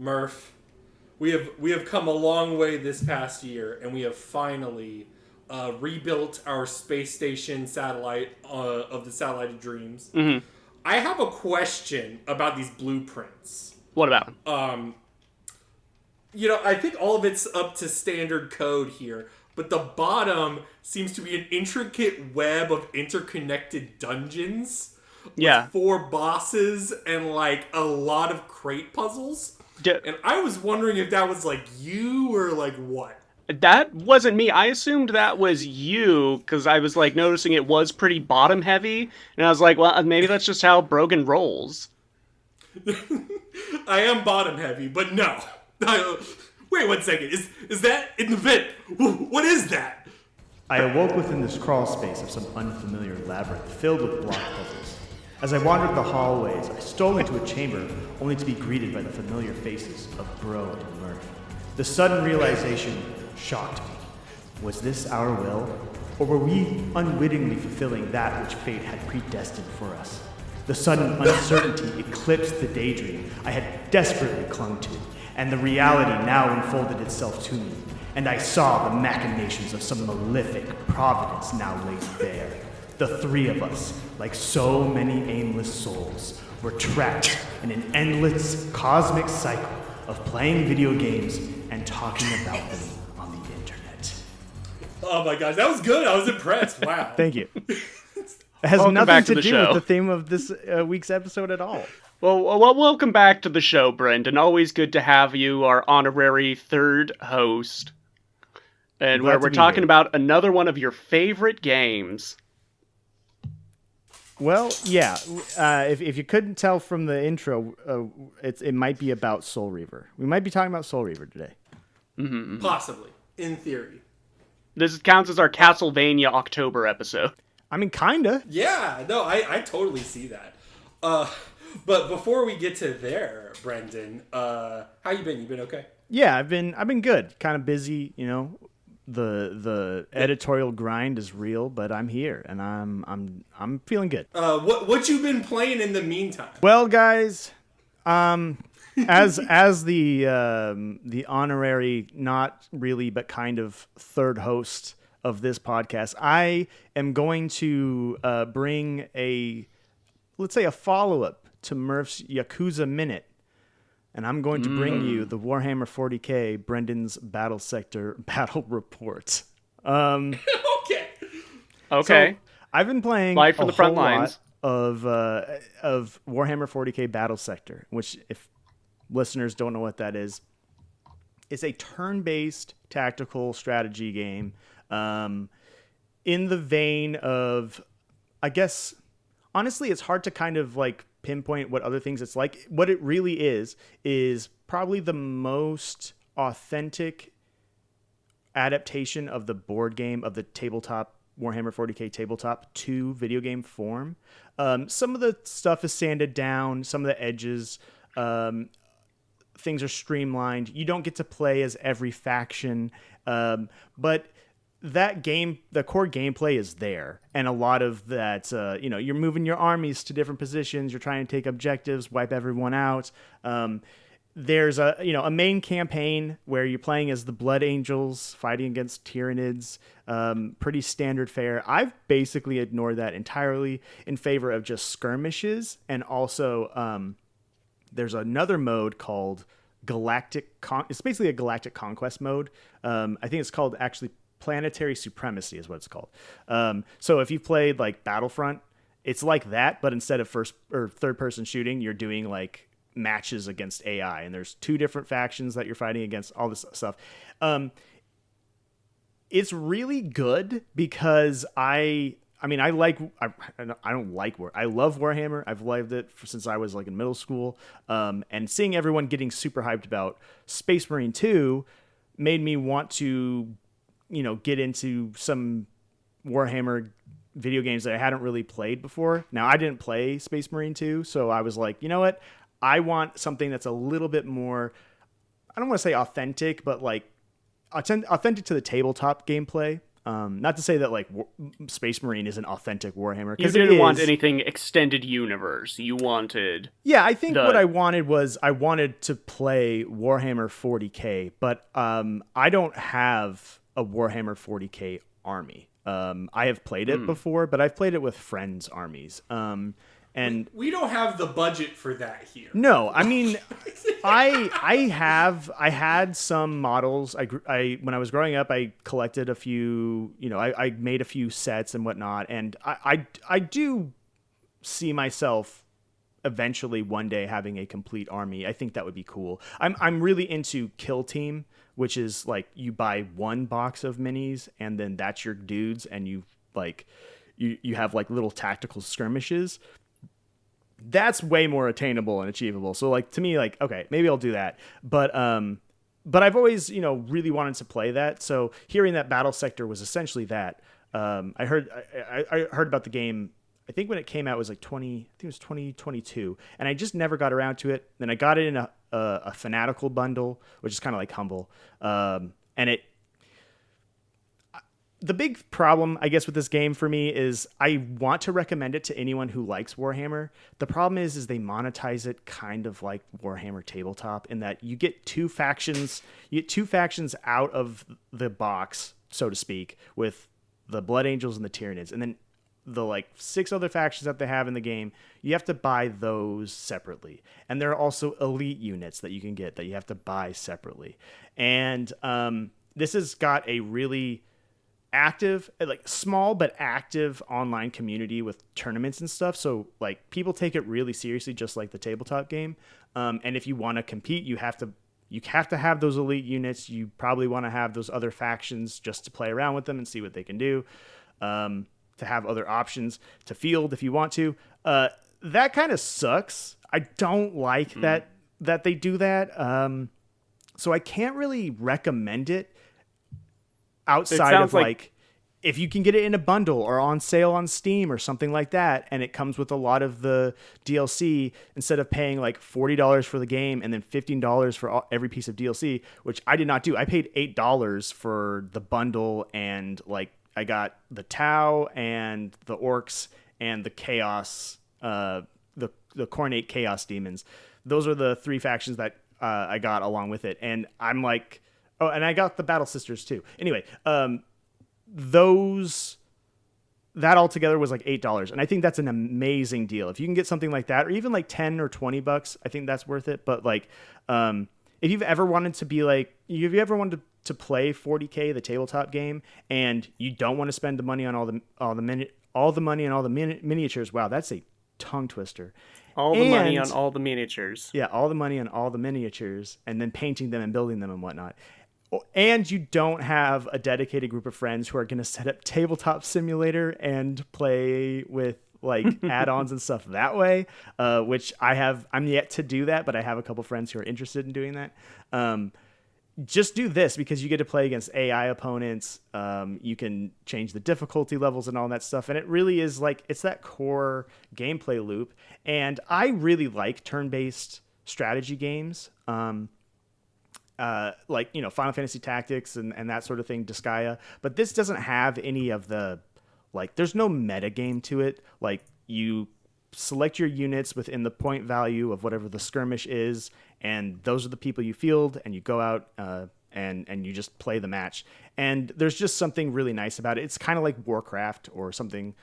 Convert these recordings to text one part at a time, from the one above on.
Murph, we have come a long way this past year, and we have finally rebuilt our space station satellite of the Satellite of Dreams. Mm-hmm. I have a question about these blueprints. What about them? I think all of it's up to standard code here, but the bottom seems to be an intricate web of interconnected dungeons. Yeah. With 4 bosses and like a lot of crate puzzles. And I was wondering if that was like you or like what? That wasn't me. I assumed that was you because I was like noticing it was pretty bottom heavy, and I was like, well, maybe that's just how Brogan rolls. I am bottom heavy, but no. Wait 1 second. Is that in the vent? What is that? I awoke within this crawl space of some unfamiliar labyrinth filled with block puzzles. As I wandered the hallways, I stole into a chamber only to be greeted by the familiar faces of Bro and Murph. The sudden realization shocked me. Was this our will? Or were we unwittingly fulfilling that which fate had predestined for us? The sudden uncertainty eclipsed the daydream I had desperately clung to, and the reality now unfolded itself to me, and I saw the machinations of some malefic providence now laid bare. The 3 of us, like so many aimless souls, were trapped in an endless cosmic cycle of playing video games and talking about them on the internet. Oh my gosh, that was good. I was impressed. Wow. Thank you. It has nothing to do with the theme of this week's episode at all. Well, welcome back to the show, Brendan. Always good to have you, our honorary 3rd host. And where we're talking about another one of your favorite games. Well, yeah. If you couldn't tell from the intro, it might be about Soul Reaver. We might be talking about Soul Reaver today. Mm-hmm. Possibly, in theory. This counts as our Castlevania October episode. I mean, kinda. Yeah, no, I totally see that. But before we get to there, Brendan, how you been? You been okay? Yeah, I've been good. Kind of busy, you know. The editorial grind is real, but I'm here and I'm feeling good. What you been playing in the meantime? Well, guys, as the honorary, not really, but kind of 3rd host of this podcast, I am going to bring let's say a follow-up to Murph's Yakuza Minute. And I'm going to bring you the Warhammer 40k Brendan's BattleSector Battle Report. Okay. So I've been playing live from the front lines of Warhammer 40k BattleSector, which, if listeners don't know what that is, it's a turn-based tactical strategy game in the vein of, I guess, honestly, it's hard to kind of like pinpoint what other things it's like. What it really is probably the most authentic adaptation of the board game, of the tabletop Warhammer 40k tabletop to video game form. Some of the stuff is sanded down, some of the edges, things are streamlined. You don't get to play as every faction, but that game, the core gameplay is there, and a lot of that, you're moving your armies to different positions, you're trying to take objectives, wipe everyone out. There's a main campaign where you're playing as the Blood Angels fighting against Tyranids. Pretty standard fare. I've basically ignored that entirely in favor of just skirmishes, and also there's another mode called it's basically a Galactic Conquest mode. I think it's called actually Planetary Supremacy is what it's called. So if you've played like Battlefront, it's like that, but instead of first or third person shooting, you're doing like matches against AI, and there's 2 different factions that you're fighting against, all this stuff. It's really good because I I mean, I don't like War. I love Warhammer. I've loved it since I was like in middle school. And seeing everyone getting super hyped about Space Marine 2 made me want to, get into some Warhammer video games that I hadn't really played before. Now, I didn't play Space Marine 2, so I was like, you know what? I want something that's a little bit more, I don't want to say authentic, but like authentic to the tabletop gameplay. Not to say that like Space Marine is an authentic Warhammer. You didn't want anything extended universe. You wanted... Yeah, I think what I wanted was I wanted to play Warhammer 40k, but I don't have a Warhammer 40k army. I have played it before, but I've played it with friends' armies. And we don't have the budget for that here. No, I mean, I had some models. When I was growing up, I collected a few. I made a few sets and whatnot, and I do see myself eventually one day having a complete army. I think that would be cool. I'm really into Kill Team, which is like you buy one box of minis and then that's your dudes, and you have like little tactical skirmishes. That's way more attainable and achievable. So like to me, like, okay, maybe I'll do that. But I've always, really wanted to play that. So hearing that BattleSector was essentially that. I heard about the game. I think when it came out, it was like 2022, and I just never got around to it. Then I got it in a Fanatical bundle, which is kind of like Humble. The big problem, I guess, with this game for me is I want to recommend it to anyone who likes Warhammer. The problem is they monetize it kind of like Warhammer Tabletop, in that you get two factions out of the box, so to speak, with the Blood Angels and the Tyranids, and then the like 6 other factions that they have in the game, you have to buy those separately. And there are also elite units that you can get that you have to buy separately. And this has got a really active, like small but active online community with tournaments and stuff. So like people take it really seriously, just like the tabletop game. And if you want to compete, you have to have those elite units. You probably want to have those other factions just to play around with them and see what they can do. To have other options to field if you want to. That kind of sucks. I don't like that they do that. So I can't really recommend it outside of like if you can get it in a bundle or on sale on Steam or something like that, and it comes with a lot of the DLC, instead of paying like $40 for the game and then $15 for every piece of DLC, which I did not do. I paid $8 for the bundle, and like I got the Tau and the Orcs and the Chaos, the Cornate Chaos Demons. Those are the 3 factions that I got along with it. And I'm like, oh, and I got the Battle Sisters too. Anyway, that altogether was like $8. And I think that's an amazing deal. If you can get something like that, or even like $10 or $20, I think that's worth it. But like, if you've ever wanted to to play 40K, the tabletop game, and you don't want to spend the money on all the money on all the miniatures. Wow, that's a tongue twister. All the money on all the miniatures. Yeah, all the money on all the miniatures, and then painting them and building them and whatnot. And you don't have a dedicated group of friends who are going to set up Tabletop Simulator and play with like add-ons and stuff that way, which I'm yet to do that, but I have a couple friends who are interested in doing that. Just do this because you get to play against AI opponents. You can change the difficulty levels and all that stuff. And it really is like, it's that core gameplay loop. And I really like turn-based strategy games. Like, Final Fantasy Tactics and that sort of thing, Disgaea. But this doesn't have any of the, like, there's no meta game to it. Like, you select your units within the point value of whatever the skirmish is, and those are the people you field, and you go out and you just play the match. And there's just something really nice about it. It's kind of like Warcraft or something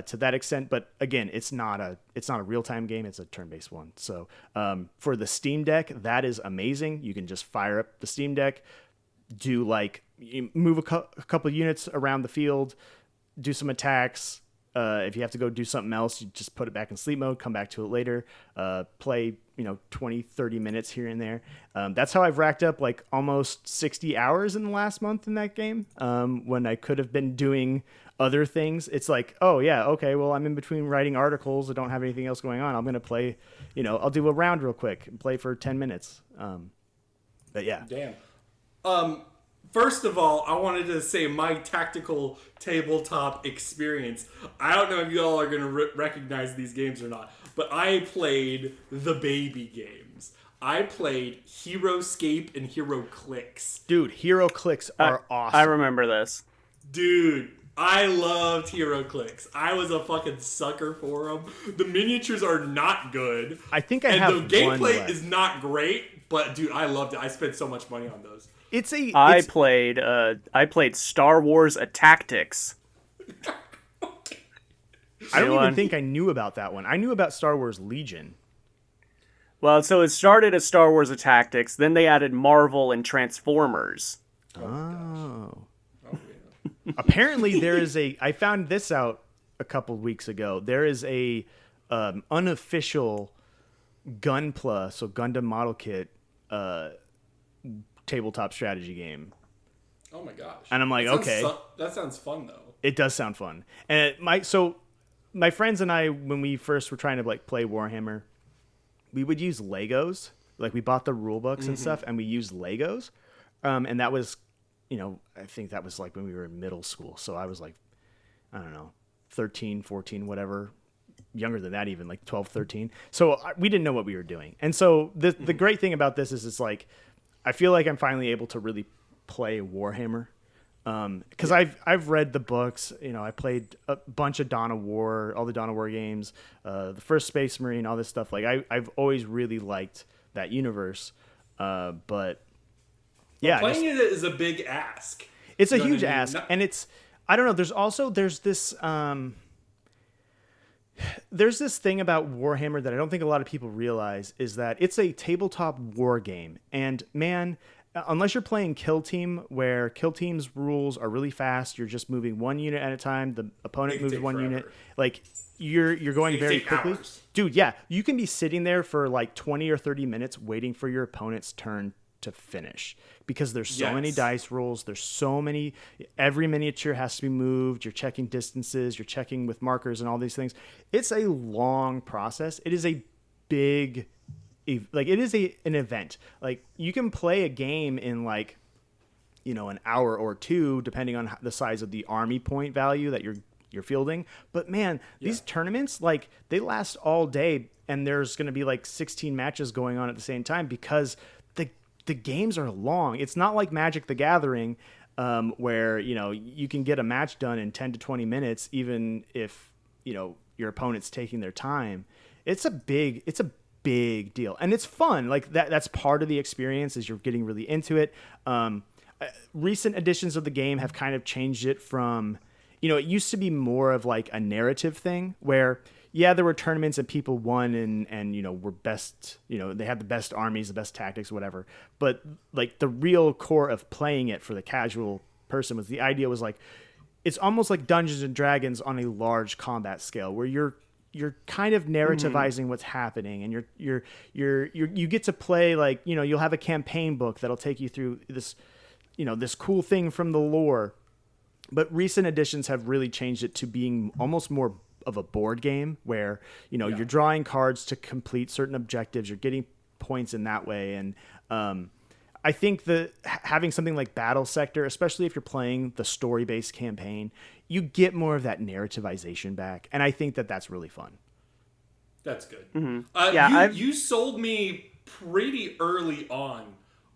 to that extent, but again, it's not a real-time game. It's a turn-based one. So for the Steam Deck, that is amazing. You can just fire up the Steam Deck, do like you move a couple of units around the field, do some attacks. If you have to go do something else, you just put it back in sleep mode, come back to it later, play, 20, 30 minutes here and there. That's how I've racked up like almost 60 hours in the last month in that game, when I could have been doing other things, it's like, oh yeah, okay, well, I'm in between writing articles. I don't have anything else going on. I'm going to play, I'll do a round real quick and play for 10 minutes. But yeah. Damn. First of all, I wanted to say my tactical tabletop experience. I don't know if you all are going to recognize these games or not, but I played the baby games. I played HeroScape and HeroClix. Dude, HeroClix are awesome. I remember this. Dude, I loved HeroClix. I was a fucking sucker for them. The miniatures are not good. I think I have one and the gameplay left. is not great, but dude, I loved it. I spent so much money on those. I played Star Wars Tactics. I don't even think I knew about that one. I knew about Star Wars Legion. Well, so it started as Star Wars Tactics, then they added Marvel and Transformers. Oh. Yeah. Apparently there is I found this out a couple weeks ago. There is a unofficial Gunpla, so Gundam Model Kit, tabletop strategy game. Oh my gosh. And I'm like, okay. That sounds fun though. It does sound fun. And my friends and I, when we first were trying to like play Warhammer, we would use Legos. Like we bought the rule books and stuff, and we used Legos. And that was, I think that was like when we were in middle school. So I was like, I don't know, 13, 14, whatever. Younger than that even, like 12, 13. So we didn't know what we were doing. And so the great thing about this is it's like, I feel like I'm finally able to really play Warhammer. Because I've read the books, I played a bunch of Dawn of War, all the Dawn of War games, the first Space Marine, all this stuff. Like I've always really liked that universe. But yeah, playing it is a big ask. It's a huge ask, and it's, I don't know. There's this thing about Warhammer that I don't think a lot of people realize is that it's a tabletop war game, and man, unless you're playing Kill Team, where Kill Team's rules are really fast, you're just moving one unit at a time. The opponent moves one unit. Like you're going very quickly. Hours. Dude, yeah. You can be sitting there for like 20 or 30 minutes waiting for your opponent's turn to finish because there's so many dice rolls. There's so many, every miniature has to be moved. You're checking distances, you're checking with markers and all these things. It's a long process. It is a big, like it is an event. Like you can play a game in like, an hour or two, depending on the size of the army point value that you're fielding. But man, these tournaments, like they last all day, and there's going to be like 16 matches going on at the same time because the games are long. It's not like Magic the Gathering, where you can get a match done in 10 to 20 minutes, even if your opponent's taking their time. It's a big deal, and it's fun. Like that's part of the experience, is you're getting really into it. Recent editions of the game have kind of changed it from, it used to be more of like a narrative thing where, there were tournaments and people won and were best, they had the best armies, the best tactics, whatever. But like the real core of playing it for the casual person was, the idea was like, it's almost like Dungeons and Dragons on a large combat scale where you're kind of narrativizing what's happening, and you get to play like, you'll have a campaign book that'll take you through this, this cool thing from the lore. But recent editions have really changed it to being almost more of a board game where, you're drawing cards to complete certain objectives. You're getting points in that way. And I think that having something like BattleSector, especially if you're playing the story-based campaign, you get more of that narrativization back. And I think that that's really fun. That's good. Mm-hmm. You sold me pretty early on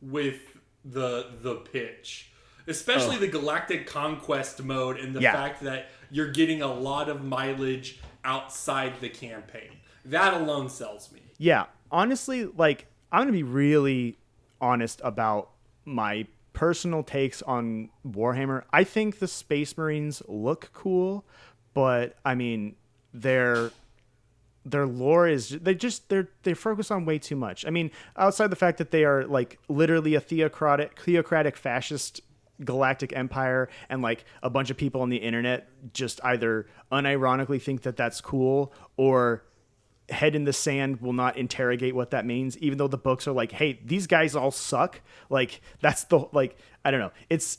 with the pitch. Especially the Galactic Conquest mode and the fact that you're getting a lot of mileage outside the campaign. That alone sells me. Yeah. Honestly, like, I'm going to be really honest about my personal takes on Warhammer. I think the Space Marines look cool, but I mean, their lore is they focus on way too much. I mean, outside the fact that they are like literally a theocratic fascist galactic empire, and like a bunch of people on the internet just either unironically think that that's cool, or head in the sand will not interrogate what that means, even though the books are like, hey, these guys all suck. Like that's the, like, I don't know. It's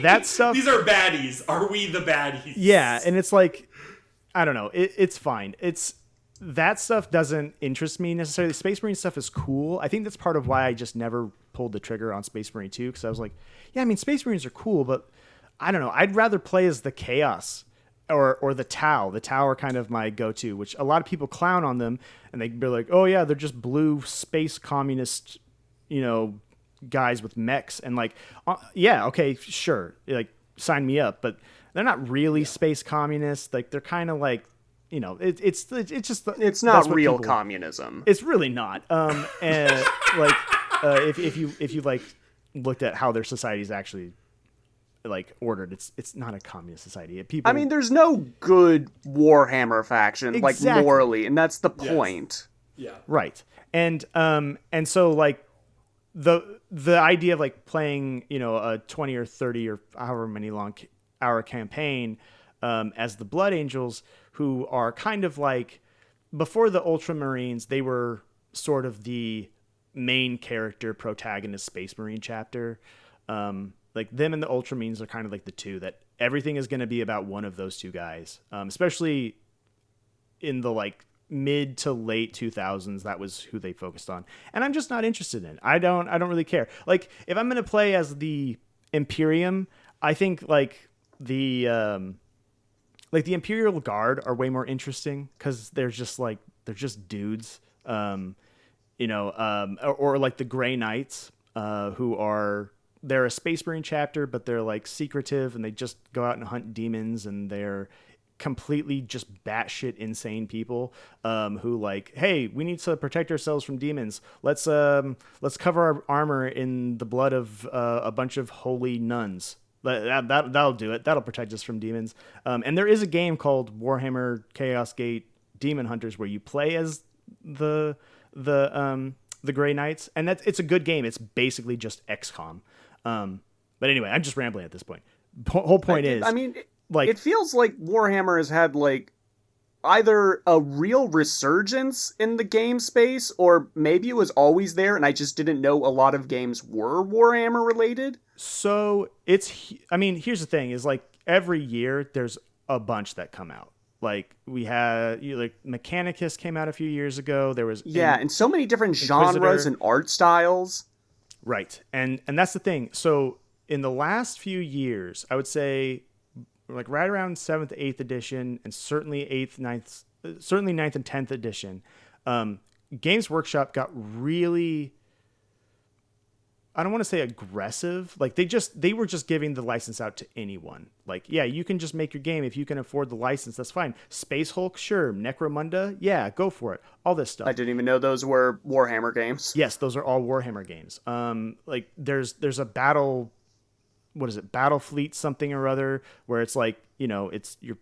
that stuff. These are baddies. Are we the baddies? Yeah, and it's like, I don't know. It's fine. That stuff doesn't interest me necessarily. Space Marine stuff is cool. I think that's part of why I just never pulled the trigger on Space Marine 2, because I was like, yeah, I mean, Space Marines are cool, but I don't know. I'd rather play as the Chaos or the Tau. The Tau are kind of my go-to, which a lot of people clown on them, and they'd be like, oh yeah, they're just blue space communist, guys with mechs, and like, yeah, okay, sure, like sign me up, but they're not really space communists. Like they're kind of like, it's just it's not real communism. It's really not. And like if you like looked at how their society is actually like ordered, it's not a communist society. I mean, there's no good Warhammer faction like morally, and that's the point. Yeah. Right. And so like the idea of like playing, a 20 or 30 or however many long hour campaign as the Blood Angels, who are kind of like, before the Ultramarines, they were sort of the main character protagonist Space Marine chapter. Like them and the Ultramarines are kind of like the two that everything is going to be about one of those two guys, especially in the like mid to late 2000s. That was who they focused on, and I'm just not interested in. I don't really care. Like if I'm going to play as the Imperium, I think like the Imperial Guard are way more interesting because they're just dudes, or like the Grey Knights, who are, they're a Space Marine chapter, but they're like secretive and they just go out and hunt demons, and they're completely just batshit insane people, who like, hey, we need to protect ourselves from demons. Let's cover our armor in the blood of a bunch of holy nuns. That'll do it. That'll protect us from demons. And there is a game called Warhammer Chaos Gate Demon Hunters where you play as the Grey Knights, and it's a good game. It's basically just XCOM. But anyway, I'm just rambling at this point. Whole point is, I mean, like, it feels like Warhammer has had like either a real resurgence in the game space, or maybe it was always there and I just didn't know a lot of games were Warhammer related. So here's the thing is, like, every year there's a bunch that come out. Like we had, like Mechanicus came out a few years ago. There was and so many different genres and art styles. Right, and that's the thing. So in the last few years, I would say, like right around 7th, 8th edition, and certainly 8th, 9th, certainly 9th and 10th edition, Games Workshop got really, I don't want to say aggressive. Like they were just giving the license out to anyone. Like, yeah, you can just make your game if you can afford the license. That's fine. Space Hulk, sure. Necromunda, yeah, go for it. All this stuff. I didn't even know those were Warhammer games. Yes, those are all Warhammer games. Like there's a battle. What is it? Battlefleet something or other, where it's like, it's you're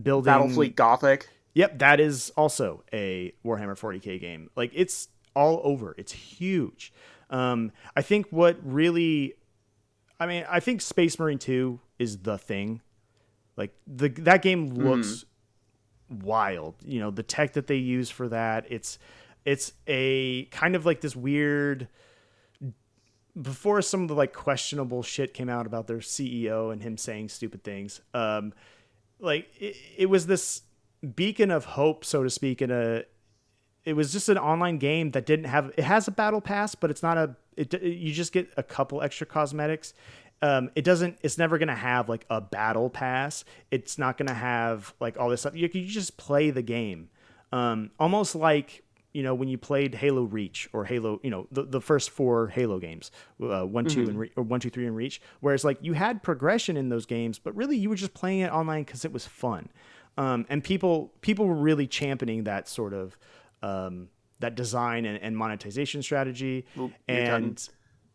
building Battlefleet Gothic. Yep, that is also a Warhammer 40K game. Like it's all over. It's huge. I think I think Space Marine 2 is the thing. Like that game looks wild. The tech that they use for that, it's a kind of like this weird, before some of the like questionable shit came out about their CEO and him saying stupid things. Like it was this beacon of hope, so to speak, it was just an online game that it has a battle pass, but it's not you just get a couple extra cosmetics. It's never going to have like a battle pass. It's not going to have like all this stuff. You just play the game. Almost like, when you played Halo Reach or Halo, the first 4 Halo games, 1, 2, or 1, 2, 3 and Reach, whereas like you had progression in those games, but really you were just playing it online because it was fun. And people were really championing that sort of, that design and monetization strategy. And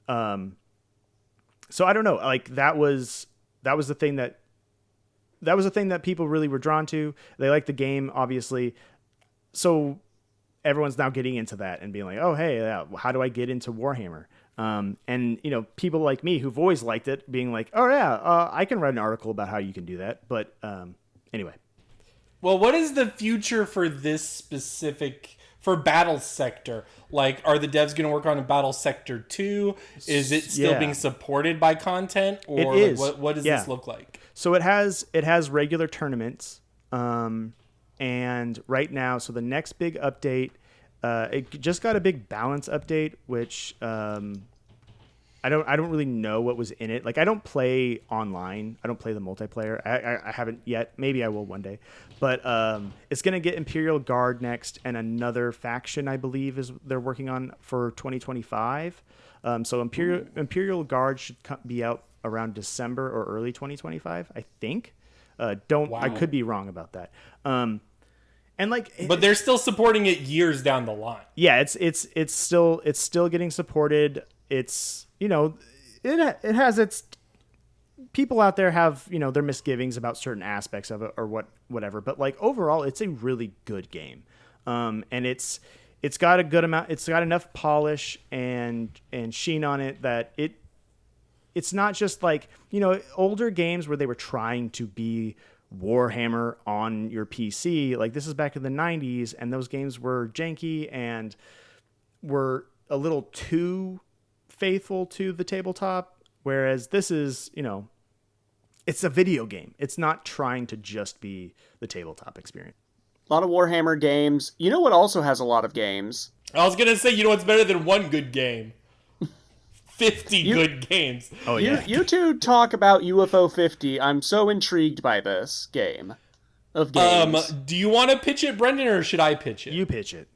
so I don't know, like that was the thing that people really were drawn to. They liked the game, obviously. So everyone's now getting into that and being like, oh, hey, how do I get into Warhammer? And people like me who've always liked it being like, oh yeah, I can write an article about how you can do that. But anyway. Well, what is the future for this specific for BattleSector? Like, are the devs going to work on a BattleSector 2? Is it still being supported by content, or it is. What does this look like? So it has regular tournaments, and right now, so the next big update, it just got a big balance update, which I don't really know what was in it. Like, I don't play online. I don't play the multiplayer. I haven't yet. Maybe I will one day. But it's going to get Imperial Guard next, and another faction, I believe, is they're working on for 2025. So Imperial Guard should be out around December or early 2025, I think. I could be wrong about that. But they're still supporting it years down the line. Yeah, it's still getting supported. It's, it has its people out there have, their misgivings about certain aspects of it or whatever. But like overall, it's a really good game. And it's got a good amount. It's got enough polish and sheen on it that it's not just like, older games where they were trying to be Warhammer on your PC. Like, this is back in the 90s, and those games were janky and were a little too faithful to the tabletop, whereas this is, it's a video game. It's not trying to just be the tabletop experience. A lot of Warhammer games. You know what also has a lot of games? I was going to say, what's better than one good game? 50 good games. Oh, yeah. You two talk about UFO 50. I'm so intrigued by this game of games. Do you want to pitch it, Brendan, or should I pitch it? You pitch it.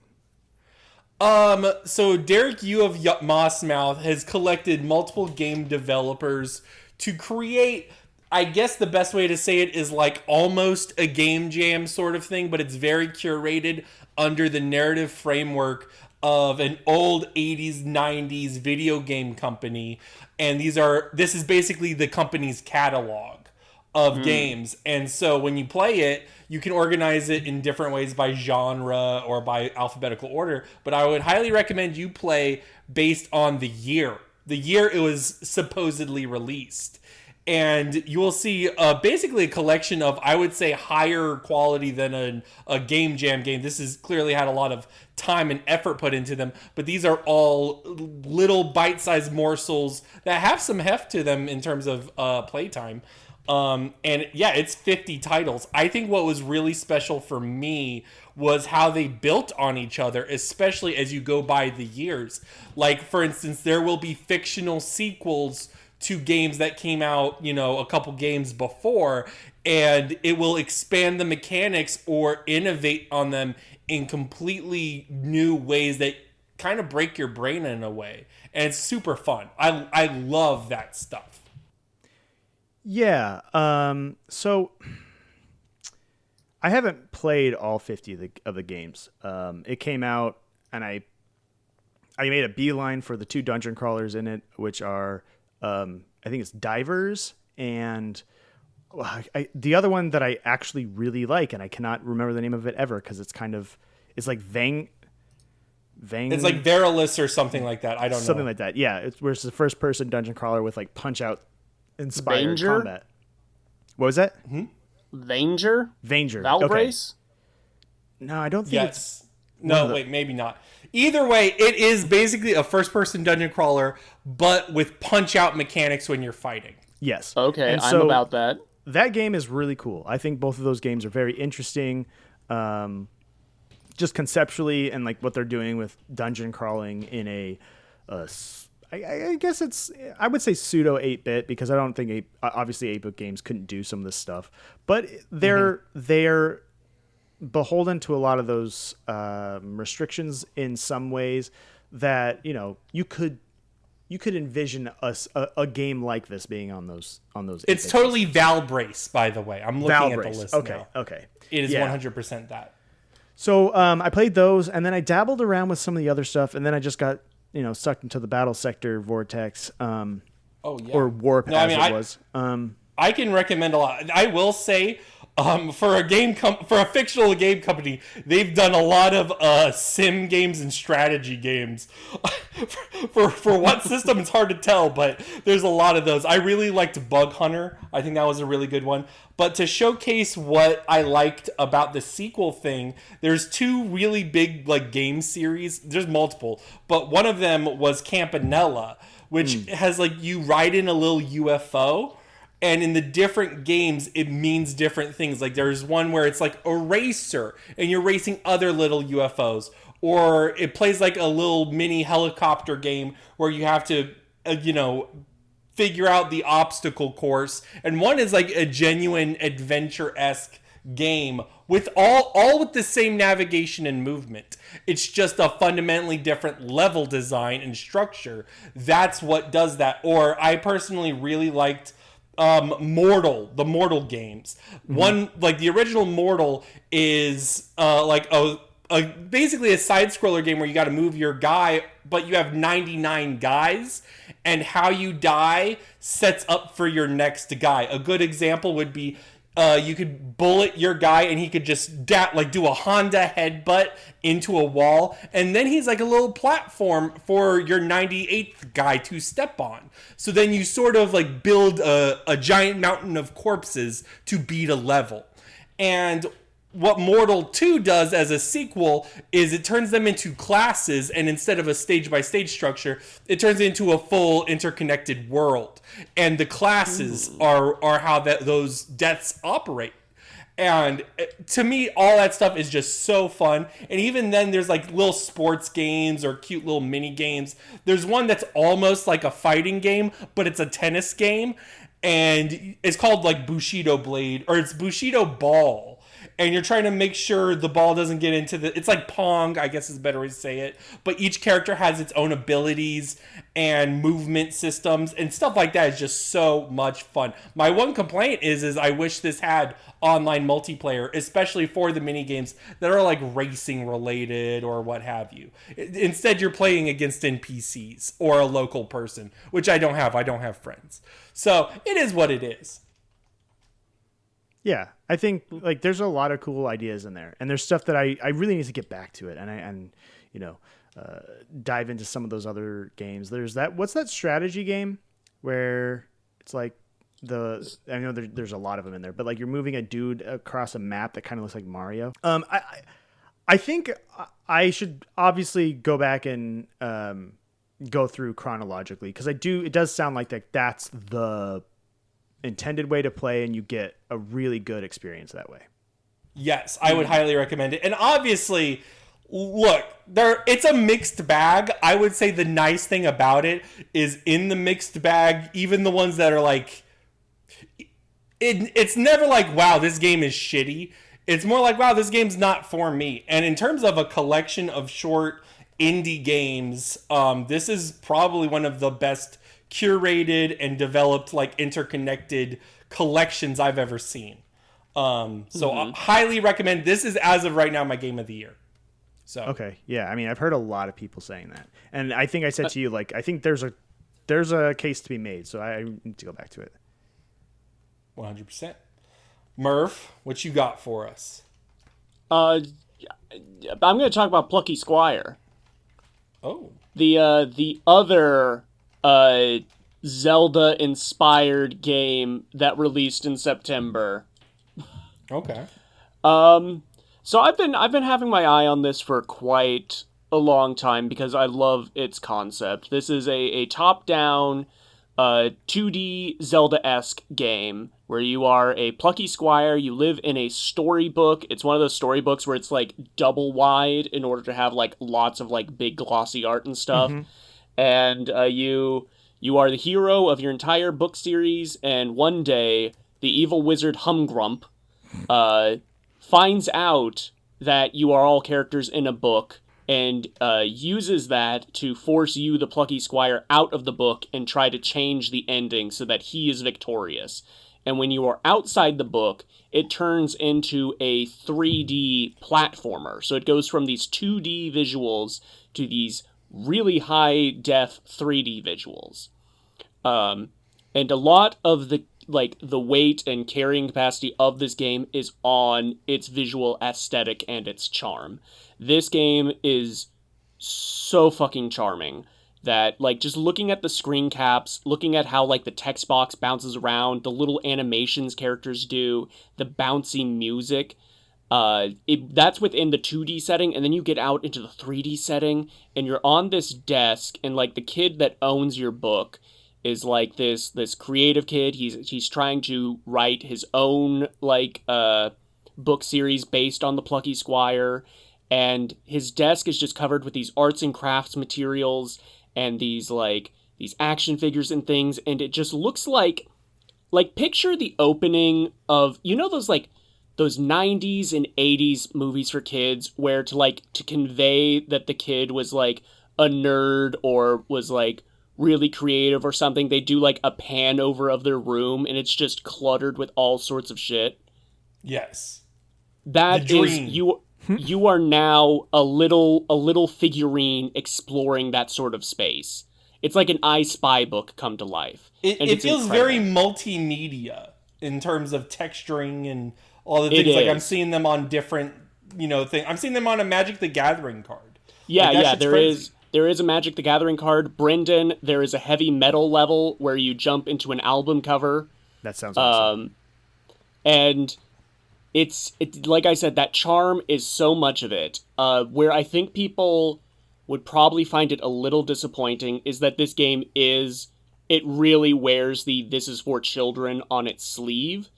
So Derek Yu of Mossmouth has collected multiple game developers to create, I guess the best way to say it is like almost a game jam sort of thing, but it's very curated under the narrative framework of an old 80s, 90s video game company. And this is basically the company's catalog of games. And so when you play it, you can organize it in different ways by genre or by alphabetical order. But I would highly recommend you play based on the year it was supposedly released. And you will see basically a collection of, I would say, higher quality than a game jam game. This has clearly had a lot of time and effort put into them. But these are all little bite-sized morsels that have some heft to them in terms of playtime. And yeah, it's 50 titles. I think what was really special for me was how they built on each other, especially as you go by the years. Like, for instance, there will be fictional sequels to games that came out, a couple games before, and it will expand the mechanics or innovate on them in completely new ways that kind of break your brain in a way. And it's super fun. I love that stuff. Yeah. So I haven't played all 50 of the games. It came out, and I made a beeline for the two dungeon crawlers in it, which are I think it's Divers and the other one that I actually really like, and I cannot remember the name of it ever because it's like Vang. It's like Verilis or something like that. I don't know. Something like that. Yeah, it's where it's the first person dungeon crawler with like punch out inspired Vanger? combat. What was that? Vanger? Okay. Valbrace? No, I don't think yes. No, wait, maybe not. Either way, it is basically a first-person dungeon crawler, but with punch-out mechanics when you're fighting. Yes. Okay, and I'm about that. That game is really cool. I think both of those games are very interesting, just conceptually, and like what they're doing with dungeon crawling in I guess I would say pseudo 8-bit, because I don't think obviously 8-bit games couldn't do some of this stuff, but they're beholden to a lot of those restrictions in some ways that you could envision a game like this being on those. It's totally Valbrace, by the way. I'm looking at the list now. Okay. It is 100% that. So I played those, and then I dabbled around with some of the other stuff, and then I just got sucked into the BattleSector vortex. Or warp, it was. I can recommend a lot. I will say, for a fictional game company, they've done a lot of sim games and strategy games. for what system, it's hard to tell, but there's a lot of those. I really liked Bug Hunter. I think that was a really good one. But to showcase what I liked about the sequel thing, there's two really big like game series. There's multiple, but one of them was Campanella, which has like you ride in a little UFO. And in the different games, it means different things. Like there's one where it's like a racer, and you're racing other little UFOs. Or it plays like a little mini helicopter game where you have to, figure out the obstacle course. And one is like a genuine adventure-esque game with all with the same navigation and movement. It's just a fundamentally different level design and structure. That's what does that. Or I personally really liked the Mortal games. One, like the original Mortal is like basically a side scroller game where you got to move your guy, but you have 99 guys, and how you die sets up for your next guy. A good example would be you could bullet your guy and he could just do a Honda headbutt into a wall, and then he's like a little platform for your 98th guy to step on. So then you sort of like build a giant mountain of corpses to beat a level. And what Mortal 2 does as a sequel is it turns them into classes, and instead of a stage-by-stage structure, it turns it into a full interconnected world. And the classes are how those deaths operate. And to me, all that stuff is just so fun. And even then, there's like little sports games or cute little mini games. There's one that's almost like a fighting game, but it's a tennis game. And it's called like Bushido Blade, or it's Bushido Ball. And you're trying to make sure the ball doesn't get into it's like Pong, I guess is a better way to say it. But each character has its own abilities and movement systems, and stuff like that is just so much fun. My one complaint is I wish this had online multiplayer, especially for the mini games that are like racing related or what have you. Instead, you're playing against NPCs or a local person, which I don't have. I don't have friends. So it is what it is. Yeah, I think like there's a lot of cool ideas in there, and there's stuff that I really need to get back to it, and dive into some of those other games. There's what's that strategy game where it's like I know there's a lot of them in there, but like you're moving a dude across a map that kind of looks like Mario. I think I should obviously go back and go through chronologically, because it does sound like that's the intended way to play, and you get a really good experience that way. Yes, I would highly recommend it. And obviously, look, it's a mixed bag. I would say the nice thing about it is in the mixed bag, even the ones that are like, it's never like, wow, this game is shitty. It's more like, wow, this game's not for me. And in terms of a collection of short indie games, this is probably one of the best curated and developed like interconnected collections I've ever seen. I highly recommend. This is, as of right now, my game of the year. So okay, yeah, I mean, I've heard a lot of people saying that, and I think I said to you, like, I think there's a case to be made, so I need to go back to it. 100%. Murph, what you got for us? I'm going to talk about Plucky Squire. Oh, the other Zelda-inspired game that released in September. Okay. So I've been having my eye on this for quite a long time because I love its concept. This is a top-down 2D Zelda-esque game where you are a plucky squire. You live in a storybook. It's one of those storybooks where it's like double wide in order to have like lots of like big glossy art and stuff. Mm-hmm. And you are the hero of your entire book series, and one day the evil wizard Humgrump finds out that you are all characters in a book, and uses that to force you, the plucky squire, out of the book and try to change the ending so that he is victorious. And when you are outside the book, it turns into a 3D platformer. So it goes from these 2D visuals to these really high-def 3D visuals. And a lot of the like the weight and carrying capacity of this game is on its visual aesthetic and its charm. This game is so fucking charming that, like, just looking at the screen caps, looking at how, like, the text box bounces around, the little animations characters do, the bouncy music, that's within the 2D setting, and then you get out into the 3D setting, and you're on this desk, and, like, the kid that owns your book is, like, this creative kid. He's trying to write his own, like, book series based on the Plucky Squire, and his desk is just covered with these arts and crafts materials, and these action figures and things, and it just looks like picture the opening of, you know, those 90s and 80s movies for kids where to convey that the kid was like a nerd or was like really creative or something, they do like a pan over of their room and it's just cluttered with all sorts of shit. Yes. That is you are now a little figurine exploring that sort of space. It's like an I Spy book come to life. It feels very multimedia in terms of texturing and all the things. Like I'm seeing them on different, things. I'm seeing them on a Magic the Gathering card. Yeah, there is a Magic the Gathering card. Brendan, there is a heavy metal level where you jump into an album cover. That sounds awesome. And it's like I said, that charm is so much of it. Where I think people would probably find it a little disappointing is that this game it really wears the "this is for children" on its sleeve.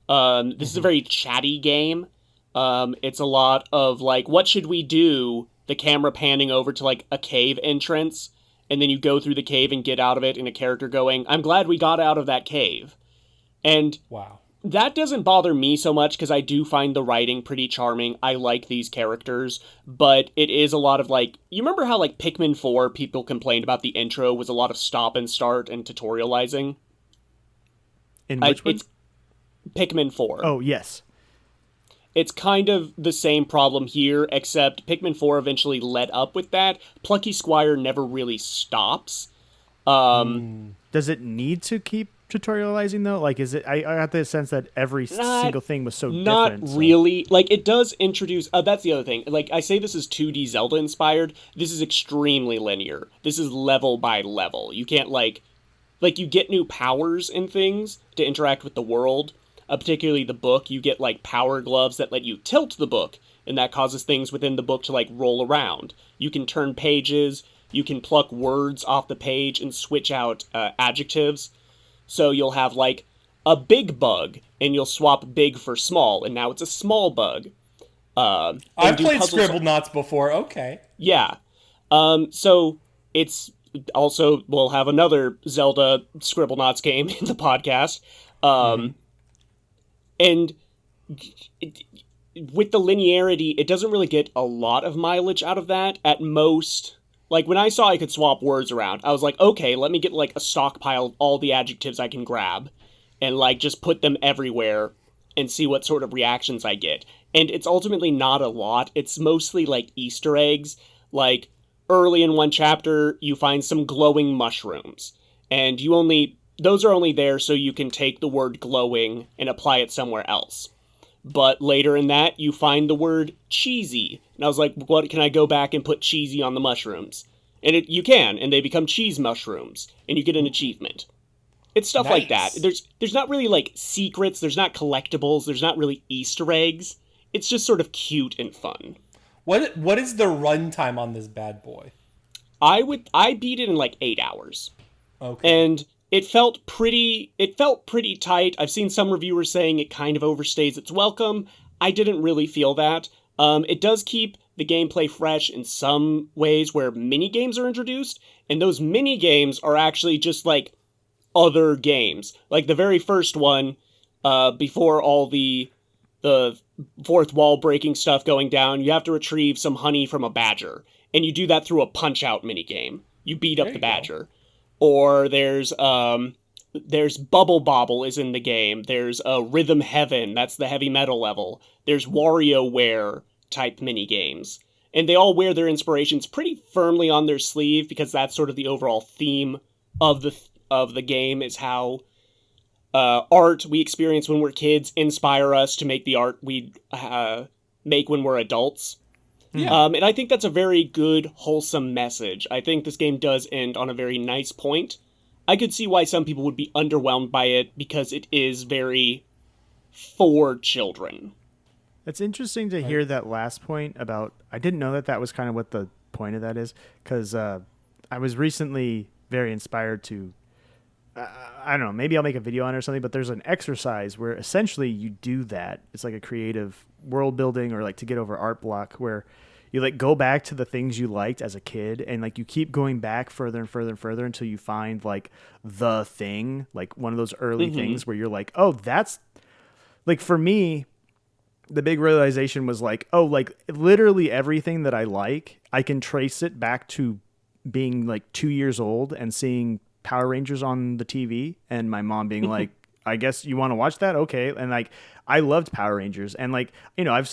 This is a very chatty game. It's a lot of like, what should we do? The camera panning over to like a cave entrance, and then you go through the cave and get out of it, and a character going, "I'm glad we got out of that cave." And wow. That doesn't bother me so much because I do find the writing pretty charming. I like these characters, but it is a lot of like, you remember how like Pikmin 4 people complained about the intro was a lot of stop and start and tutorializing? In which one? It's Pikmin 4. Oh, yes. It's kind of the same problem here, except Pikmin 4 eventually led up with that. Plucky Squire never really stops. Does it need to keep tutorializing though? Like, is it? I got the sense that every single thing was so different. Not really. Like, it does introduce. That's the other thing. Like, I say this is 2D Zelda inspired. This is extremely linear. This is level by level. You can't like you get new powers and things to interact with the world. Particularly the book. You get like power gloves that let you tilt the book, and that causes things within the book to like roll around. You can turn pages. You can pluck words off the page and switch out adjectives. So you'll have, like, a big bug, and you'll swap big for small, and now it's a small bug. I've played Scribblenauts before, okay. Yeah. So it's also, we'll have another Zelda Scribblenauts game in the podcast. And with the linearity, it doesn't really get a lot of mileage out of that. At most, like, when I saw I could swap words around, I was like, okay, let me get, like, a stockpile of all the adjectives I can grab and, like, just put them everywhere and see what sort of reactions I get. And it's ultimately not a lot. It's mostly, like, Easter eggs. Like, early in one chapter, you find some glowing mushrooms. And those are only there so you can take the word glowing and apply it somewhere else. But later in that, you find the word cheesy. And I was like, what, can I go back and put cheesy on the mushrooms? And you can, and they become cheese mushrooms. And you get an achievement. It's stuff like that. There's not really, like, secrets. There's not collectibles. There's not really Easter eggs. It's just sort of cute and fun. What is the runtime on this bad boy? I beat it in, like, 8 hours. Okay. And It felt pretty tight. I've seen some reviewers saying it kind of overstays its welcome. I didn't really feel that. It does keep the gameplay fresh in some ways where mini-games are introduced, and those mini-games are actually just, like, other games. Like, the very first one, before all the fourth wall breaking stuff going down, you have to retrieve some honey from a badger, and you do that through a punch-out mini-game. You beat up the badger. Or there's Bubble Bobble is in the game. There's Rhythm Heaven, that's the heavy metal level. There's WarioWare type mini-games. And they all wear their inspirations pretty firmly on their sleeve because that's sort of the overall theme of the game, is how art we experience when we're kids inspire us to make the art we make when we're adults. Yeah. And I think that's a very good, wholesome message. I think this game does end on a very nice point. I could see why some people would be underwhelmed by it because it is very for children. It's interesting to hear that last point about. I didn't know that was kind of what the point of that is, because I was recently very inspired to. I don't know. Maybe I'll make a video on it or something. But there's an exercise where essentially you do that. It's like a creative world building, or like to get over art block, where you like go back to the things you liked as a kid, and like you keep going back further and further and further until you find like the thing, like one of those early things where you're like, oh, that's like, for me, the big realization was like, oh, like literally everything that I like, I can trace it back to being like 2 years old and seeing Power Rangers on the TV, and my mom being like, I guess you want to watch that? Okay. And like, I loved Power Rangers, and like, you know, I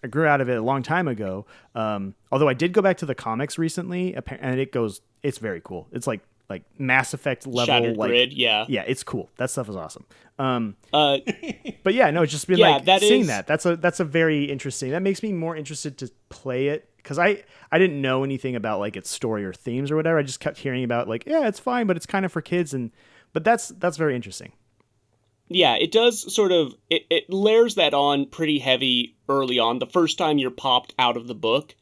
grew out of it a long time ago. Although I did go back to the comics recently, and it's very cool. It's like Mass Effect level, Shattered like Grid, yeah, it's cool. That stuff is awesome. But yeah, no, it's just been like seeing that. That's a very interesting. That makes me more interested to play it, because I didn't know anything about like its story or themes or whatever. I just kept hearing about like, yeah, it's fine, but it's kind of for kids, but that's very interesting. Yeah, it does sort of, it layers that on pretty heavy early on. The first time you're popped out of the book,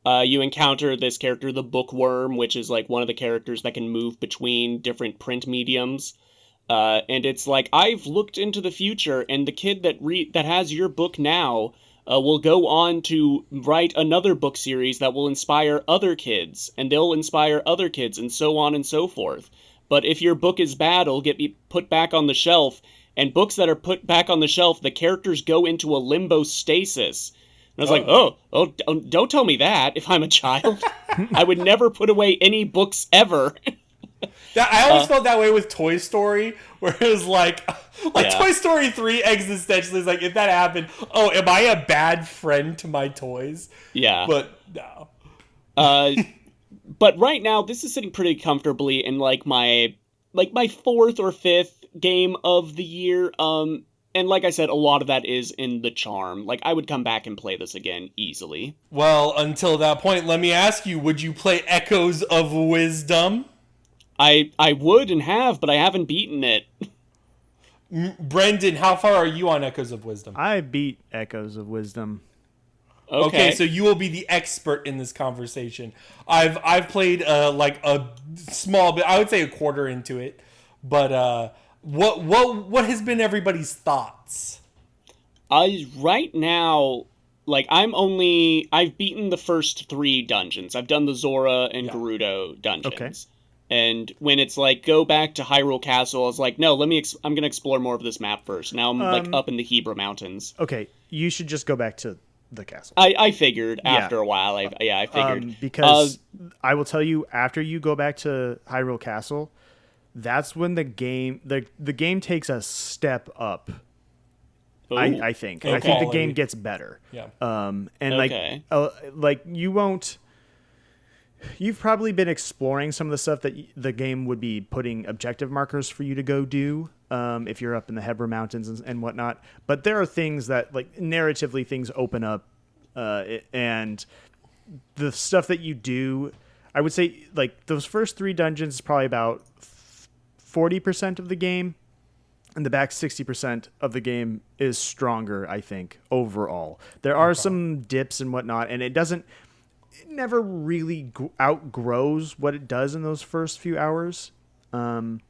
you encounter this character, the Bookworm, which is like one of the characters that can move between different print mediums. And it's like, I've looked into the future, and the kid that has your book now will go on to write another book series that will inspire other kids, and they'll inspire other kids, and so on and so forth. But if your book is bad, it'll get put back on the shelf. And books that are put back on the shelf, the characters go into a limbo stasis. And I was like, oh, don't tell me that if I'm a child. I would never put away any books ever. I always felt that way with Toy Story, where it was like Toy Story 3 existentially is like, if that happened, oh, am I a bad friend to my toys? Yeah. But no. But right now, this is sitting pretty comfortably in like my fourth or fifth game of the year. And like I said, a lot of that is in the charm. Like, I would come back and play this again easily. Well, until that point, let me ask you, would you play Echoes of Wisdom? I would and have, but I haven't beaten it. Brendan, how far are you on Echoes of Wisdom? I beat Echoes of Wisdom. Okay, so you will be the expert in this conversation. I've played like a small bit, I would say a quarter into it, but what has been everybody's thoughts? Right now, like, I've beaten the first 3 dungeons. I've done the Zora and Gerudo dungeons. Okay. And when it's like, go back to Hyrule Castle, I was like, no, I'm going to explore more of this map first. Now I'm like up in the Hebra Mountains. Okay, you should just go back to the castle. I figured after a while. I figured. Because I will tell you, after you go back to Hyrule Castle, that's when the game takes a step up. Ooh. I think. Okay. I think the game gets better. Yeah. And Okay. like you won't. You've probably been exploring some of the stuff that the game would be putting objective markers for you to go do if you're up in the Hebra Mountains and whatnot. But there are things that, like, narratively, things open up, and the stuff that you do, I would say, like, those first 3 dungeons is probably about 40% of the game, and the back 60% of the game is stronger, I think, overall. There are some dips and whatnot, and it never really outgrows what it does in those first few hours. Both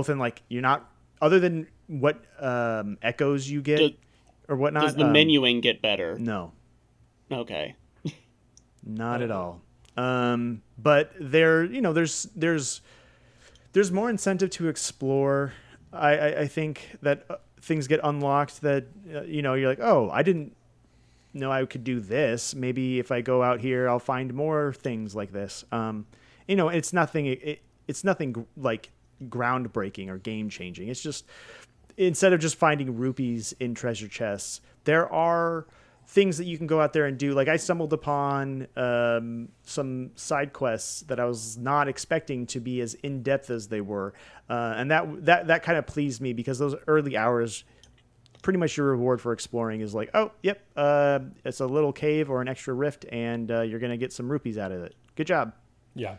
in, like, you're not, other than what echoes you get or whatnot. Does the menuing get better? No. Okay. Not at all. But there's more incentive to explore. I think that things get unlocked that, you're like, oh, I didn't know I could do this. Maybe if I go out here, I'll find more things like this. It's nothing like groundbreaking or game changing. It's just, instead of just finding rupees in treasure chests, there are things that you can go out there and do. Like I stumbled upon some side quests that I was not expecting to be as in depth as they were, and that kind of pleased me because those early hours, pretty much your reward for exploring is like, oh, yep, it's a little cave or an extra rift, and you're gonna get some rupees out of it. Good job. Yeah.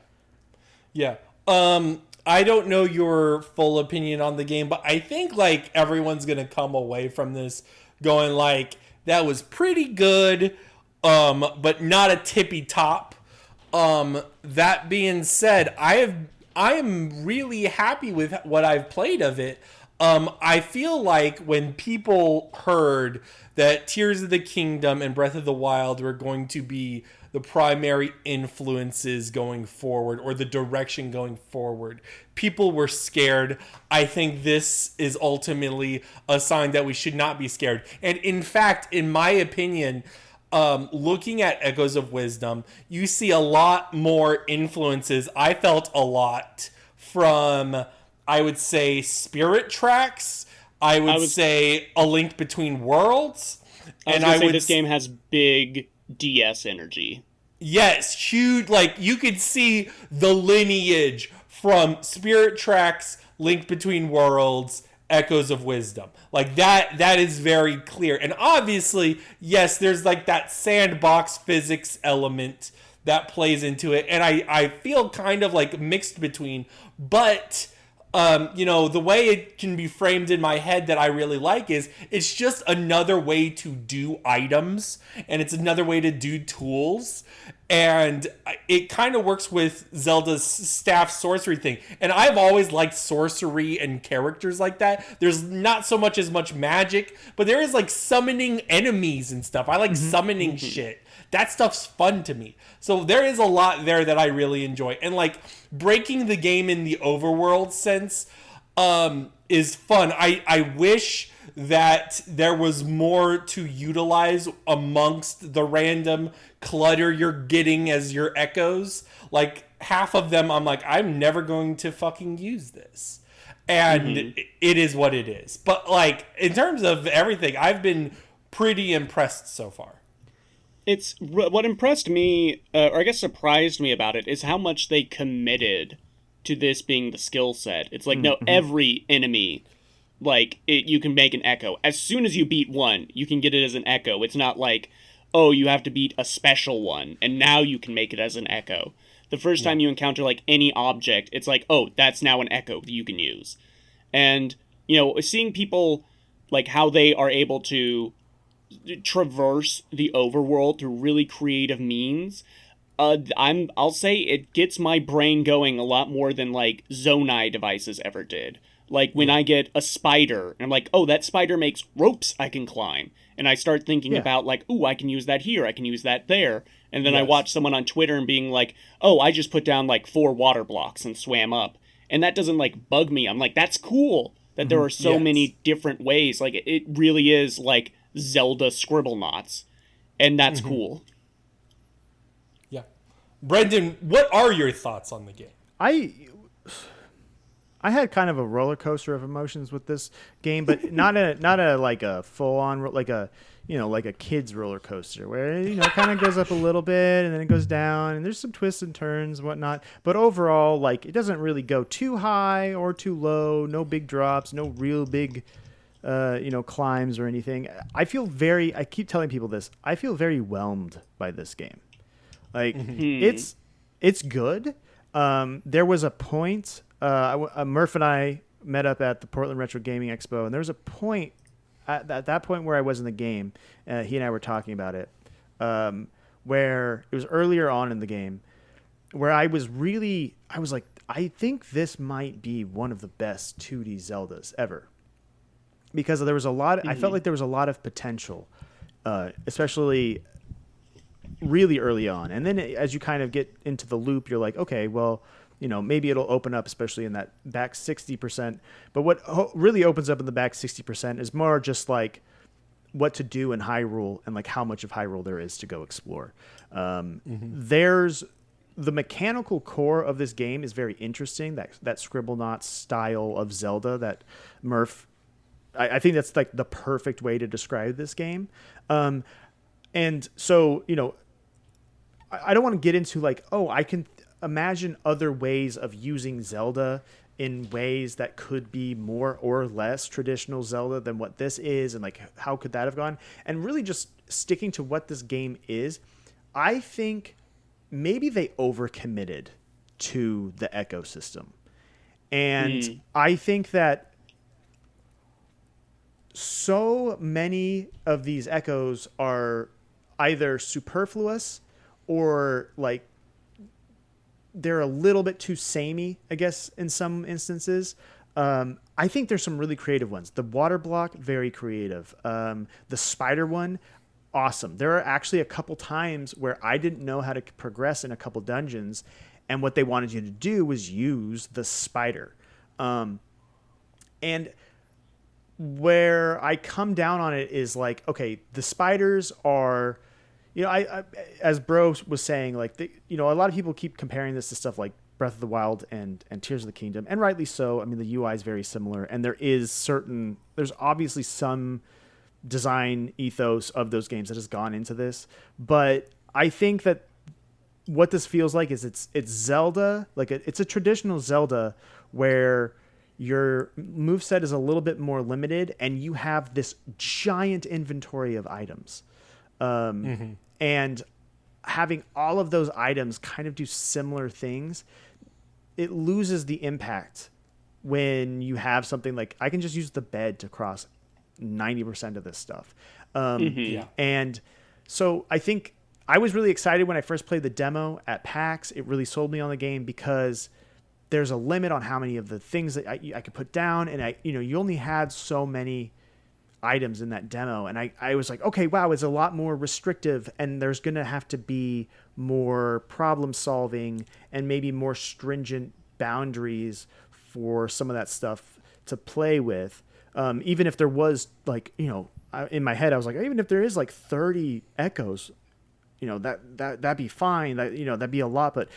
I don't know your full opinion on the game, but I think like everyone's gonna come away from this going like, that was pretty good, but not a tippy top. That being said, I am really happy with what I've played of it. I feel like when people heard that Tears of the Kingdom and Breath of the Wild were going to be the primary influences going forward, or the direction going forward, people were scared. I think this is ultimately a sign that we should not be scared. And in fact, in my opinion, looking at Echoes of Wisdom, you see a lot more influences. I felt a lot from, I would say, Spirit Tracks. I would say A Link Between Worlds. And I would say this game has big DS energy. Yes, huge. Like, you could see the lineage from Spirit Tracks, Link Between Worlds, Echoes of Wisdom. Like, that is very clear. And obviously, yes, there's like that sandbox physics element that plays into it. And I feel kind of like mixed between, but the way it can be framed in my head that I really like is it's just another way to do items, and it's another way to do tools, and it kind of works with Zelda's staff sorcery thing. And I've always liked sorcery and characters like that. There's not so much as much magic, but there is like summoning enemies and stuff. I like summoning shit. That stuff's fun to me. So there is a lot there that I really enjoy. And like breaking the game in the overworld sense is fun. I wish that there was more to utilize amongst the random clutter you're getting as your echoes. Like half of them I'm like, I'm never going to fucking use this. And it is what it is. But like in terms of everything, I've been pretty impressed so far. It's what impressed me, or I guess surprised me about it, is how much they committed to this being the skill set. It's like, no, every enemy, like, you can make an echo. As soon as you beat one, you can get it as an echo. It's not like, oh, you have to beat a special one, and now you can make it as an echo. The first time you encounter, like, any object, it's like, oh, that's now an echo that you can use. And, seeing people, like, how they are able to traverse the overworld through really creative means, I'll say it gets my brain going a lot more than like Zonai devices ever did. Like when I get a spider and I'm like, oh, that spider makes ropes I can climb, and I start thinking about like, ooh, I can use that here, I can use that there, and then I watch someone on Twitter and being like, oh, I just put down like 4 water blocks and swam up, and that doesn't like bug me. I'm like, that's cool that there are so many different ways. Like it really is like Zelda scribble knots, and that's cool. Yeah. Brendan, what are your thoughts on the game? I had kind of a roller coaster of emotions with this game, but not a like a full on like a kid's roller coaster where it kind of goes up a little bit and then it goes down and there's some twists and turns and whatnot. But overall, like it doesn't really go too high or too low. No big drops. No real big climbs or anything. I keep telling people this, I feel very whelmed by this game. Like it's good. There was a point, Murph and I met up at the Portland Retro Gaming Expo, and there was a point at that point where I was in the game, he and I were talking about it, where it was earlier on in the game where I was like, I think this might be one of the best 2D Zeldas ever. Because there was a lot, I felt like there was a lot of potential, especially really early on. And then as you kind of get into the loop, you're like, okay, well, maybe it'll open up, especially in that back 60%. But what really opens up in the back 60% is more just like what to do in Hyrule and like how much of Hyrule there is to go explore. There's the mechanical core of this game is very interesting. That Scribblenauts style of Zelda that Murph, I think that's like the perfect way to describe this game. And so, I don't want to get into like, oh, I can imagine other ways of using Zelda in ways that could be more or less traditional Zelda than what this is, and like how could that have gone? And really just sticking to what this game is, I think maybe they overcommitted to the ecosystem. And I think that so many of these echoes are either superfluous or like they're a little bit too samey, I guess, in some instances. I think there's some really creative ones. The water block, very creative. The spider one, awesome. There are actually a couple times where I didn't know how to progress in a couple dungeons, and what they wanted you to do was use the spider. And where I come down on it is like, okay, the spiders are, I as Bro was saying, like, a lot of people keep comparing this to stuff like Breath of the Wild and Tears of the Kingdom, and rightly so. I mean, the UI is very similar, and there's obviously some design ethos of those games that has gone into this, but I think that what this feels like is it's Zelda, like it's a traditional Zelda where your moveset is a little bit more limited and you have this giant inventory of items. And having all of those items kind of do similar things, it loses the impact when you have something like, I can just use the bed to cross 90% of this stuff. And so I think I was really excited when I first played the demo at PAX. It really sold me on the game because there's a limit on how many of the things that I could put down. And you only had so many items in that demo. And I was like, okay, wow, it's a lot more restrictive, and there's going to have to be more problem solving and maybe more stringent boundaries for some of that stuff to play with. Even if there was like, in my head, I was like, even if there is like 30 echoes, that'd be fine. That'd be a lot. But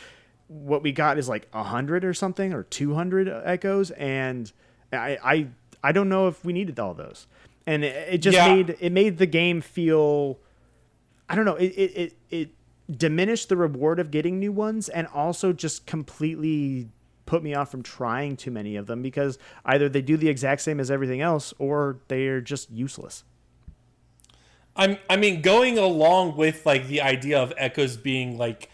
what we got is like 100 or something, or 200 echoes. And I don't know if we needed all those. And it just made the game feel, I don't know, it diminished the reward of getting new ones, and also just completely put me off from trying too many of them, because either they do the exact same as everything else or they're just useless. I mean, going along with like the idea of echoes being like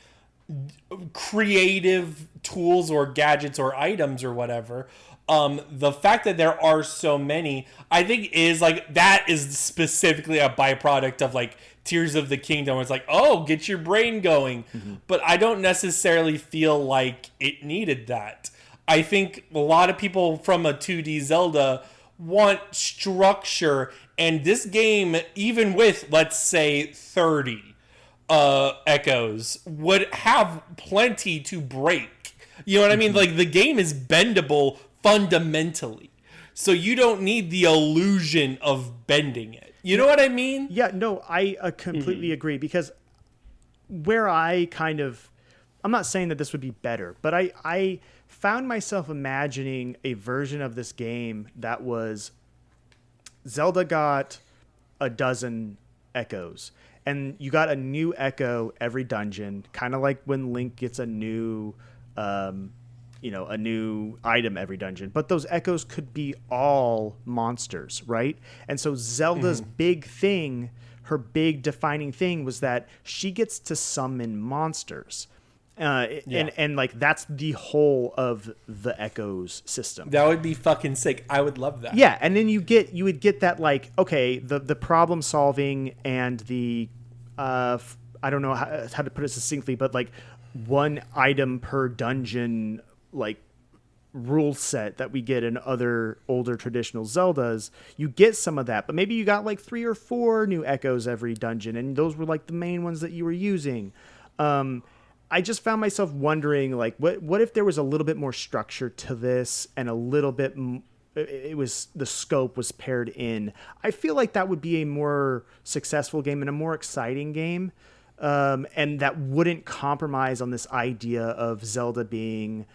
creative tools or gadgets or items or whatever, the fact that there are so many, I think is like, that is specifically a byproduct of like Tears of the Kingdom, where it's like, oh, get your brain going. But I don't necessarily feel like it needed that. I think a lot of people from a 2D Zelda want structure, and this game, even with, let's say, 30 echoes, would have plenty to break. You know what I mean? Like, the game is bendable fundamentally, so you don't need the illusion of bending it. You know what I mean? Yeah, no, I completely agree, because where I'm not saying that this would be better, but I found myself imagining a version of this game that was Zelda got a dozen echoes, and you got a new echo every dungeon, kind of like when Link gets a new a new item every dungeon, but those echoes could be all monsters, right? And so Zelda's big thing, her big defining thing, was that she gets to summon monsters. And like, that's the whole of the echoes system. That would be fucking sick. I would love that. Yeah, and then you would get that, like, okay, the problem solving and the I don't know how to put it succinctly, but like one item per dungeon, like, rule set that we get in other older traditional Zeldas. You get some of that, but maybe you got like 3 or 4 new echoes every dungeon, and those were like the main ones that you were using. I just found myself wondering, like, what if there was a little bit more structure to this, and a little bit the scope was paired in. I feel like that would be a more successful game and a more exciting game. And that wouldn't compromise on this idea of Zelda being,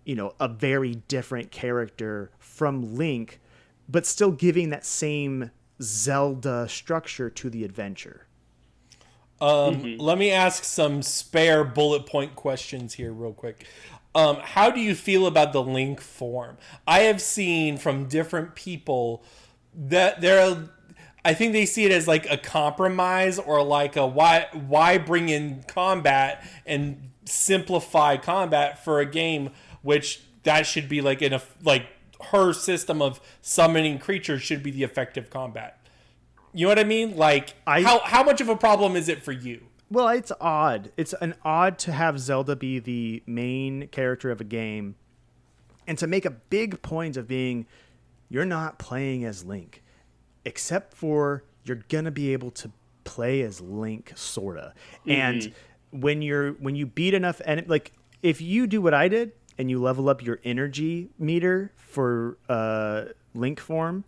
a very different character from Link, but still giving that same Zelda structure to the adventure. Let me ask some spare bullet point questions here real quick. How do you feel about the link form? I have seen from different people that I think they see it as like a compromise, or like a why bring in combat and simplify combat for a game which that should be like her system of summoning creatures should be the effective combat. You know what I mean? Like, how much of a problem is it for you? Well, it's odd. It's an odd to have Zelda be the main character of a game and to make a big point of being, you're not playing as Link, except for you're going to be able to play as Link, sorta. Mm-hmm. And when you beat enough, and like, if you do what I did and you level up your energy meter for Link form,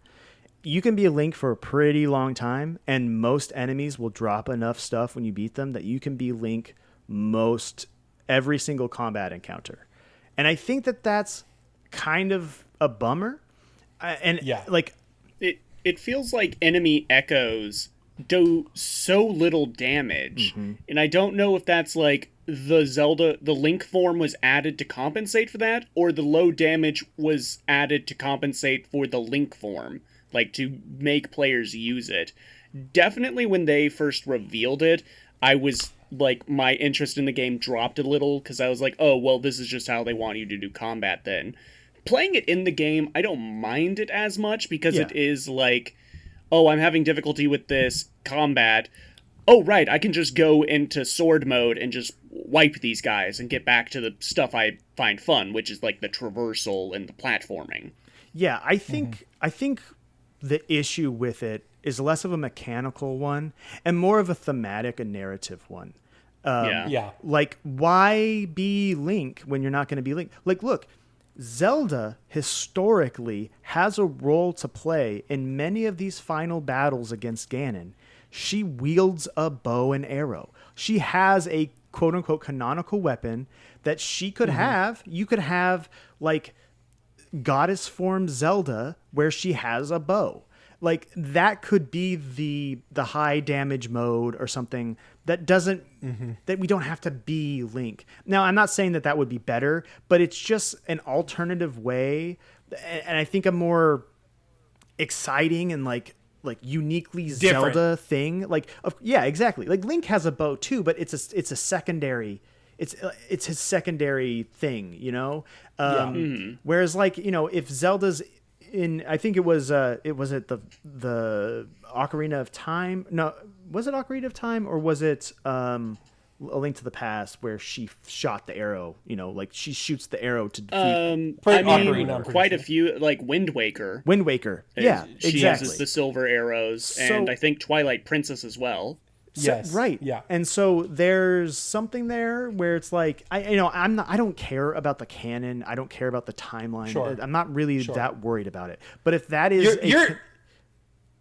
you can be a Link for a pretty long time, and most enemies will drop enough stuff when you beat them that you can be Link most every single combat encounter. And I think that that's kind of a bummer. It feels like enemy echoes do so little damage, and I don't know if that's like the Link form was added to compensate for that, or the low damage was added to compensate for the Link form. Like, to make players use it. Definitely when they first revealed it, I was, like, my interest in the game dropped a little, because I was like, oh, well, this is just how they want you to do combat then. Playing it in the game, I don't mind it as much, because it is like, oh, I'm having difficulty with this combat. Oh, right, I can just go into sword mode and just wipe these guys and get back to the stuff I find fun, which is, like, the traversal and the platforming. Yeah, I think the issue with it is less of a mechanical one and more of a thematic and narrative one. Like, why be Link when you're not going to be Link? Like, look, Zelda historically has a role to play in many of these final battles against Ganon. She wields a bow and arrow. She has a quote-unquote canonical weapon that she could have. You could have, like, goddess form Zelda where she has a bow. Like, that could be the high damage mode or something that doesn't that we don't have to be Link. Now, I'm not saying that would be better, but it's just an alternative way, and I think a more exciting and like uniquely different Zelda thing. Like, yeah, exactly. Like, Link has a bow too, but it's a secondary. It's his secondary thing, you know? Whereas, like, you know, if Zelda's in, I think it was the Ocarina of Time? No, was it Ocarina of Time, or was it A Link to the Past, where she shot the arrow, you know, like she shoots the arrow to defeat... quite a few, like Wind Waker. Yeah, she exactly. uses the silver arrows, and I think Twilight Princess as well. Yes. Right. Yeah. And so there's something there where it's like, I don't care about the canon. I don't care about the timeline. Sure. I'm not really that worried about it. But if that is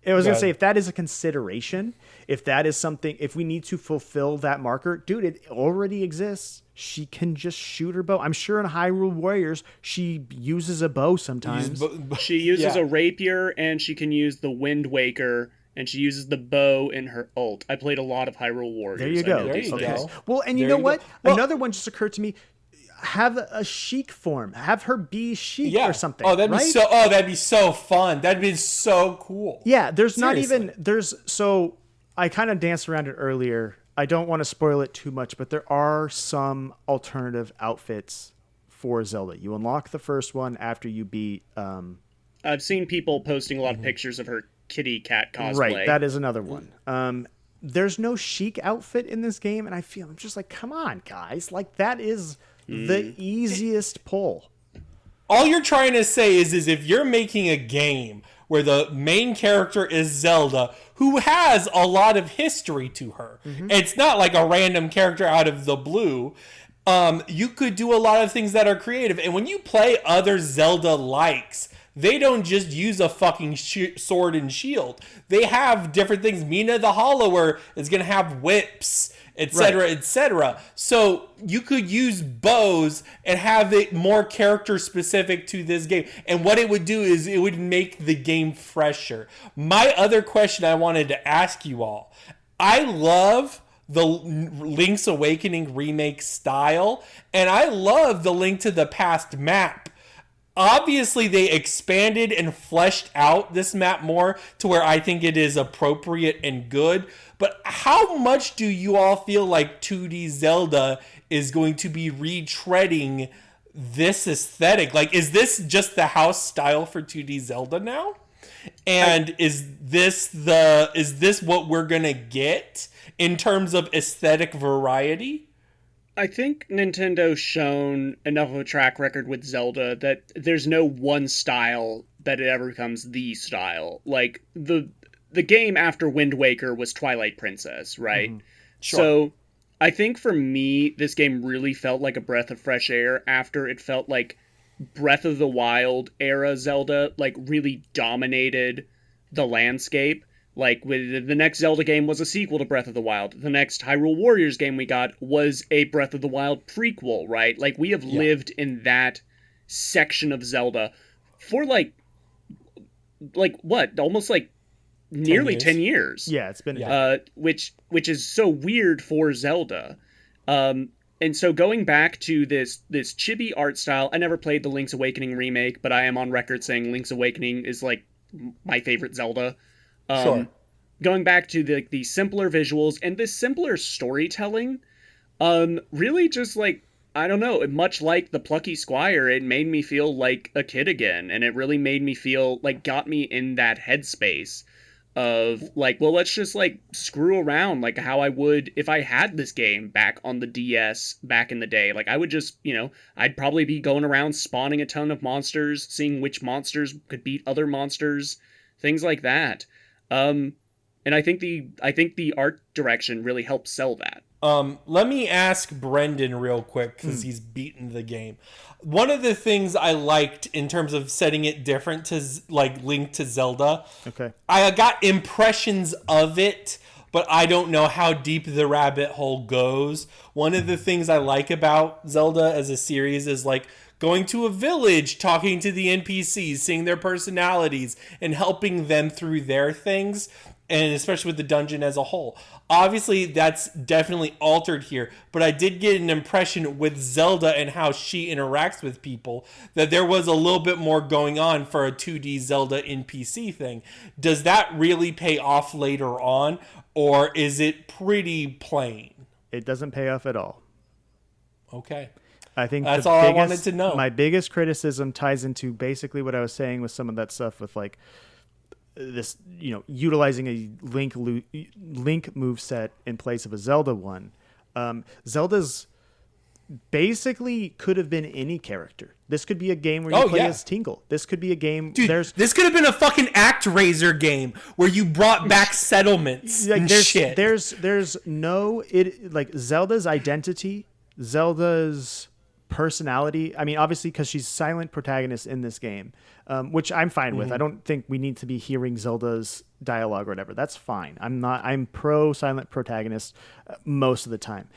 I was going to say, if that is a consideration, if that is something, if we need to fulfill that marker, dude, it already exists. She can just shoot her bow. I'm sure in Hyrule Warriors, she uses a bow sometimes. She uses a rapier, and she can use the Wind Waker, and she uses the bow in her ult. I played a lot of Hyrule Warriors. There you go. Okay. Well, and you know what? Well, another one just occurred to me. Have a Sheik form. Have her be Sheik or something. Oh, that'd be so fun. That'd be so cool. Yeah, so I kind of danced around it earlier. I don't want to spoil it too much, but there are some alternative outfits for Zelda. You unlock the first one after you beat I've seen people posting a lot of pictures of her kitty cat cosplay. Right, that is another one. There's no Sheik outfit in this game, and I'm just like, come on, guys. Like, that is the easiest pull. All you're trying to say is if you're making a game where the main character is Zelda, who has a lot of history to her, it's not like a random character out of the blue. You could do a lot of things that are creative. And when you play other Zelda likes, they don't just use a fucking sword and shield. They have different things. Mina the Hollower is going to have whips, etc., etc. So you could use bows and have it more character specific to this game. And what it would do is it would make the game fresher. My other question I wanted to ask you all. I love the Link's Awakening remake style, and I love the Link to the Past map. Obviously, they expanded and fleshed out this map more to where I think it is appropriate and good. But how much do you all feel like 2D Zelda is going to be retreading this aesthetic? Like, is this just the house style for 2D Zelda now? And is this what we're gonna get in terms of aesthetic variety? I think Nintendo's shown enough of a track record with Zelda that there's no one style that it ever becomes the style. Like, the game after Wind Waker was Twilight Princess, right? Mm-hmm. Sure. So I think for me, this game really felt like a breath of fresh air after it felt like Breath of the Wild era Zelda, like, really dominated the landscape. Like, with the next Zelda game was a sequel to Breath of the Wild. The next Hyrule Warriors game we got was a Breath of the Wild prequel, right? Like, we have lived in that section of Zelda for, like what? Almost, like, nearly 10 years. Yeah, it's been... Which is so weird for Zelda. And so going back to this chibi art style, I never played the Link's Awakening remake, but I am on record saying Link's Awakening is, like, my favorite Zelda. Sure. Going back to the simpler visuals and this simpler storytelling, really just, like, I don't know, much like the Plucky Squire, it made me feel like a kid again, and it really made me feel, like, got me in that headspace of, like, well, let's just, like, screw around, like, how I would if I had this game back on the DS back in the day. Like, I would just, I'd probably be going around spawning a ton of monsters, seeing which monsters could beat other monsters, things like that. And I think the art direction really helped sell that. Let me ask Brendan real quick because he's beaten the game. One of the things I liked in terms of setting it different to like Link to Zelda, okay, I got impressions of it, but I don't know how deep the rabbit hole goes. One of the things I like about Zelda as a series is like going to a village, talking to the NPCs, seeing their personalities, and helping them through their things, and especially with the dungeon as a whole. Obviously, that's definitely altered here, but I did get an impression with Zelda and how she interacts with people that there was a little bit more going on for a 2D Zelda NPC thing. Does that really pay off later on, or is it pretty plain? It doesn't pay off at all. Okay. I think that's all I wanted to know. My biggest criticism ties into basically what I was saying with some of that stuff with like this, utilizing a Link move set in place of a Zelda one. Zelda's basically could have been any character. This could be a game where you play as Tingle. This could be a game. Dude, this could have been a fucking ActRaiser game where you brought back settlements and shit. There's no Zelda's identity, Zelda's personality. I mean, obviously, because she's silent protagonist in this game, which I'm fine with. I don't think we need to be hearing Zelda's dialogue or whatever. That's fine. I'm pro silent protagonist most of the time.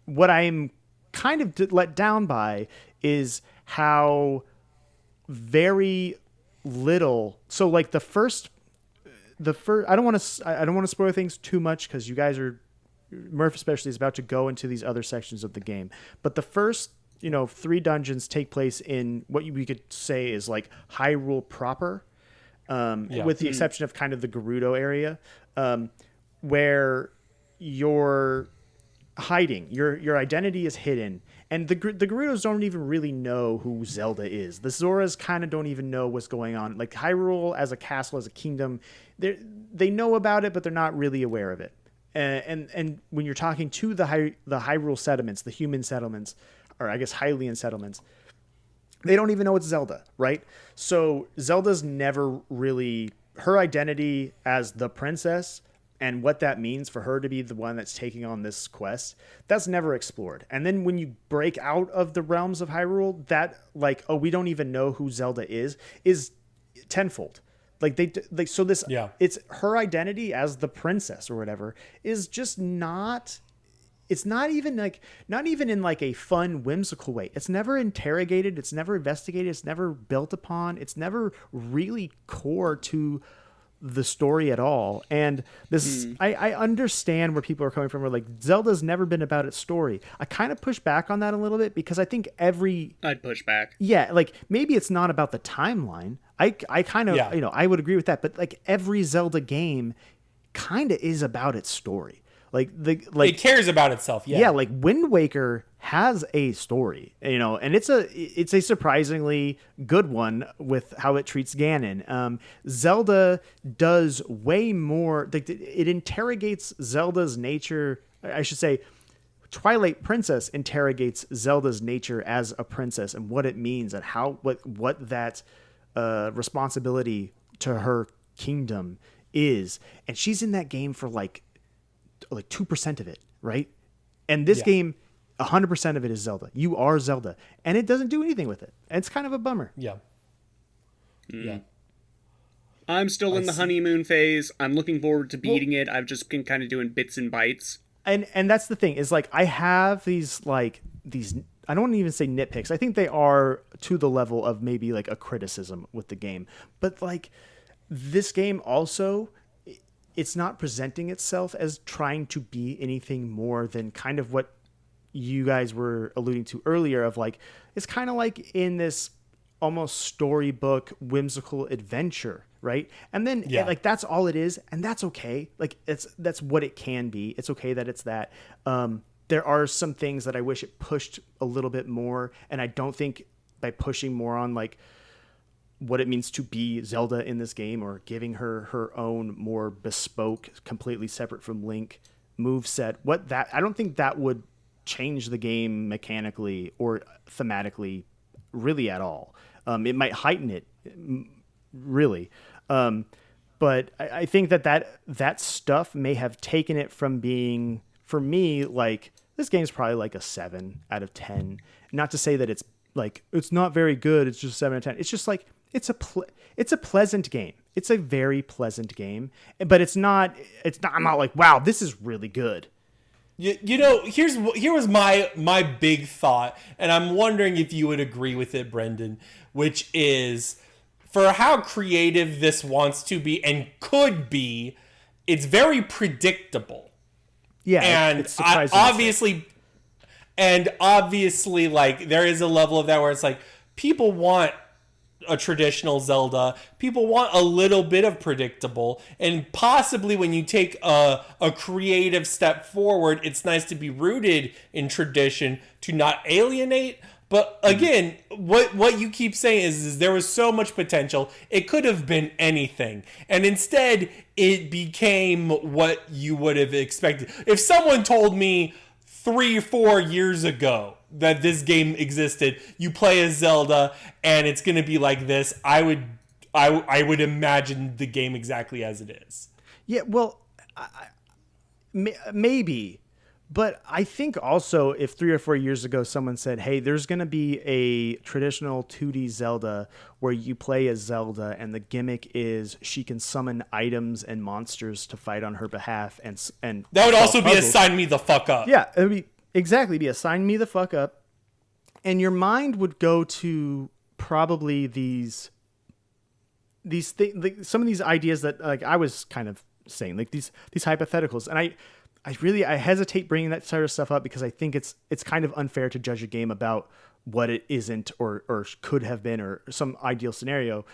What I'm kind of let down by is how very little. So like the first. I don't want to spoil things too much because you guys are. Murph especially is about to go into these other sections of the game, but the first 3 dungeons take place in what we could say is like Hyrule proper, with the exception of kind of the Gerudo area, where you're hiding, your identity is hidden, and the Gerudos don't even really know who Zelda is. The Zoras kind of don't even know what's going on. Like Hyrule as a castle, as a kingdom, they know about it, but they're not really aware of it. And when you're talking to the Hyrule settlements, the human settlements, or I guess Hylian settlements, they don't even know it's Zelda, right? So Zelda's never really, her identity as the princess and what that means for her to be the one that's taking on this quest, that's never explored. And then when you break out of the realms of Hyrule, that we don't even know who Zelda is tenfold. It's her identity as the princess or whatever is just not. It's not even in like a fun, whimsical way. It's never interrogated. It's never investigated. It's never built upon. It's never really core to the story at all. And this, I understand where people are coming from. Where like Zelda's never been about its story. I kind of push back on that a little bit because I think I'd push back. Yeah, like maybe it's not about the timeline. I kind of, I would agree with that. But like every Zelda game kind of is about its story. It cares about itself. Yeah. Yeah. Like Wind Waker has a story, and it's a surprisingly good one with how it treats Ganon. Zelda does way more. It interrogates Zelda's nature. I should say, Twilight Princess interrogates Zelda's nature as a princess and what it means and what that responsibility to her kingdom is. And she's in that game for like 2% of it, right? And this game, 100% of it is Zelda. You are Zelda, and it doesn't do anything with it. And it's kind of a bummer. Yeah. Yeah. I'm still in the honeymoon phase. I'm looking forward to beating it. I've just been kind of doing bits and bites. And that's the thing is like I have these I don't want to even say nitpicks. I think they are to the level of maybe like a criticism with the game. But like this game also, it's not presenting itself as trying to be anything more than kind of what you guys were alluding to earlier of like, it's kind of like in this almost storybook whimsical adventure, right? And then like that's all it is, and that's okay. Like that's what it can be. It's okay that it's that. There are some things that I wish it pushed a little bit more, and I don't think by pushing more on like what it means to be Zelda in this game or giving her own more bespoke, completely separate from Link moveset, I don't think that would change the game mechanically or thematically really at all. It might heighten it really. But I think that stuff may have taken it from being, for me, like this game's probably like a 7 out of 10. Not to say that it's like, it's not very good. It's just 7 out of 10. It's just like, it's a pleasant game. It's a very pleasant game, but it's not, I'm not like, wow, this is really good. Here was my big thought, and I'm wondering if you would agree with it, Brendan, which is for how creative this wants to be and could be, it's very predictable. Yeah, and it's surprising. Obviously, like there is a level of that where it's like people want a traditional Zelda. People want a little bit of predictable, and possibly when you take a creative step forward, it's nice to be rooted in tradition to not alienate. But again, what you keep saying is there was so much potential. It could have been anything, and instead it became what you would have expected. If someone told me 3 or 4 years ago that this game existed, you play as Zelda and it's going to be like this, I would imagine the game exactly as it is. Yeah, well, maybe. But I think also if 3 or 4 years ago someone said, hey, there's going to be a traditional 2D Zelda where you play as Zelda and the gimmick is she can summon items and monsters to fight on her behalf. And that would also be a sign me the fuck up. Yeah, it would be a sign me the fuck up. And your mind would go to probably these things, like some of these ideas that like I was kind of saying, like these hypotheticals. And I hesitate bringing that sort of stuff up because I think it's kind of unfair to judge a game about what it isn't or could have been or some ideal scenario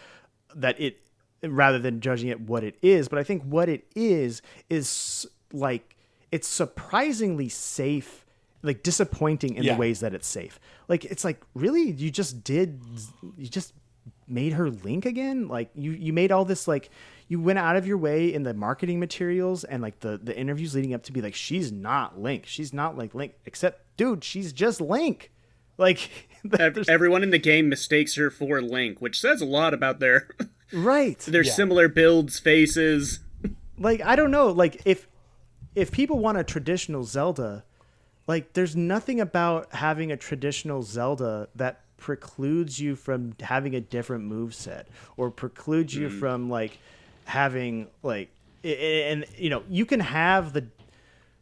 rather than judging it what it is. But I think what it is like it's surprisingly safe, like disappointing in the ways that it's safe. Like it's like, really, you just made her Link again? Like you made all this, like you went out of your way in the marketing materials and like the interviews leading up to be like, she's not Link. She's not like Link, except dude, she's just Link. Like everyone in the game mistakes her for Link, which says a lot about their similar builds, faces. Like, I don't know. Like if people want a traditional Zelda, like there's nothing about having a traditional Zelda that precludes you from having a different moveset or precludes you from like having like, and you can have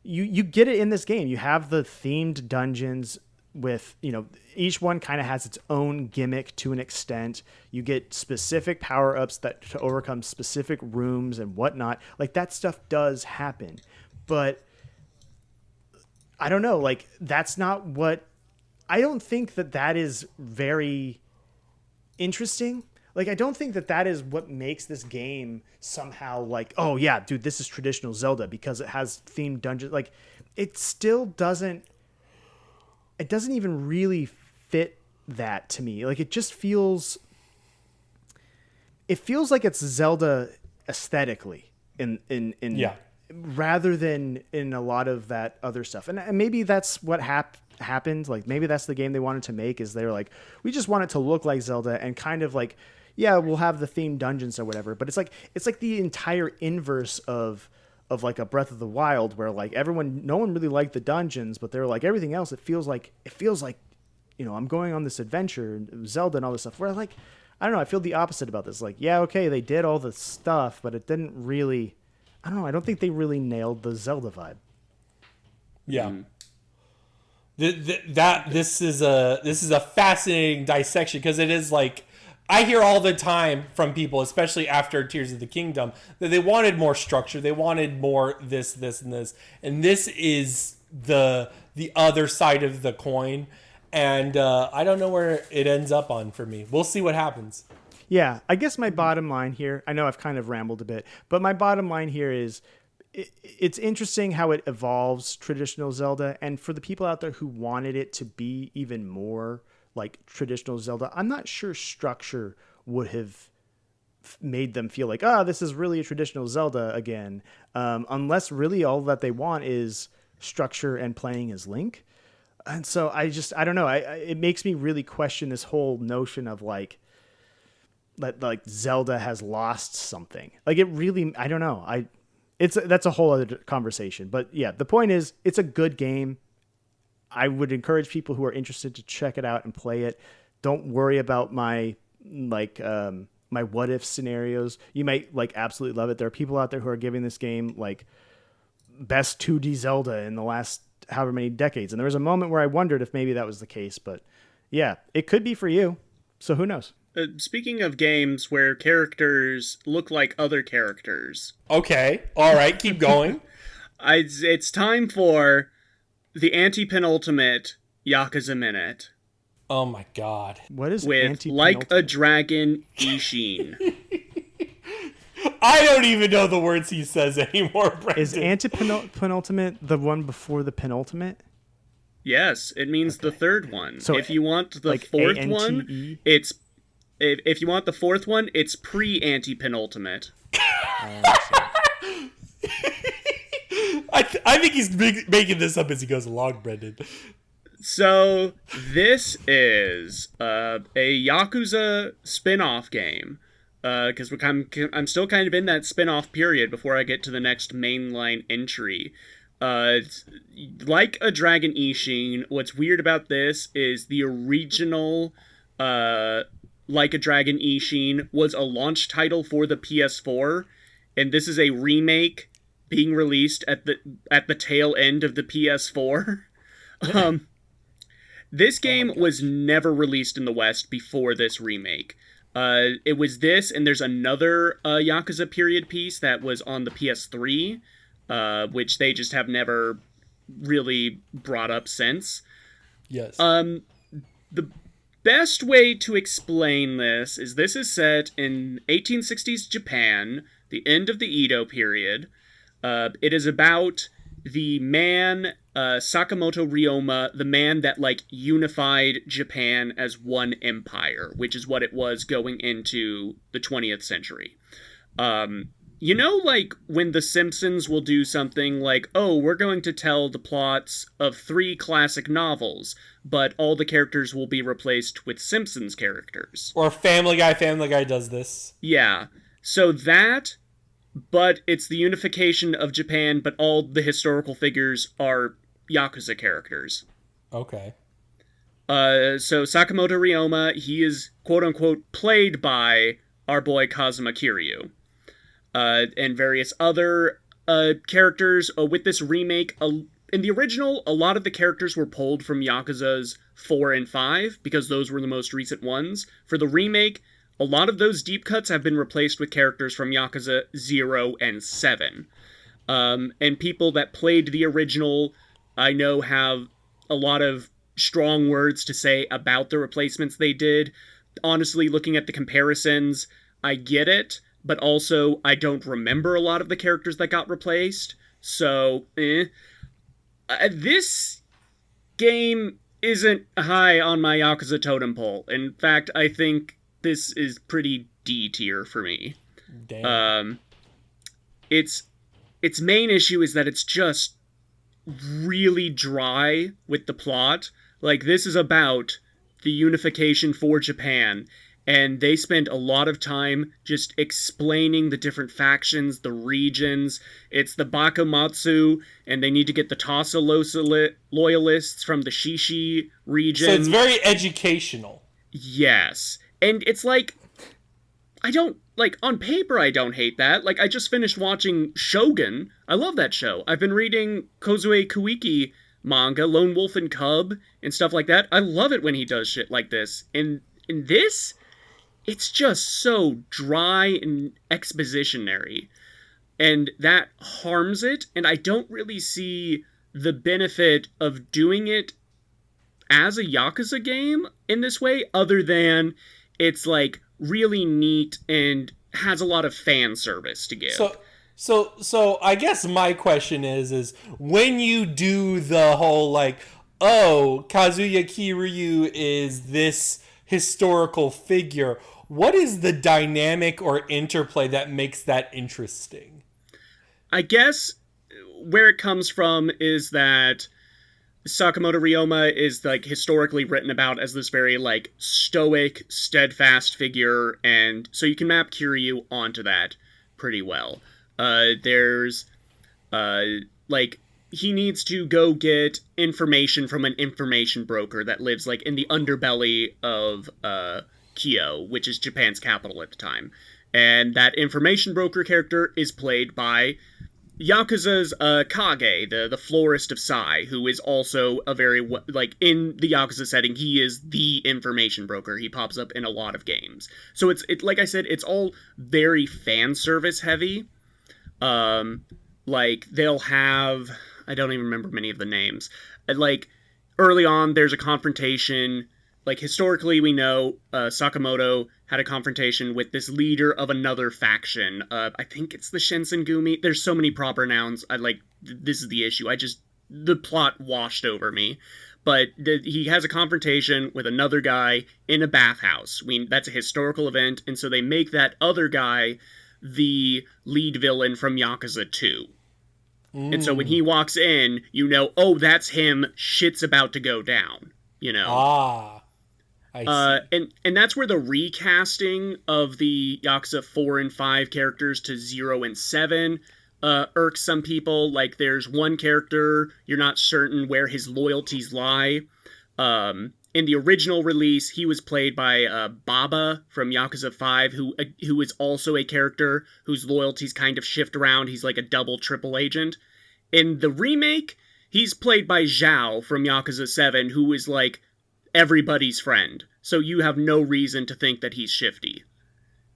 you get it in this game. You have the themed dungeons with, each one kind of has its own gimmick to an extent. You get specific power-ups that to overcome specific rooms and whatnot. Like, that stuff does happen. But I don't know, like, that's not what... I don't think that is very interesting. Like, I don't think that is what makes this game somehow like, oh yeah, dude, this is traditional Zelda because it has themed dungeons. Like, it still doesn't... It doesn't even really fit that to me. Like, it just feels... It feels like it's Zelda aesthetically in rather than in a lot of that other stuff. And maybe that's what happened. Like, maybe that's the game they wanted to make, is they're like, we just want it to look like Zelda and kind of like, yeah, we'll have the themed dungeons or whatever. But it's like the entire inverse of like a Breath of the Wild, where like no one really liked the dungeons, but they're like, everything else, it feels like, I'm going on this adventure, Zelda and all this stuff, where like, I don't know, I feel the opposite about this. Like, yeah, okay, they did all the stuff, but it didn't really, I don't know, I don't think they really nailed the Zelda vibe. Yeah. This is a fascinating dissection, because it is like, I hear all the time from people, especially after Tears of the Kingdom, that they wanted more structure, they wanted more this, and this, and this is the other side of the coin, and I don't know where it ends up on for me. We'll see what happens. Yeah, I guess my bottom line here, I know I've kind of rambled a bit, but my bottom line here is it's interesting how it evolves traditional Zelda, and for the people out there who wanted it to be even more like traditional Zelda, I'm not sure structure would have made them feel like, this is really a traditional Zelda again, unless really all that they want is structure and playing as Link. And so I don't know. It makes me really question this whole notion of like that, like Zelda has lost something. Like, it really, I don't know. That's a whole other conversation. But yeah, the point is, it's a good game. I would encourage people who are interested to check it out and play it. Don't worry about my my what if scenarios. You might like absolutely love it. There are people out there who are giving this game like best 2D Zelda in the last however many decades. And there was a moment where I wondered if maybe that was the case, but yeah, it could be for you. So who knows? Speaking of games where characters look like other characters. Okay. All right. Keep going. It's time for the anti-penultimate Yakuza Minute. Oh my god. What is with Like a Dragon Ishin. I don't even know the words he says anymore, Brendan. Is anti-penultimate the one before the penultimate? Yes, it means the third one. So if you want the like fourth A-N-T-E? one, it's... If you want the fourth one, it's pre-anti-penultimate. I think he's making this up as he goes along, Brendan. So, this is a Yakuza spin-off game. Because I'm still kind of in that spin-off period before I get to the next mainline entry. Like a Dragon Ishin, what's weird about this is the original Like a Dragon Ishin was a launch title for the PS4, and this is a remake being released at the tail end of the PS4. This game was never released in the West before this remake. It was this, and there's another Yakuza period piece that was on the PS3, which they just have never really brought up since. Yes. The best way to explain this is set in 1860s Japan, the end of the Edo period. It is about the man, Sakamoto Ryoma, the man that, like, unified Japan as one empire, which is what it was going into the 20th century. You know, like, when The Simpsons will do something like, oh, we're going to tell the plots of 3 classic novels, but all the characters will be replaced with Simpsons characters. Or Family Guy does this. Yeah. So that, but it's the unification of Japan, but all the historical figures are Yakuza characters. Okay. So Sakamoto Ryoma, he is, quote-unquote, played by our boy Kazuma Kiryu. And various other characters. With this remake, in the original, a lot of the characters were pulled from Yakuza's 4 and 5, because those were the most recent ones. For the remake, a lot of those deep cuts have been replaced with characters from Yakuza 0 and 7. And people that played the original, I know, have a lot of strong words to say about the replacements they did. Honestly, looking at the comparisons, I get it, but also I don't remember a lot of the characters that got replaced. So, this game isn't high on my Yakuza totem pole. In fact, I think this is pretty D tier for me. Damn. Its main issue is that it's just really dry with the plot. Like, this is about the unification for Japan, and they spend a lot of time just explaining the different factions, the regions. It's the Bakumatsu, and they need to get the Tosa loyalists from the Shishi region. So it's very educational. Yes. And it's like, on paper, I don't hate that. Like, I just finished watching Shogun. I love that show. I've been reading Kozue Kuiki manga, Lone Wolf and Cub, and stuff like that. I love it when he does shit like this. And in this, it's just so dry and expositionary. And that harms it, and I don't really see the benefit of doing it as a Yakuza game in this way, other than it's, like, really neat and has a lot of fan service to give. So I guess my question is when you do the whole, like, oh, Kazuya Kiryu is this historical figure, what is the dynamic or interplay that makes that interesting? I guess where it comes from is that Sakamoto Ryoma is, like, historically written about as this very, like, stoic, steadfast figure, and so you can map Kiryu onto that pretty well. He needs to go get information from an information broker that lives, like, in the underbelly of, Kyo, which is Japan's capital at the time. And that information broker character is played by Yakuza's, Kage, the florist of Sai, who is also a very, like, in the Yakuza setting, he is the information broker. He pops up in a lot of games. So it's like I said, it's all very fan service heavy. Like, they'll have, I don't even remember many of the names. Like, early on, there's a confrontation. Like, historically, we know Sakamoto had a confrontation with this leader of another faction. I think it's the Shinsengumi. There's so many proper nouns. This is the issue. The plot washed over me. But he has a confrontation with another guy in a bathhouse. That's a historical event, and so they make that other guy the lead villain from Yakuza 2. And so when he walks in, you know, oh, that's him, shit's about to go down, you know? I see. And that's where the recasting of the Yakuza 4 and 5 characters to 0 and 7 irks some people. Like, there's one character, you're not certain where his loyalties lie. In the original release, he was played by Baba from Yakuza 5, who is also a character whose loyalties kind of shift around. He's like a double, triple agent. In the remake, he's played by Zhao from Yakuza 7, who is like everybody's friend. So you have no reason to think that he's shifty.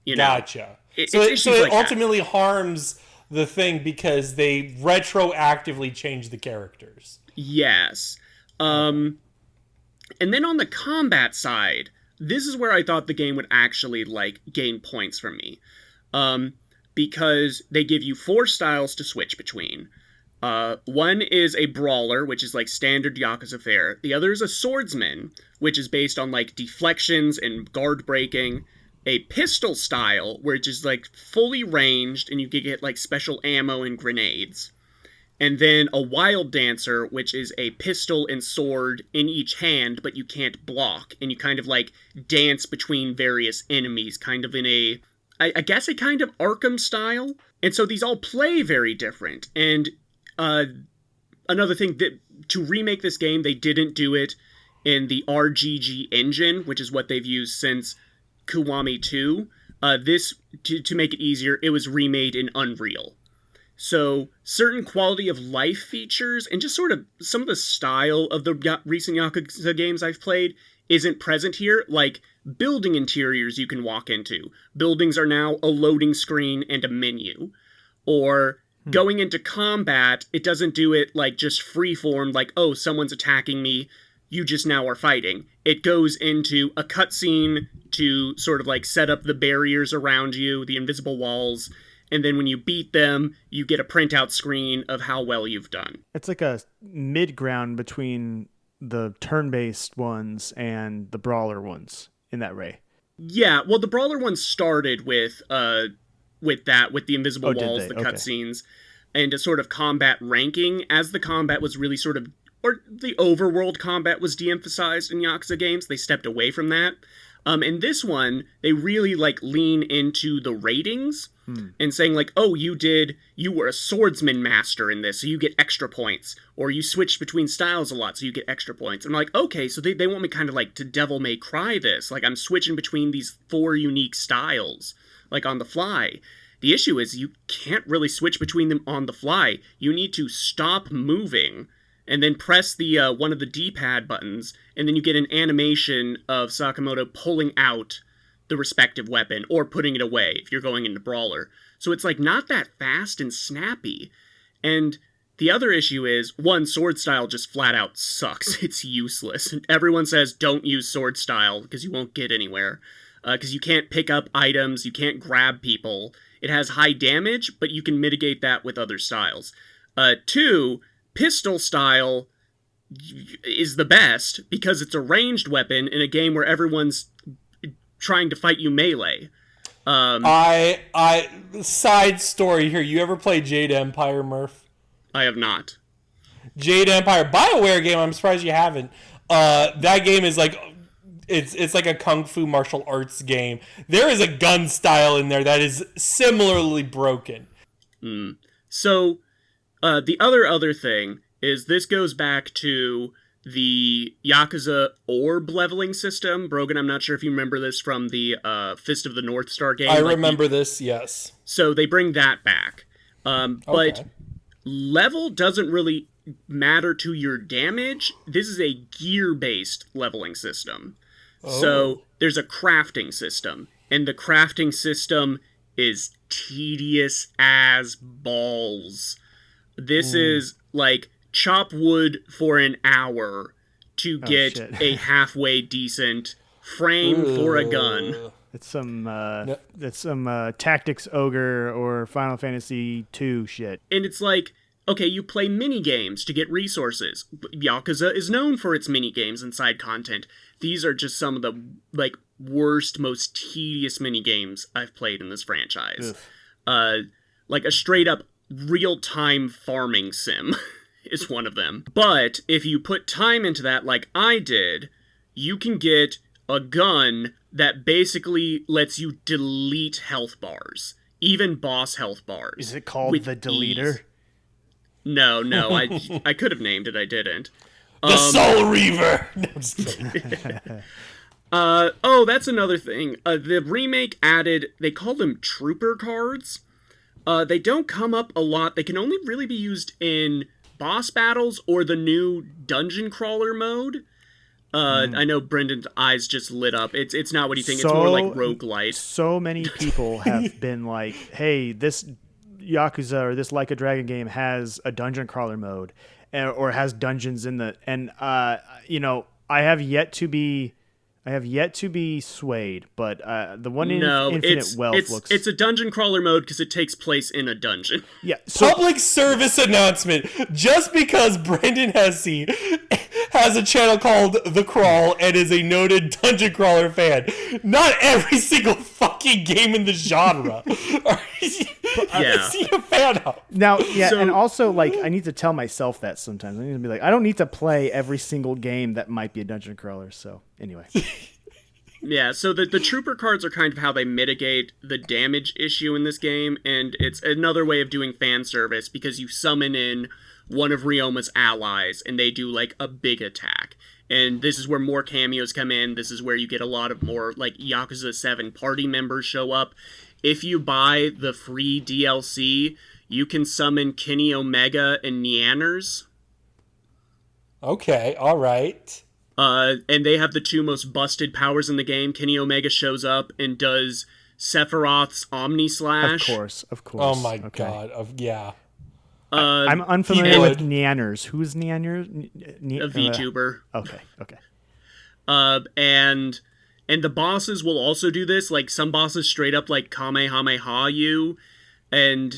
You know? Gotcha. So it ultimately harms the thing because they retroactively change the characters. Yes. And then on the combat side, this is where I thought the game would actually, like, gain points from me. Because they give you 4 styles to switch between. One is a brawler, which is, like, standard Yakuza fare. The other is a swordsman, which is based on, like, deflections and guard breaking. A pistol style, which is, like, fully ranged, and you can get, like, special ammo and grenades. And then a wild dancer, which is a pistol and sword in each hand, but you can't block. And you kind of, like, dance between various enemies, kind of in I guess a kind of Arkham style. And so these all play very different. And another thing, that to remake this game, they didn't do it in the RGG engine, which is what they've used since Kiwami 2. This, to make it easier, it was remade in Unreal. So certain quality of life features and just sort of some of the style of the recent Yakuza games I've played isn't present here. Like building interiors you can walk into. Buildings are now a loading screen and a menu. Or going into combat, it doesn't do it like just freeform, like, oh, someone's attacking me, you just now are fighting. It goes into a cutscene to sort of like set up the barriers around you, the invisible walls, and then when you beat them, you get a printout screen of how well you've done. It's like a mid-ground between the turn-based ones and the brawler ones in that way. Yeah, well, the brawler ones started with the invisible walls, the Okay. cutscenes, and a sort of combat ranking. As the combat was really sort of, or the overworld combat was de-emphasized in Yakuza games, they stepped away from that. In this one, they really like lean into the ratings and saying like, oh, you were a swordsman master in this, so you get extra points. Or you switched between styles a lot, so you get extra points. And I'm like, okay, so they want me kind of like to Devil May Cry this. Like I'm switching between these 4 unique styles, like on the fly. The issue is you can't really switch between them on the fly. You need to stop moving and then press the one of the D-pad buttons, and then you get an animation of Sakamoto pulling out the respective weapon or putting it away if you're going into Brawler. So it's like not that fast and snappy. And the other issue is, one, sword style just flat out sucks. It's useless. Everyone says don't use sword style because you won't get anywhere. Because you can't pick up items, you can't grab people. It has high damage, but you can mitigate that with other styles. 2, pistol style is the best because it's a ranged weapon in a game where everyone's trying to fight you melee. I side story here. You ever play Jade Empire, Murph? I have not. Jade Empire, BioWare game. I'm surprised you haven't. That game is like it's like a kung fu martial arts game. There is a gun style in there that is similarly broken. So the other thing is this goes back to the Yakuza orb leveling system. Brogan, I'm not sure if you remember this from the Fist of the North Star game. I remember this, yes. So they bring that back. But level doesn't really matter to your damage. This is a gear-based leveling system. So there's a crafting system, and the crafting system is tedious as balls. This is like chop wood for an hour to get a halfway decent frame for a gun. It's some Tactics Ogre or Final Fantasy 2 shit. And it's like, okay, you play mini games to get resources. Yakuza is known for its mini games and side content. These are just some of the like worst, most tedious mini games I've played in this franchise. Like a straight up real-time farming sim is one of them. But if you put time into that like I did, you can get a gun that basically lets you delete health bars, even boss health bars. Is it called the Deleter? Ease. No, I could have named it, I didn't. The Soul Reaver! No, I'm just kidding. That's another thing. The remake added, they call them trooper cards. They don't come up a lot. They can only really be used in boss battles or the new dungeon crawler mode. I know Brendan's eyes just lit up. It's not what you think. It's more like roguelite. So many people have been like, hey, this Yakuza or this Like a Dragon game has a dungeon crawler mode or has dungeons in the... And, I have yet to be swayed, but the one in Infinite Wealth looks... It's a dungeon crawler mode because it takes place in a dungeon. Yeah. So, Public service announcement. Just because Brendan Hesse has a channel called The Crawl and is a noted dungeon crawler fan, not every single fucking game in the genre is he a fan of. Now, and also, like, I need to tell myself that sometimes. I need to be like, I don't need to play every single game that might be a dungeon crawler, so anyway. Yeah, so the trooper cards are kind of how they mitigate the damage issue in this game, and it's another way of doing fan service because you summon in one of Ryoma's allies, and they do, like, a big attack. And this is where more cameos come in. This is where you get a lot of more, like, Yakuza 7 party members show up. If you buy the free DLC, you can summon Kenny Omega and Neanners. Okay, all right. And they have the two most busted powers in the game. Kenny Omega shows up and does Sephiroth's Omni Slash. Of course. Oh my god. Yeah. I'm unfamiliar with Neanners. Who's Neanners? A VTuber. Okay. And the bosses will also do this. Like, some bosses straight up, like, Kamehameha you. And,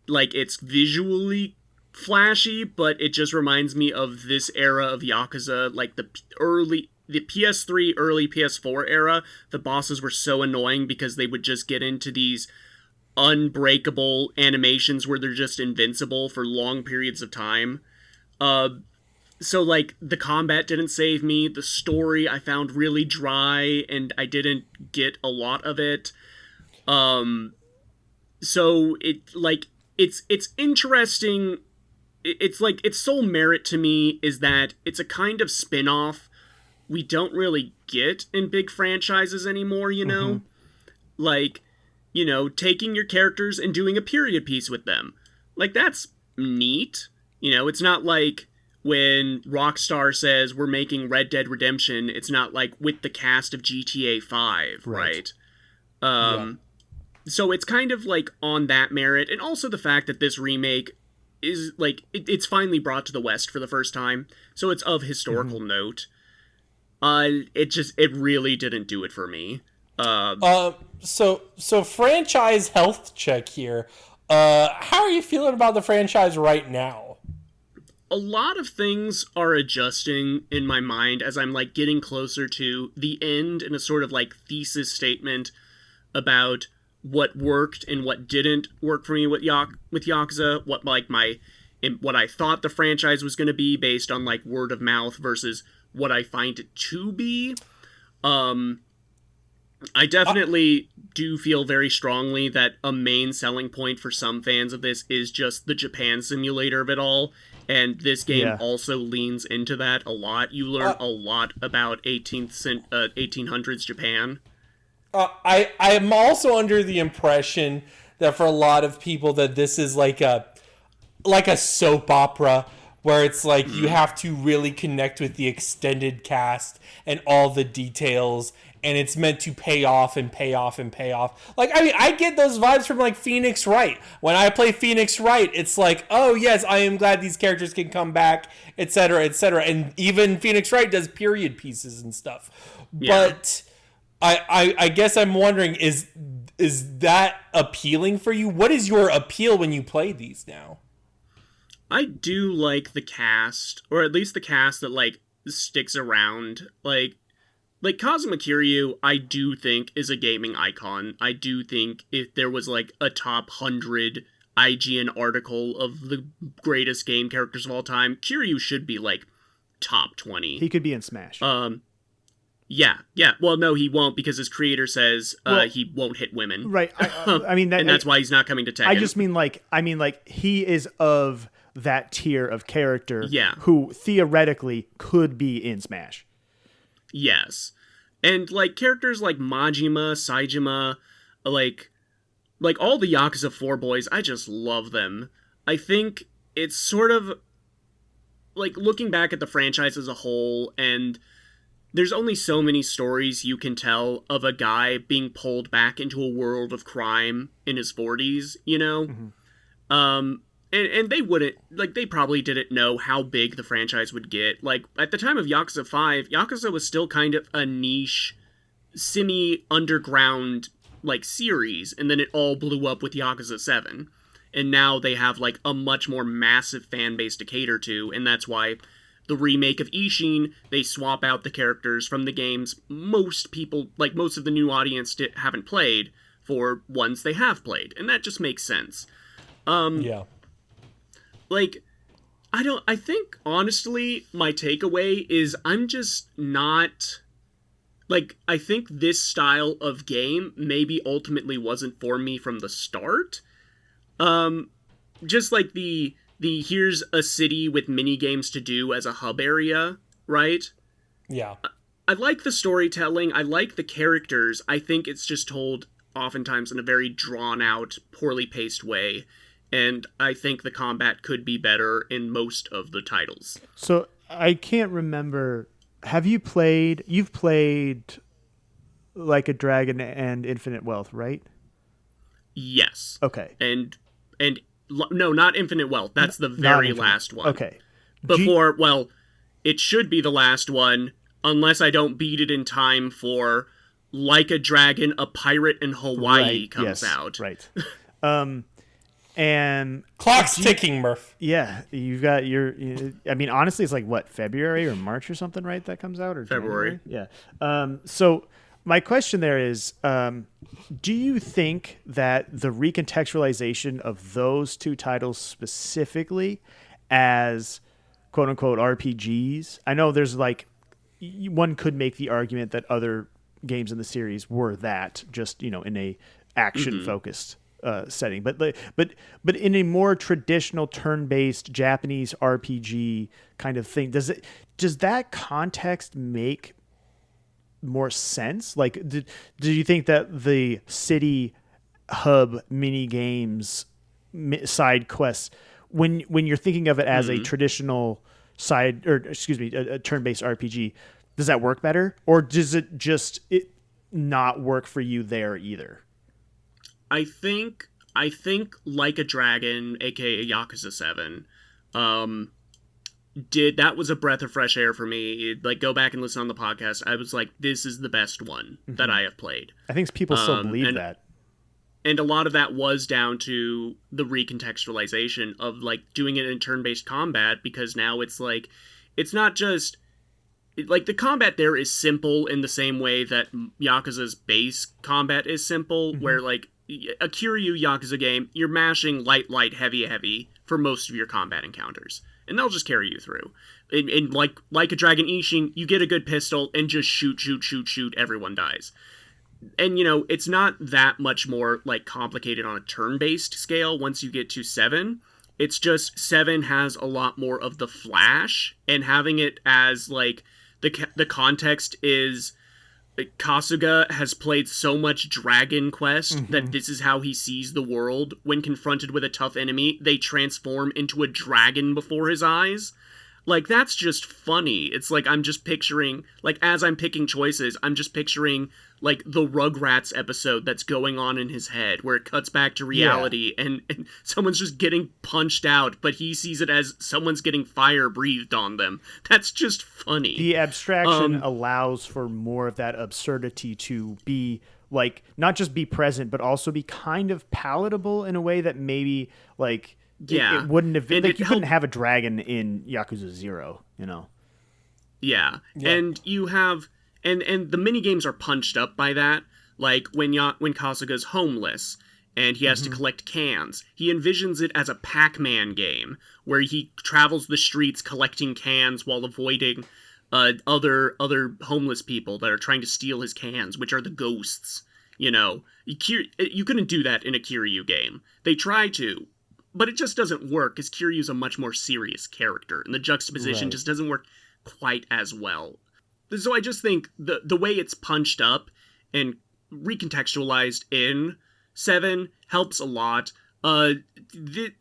like, it's visually flashy, but it just reminds me of this era of Yakuza, like, the PS3, early PS4 era. The bosses were so annoying because they would just get into these unbreakable animations where they're just invincible for long periods of time. So, like, the combat didn't save me. The story I found really dry, and I didn't get a lot of it. So it's interesting. It's like, its sole merit to me is that it's a kind of spin-off we don't really get in big franchises anymore, you know? Mm-hmm. Like, you know, taking your characters and doing a period piece with them. Like, that's neat. You know, it's not like when Rockstar says we're making Red Dead Redemption, it's not like with the cast of GTA 5, right? So it's kind of like on that merit, and also the fact that this remake is like, it's finally brought to the West for the first time, so it's of historical note. It really didn't do it for me. So franchise health check here. How are you feeling about the franchise right now? A lot of things are adjusting in my mind as I'm, like, getting closer to the end in a sort of, like, thesis statement about what worked and what didn't work for me with Yakuza, what I thought the franchise was going to be based on, like, word of mouth versus what I find it to be. I definitely do feel very strongly that a main selling point for some fans of this is just the Japan simulator of it all, and this game also leans into that a lot. You learn a lot about 1800s Japan. I am also under the impression that for a lot of people that this is like a soap opera, where it's like you have to really connect with the extended cast and all the details, and it's meant to pay off and pay off and pay off. Like, I mean, I get those vibes from, like, Phoenix Wright. When I play Phoenix Wright, it's like, oh, yes, I am glad these characters can come back, etc., etc. And even Phoenix Wright does period pieces and stuff. Yeah. But I guess I'm wondering, is that appealing for you? What is your appeal when you play these now? I do like the cast, or at least the cast that, like, sticks around. Like Kazuma Kiryu, I do think is a gaming icon. I do think if there was, like, a top 100 IGN article of the greatest game characters of all time, Kiryu should be, like, top 20. He could be in Smash. Yeah. Well, no, he won't, because his creator says he won't hit women. Right. I mean, and that's why he's not coming to Tekken. I just mean, like, he is of that tier of character who theoretically could be in Smash. Yes. And, like, characters like Majima, Saejima, like all the Yakuza 4 boys, I just love them. I think it's sort of, like, looking back at the franchise as a whole, and there's only so many stories you can tell of a guy being pulled back into a world of crime in his 40s, you know? Mm-hmm. And they wouldn't, like, they probably didn't know how big the franchise would get. Like, at the time of Yakuza 5, Yakuza was still kind of a niche, semi-underground, like, series, and then it all blew up with Yakuza 7. And now they have, like, a much more massive fan base to cater to, and that's why the remake of Ishin, they swap out the characters from the games most people, like, most of the new audience haven't played for ones they have played, and that just makes sense. Yeah. Like, I think, honestly, my takeaway is I'm just not, like, I think this style of game maybe ultimately wasn't for me from the start. Just like the here's a city with mini games to do as a hub area, right? Yeah. I like the storytelling, I like the characters, I think it's just told oftentimes in a very drawn out, poorly paced way. and I think the combat could be better in most of the titles. So I can't remember. You've played Like a Dragon and Infinite Wealth, right? Yes. Okay. And no, not Infinite Wealth. That's the very last one. Okay. Well, it should be the last one, unless I don't beat it in time for Like a Dragon, A Pirate in Hawaii comes out. Right. And Clock's ticking, Murph. yeah, you've got I mean, honestly, it's like what, February or March or something, right? That comes out, or February. January? Yeah. So my question there is, do you think that the recontextualization of those two titles specifically as quote unquote RPGs? I know there's like, one could make the argument that other games in the series were that, just, in a action focused setting, but in a more traditional turn-based Japanese RPG kind of thing, does that context make more sense? Like, do you think that the city hub mini games, side quests, when you're thinking of it as a traditional a turn-based RPG, does that work better, or does it just not work for you there either? I think Like a Dragon, aka Yakuza 7, that was a breath of fresh air for me. Like, go back and listen on the podcast. I was like, this is the best one that I have played. I think people still believe that. And a lot of that was down to the recontextualization of like doing it in turn-based combat, because now it's like, it's not just like the combat there is simple in the same way that Yakuza's base combat is simple, where like a Kiryu Yakuza game, you're mashing light, heavy for most of your combat encounters, and they'll just carry you through. In like a Dragon Ishin, you get a good pistol and just shoot, everyone dies. And it's not that much more like complicated on a turn-based scale once you get to 7. It's just 7 has a lot more of the flash, and having it as like the context is Kasuga has played so much Dragon Quest that this is how he sees the world. When confronted with a tough enemy, they transform into a dragon before his eyes. Like, that's just funny. It's like, I'm just picturing, like, as I'm picking choices, I'm just picturing, like, the Rugrats episode that's going on in his head, where it cuts back to reality, and someone's just getting punched out, but he sees it as someone's getting fire breathed on them. That's just funny. The abstraction allows for more of that absurdity to be, like, not just be present, but also be kind of palatable in a way that maybe, like... It wouldn't have been, like, you couldn't have a dragon in Yakuza 0, Yeah. And you have, and the mini games are punched up by that. Like when Kasuga's homeless and he has to collect cans, he envisions it as a Pac-Man game where he travels the streets collecting cans while avoiding other homeless people that are trying to steal his cans, which are the ghosts. You couldn't do that in a Kiryu game. They try to, but it just doesn't work, because Kiryu's a much more serious character, and the juxtaposition just doesn't work quite as well. So I just think the way it's punched up and recontextualized in 7 helps a lot. Ishin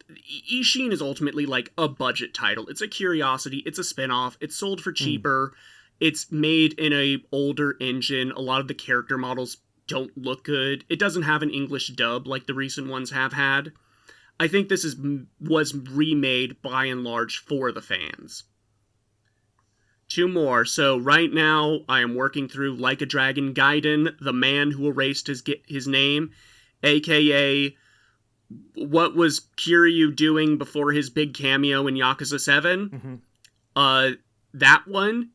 is ultimately like a budget title. It's a curiosity, it's a spin-off, it's sold for cheaper, it's made in a older engine, a lot of the character models don't look good, it doesn't have an English dub like the recent ones have had. I think this was remade by and large for the fans. 2 more. So right now I am working through Like a Dragon Gaiden, the man who erased his name, aka what was Kiryu doing before his big cameo in Yakuza 7. That one,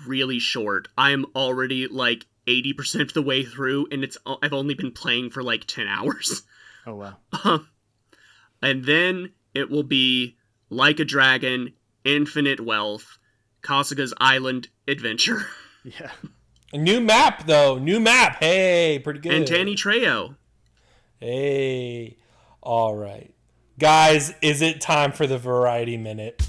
really short. I'm already like 80% of the way through, and I've only been playing for like 10 hours. Oh wow. And then it will be Like a Dragon, Infinite Wealth, Kasuga's Island Adventure. Yeah. A new map, though. New map. Hey, pretty good. And Danny Trejo. Hey. All right. Guys, is it time for the Variety Minute?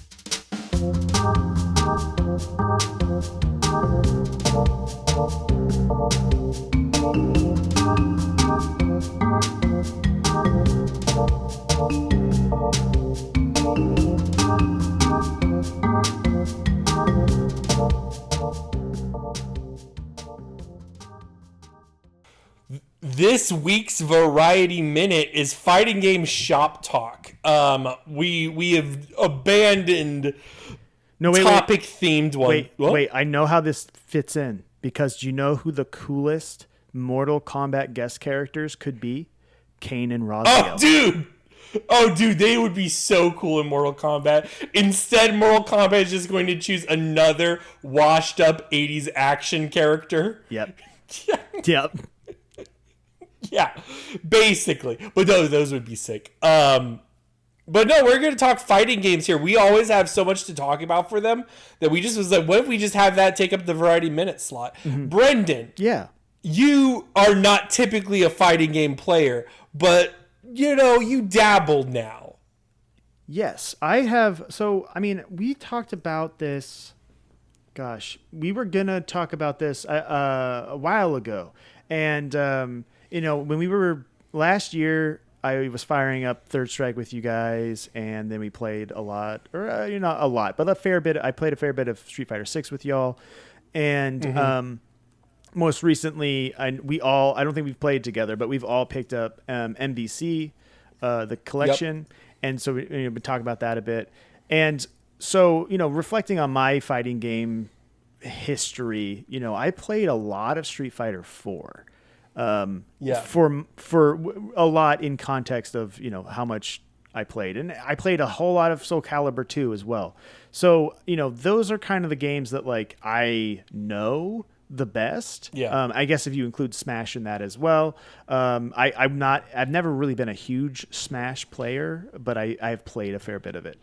This week's Variety Minute is fighting game shop talk. We have abandoned topic themed one. Wait, I know how this fits in, because do you know who the coolest Mortal Kombat guest characters could be? Kain and Raziel. Oh, dude, they would be so cool in Mortal Kombat. Instead, Mortal Kombat is just going to choose another washed-up 80s action character. Yep. Yep. Yeah, basically. But those would be sick. But no, we're going to talk fighting games here. We always have so much to talk about for them that we just was like, what if we just have that take up the Variety Minute slot? Mm-hmm. Brendan. Yeah. You are not typically a fighting game player, but, you dabbled now. Yes, I have. So, I mean, we talked about this. Gosh, we were going to talk about this a while ago. And, when we were last year, I was firing up Third Strike with you guys, and then we played a lot, or not a lot, but a fair bit. I played a fair bit of Street Fighter 6 with y'all. And, most recently, I don't think we've played together, but we've all picked up MVC, the collection. Yep. And so we've been talking about that a bit. And so, reflecting on my fighting game history, I played a lot of Street Fighter 4. For a lot in context of, how much I played. And I played a whole lot of Soul Calibur 2 as well. So, those are kind of the games that, like, I know the best. Yeah. I guess if you include Smash in that as well. I've never really been a huge Smash player, but I've played a fair bit of it.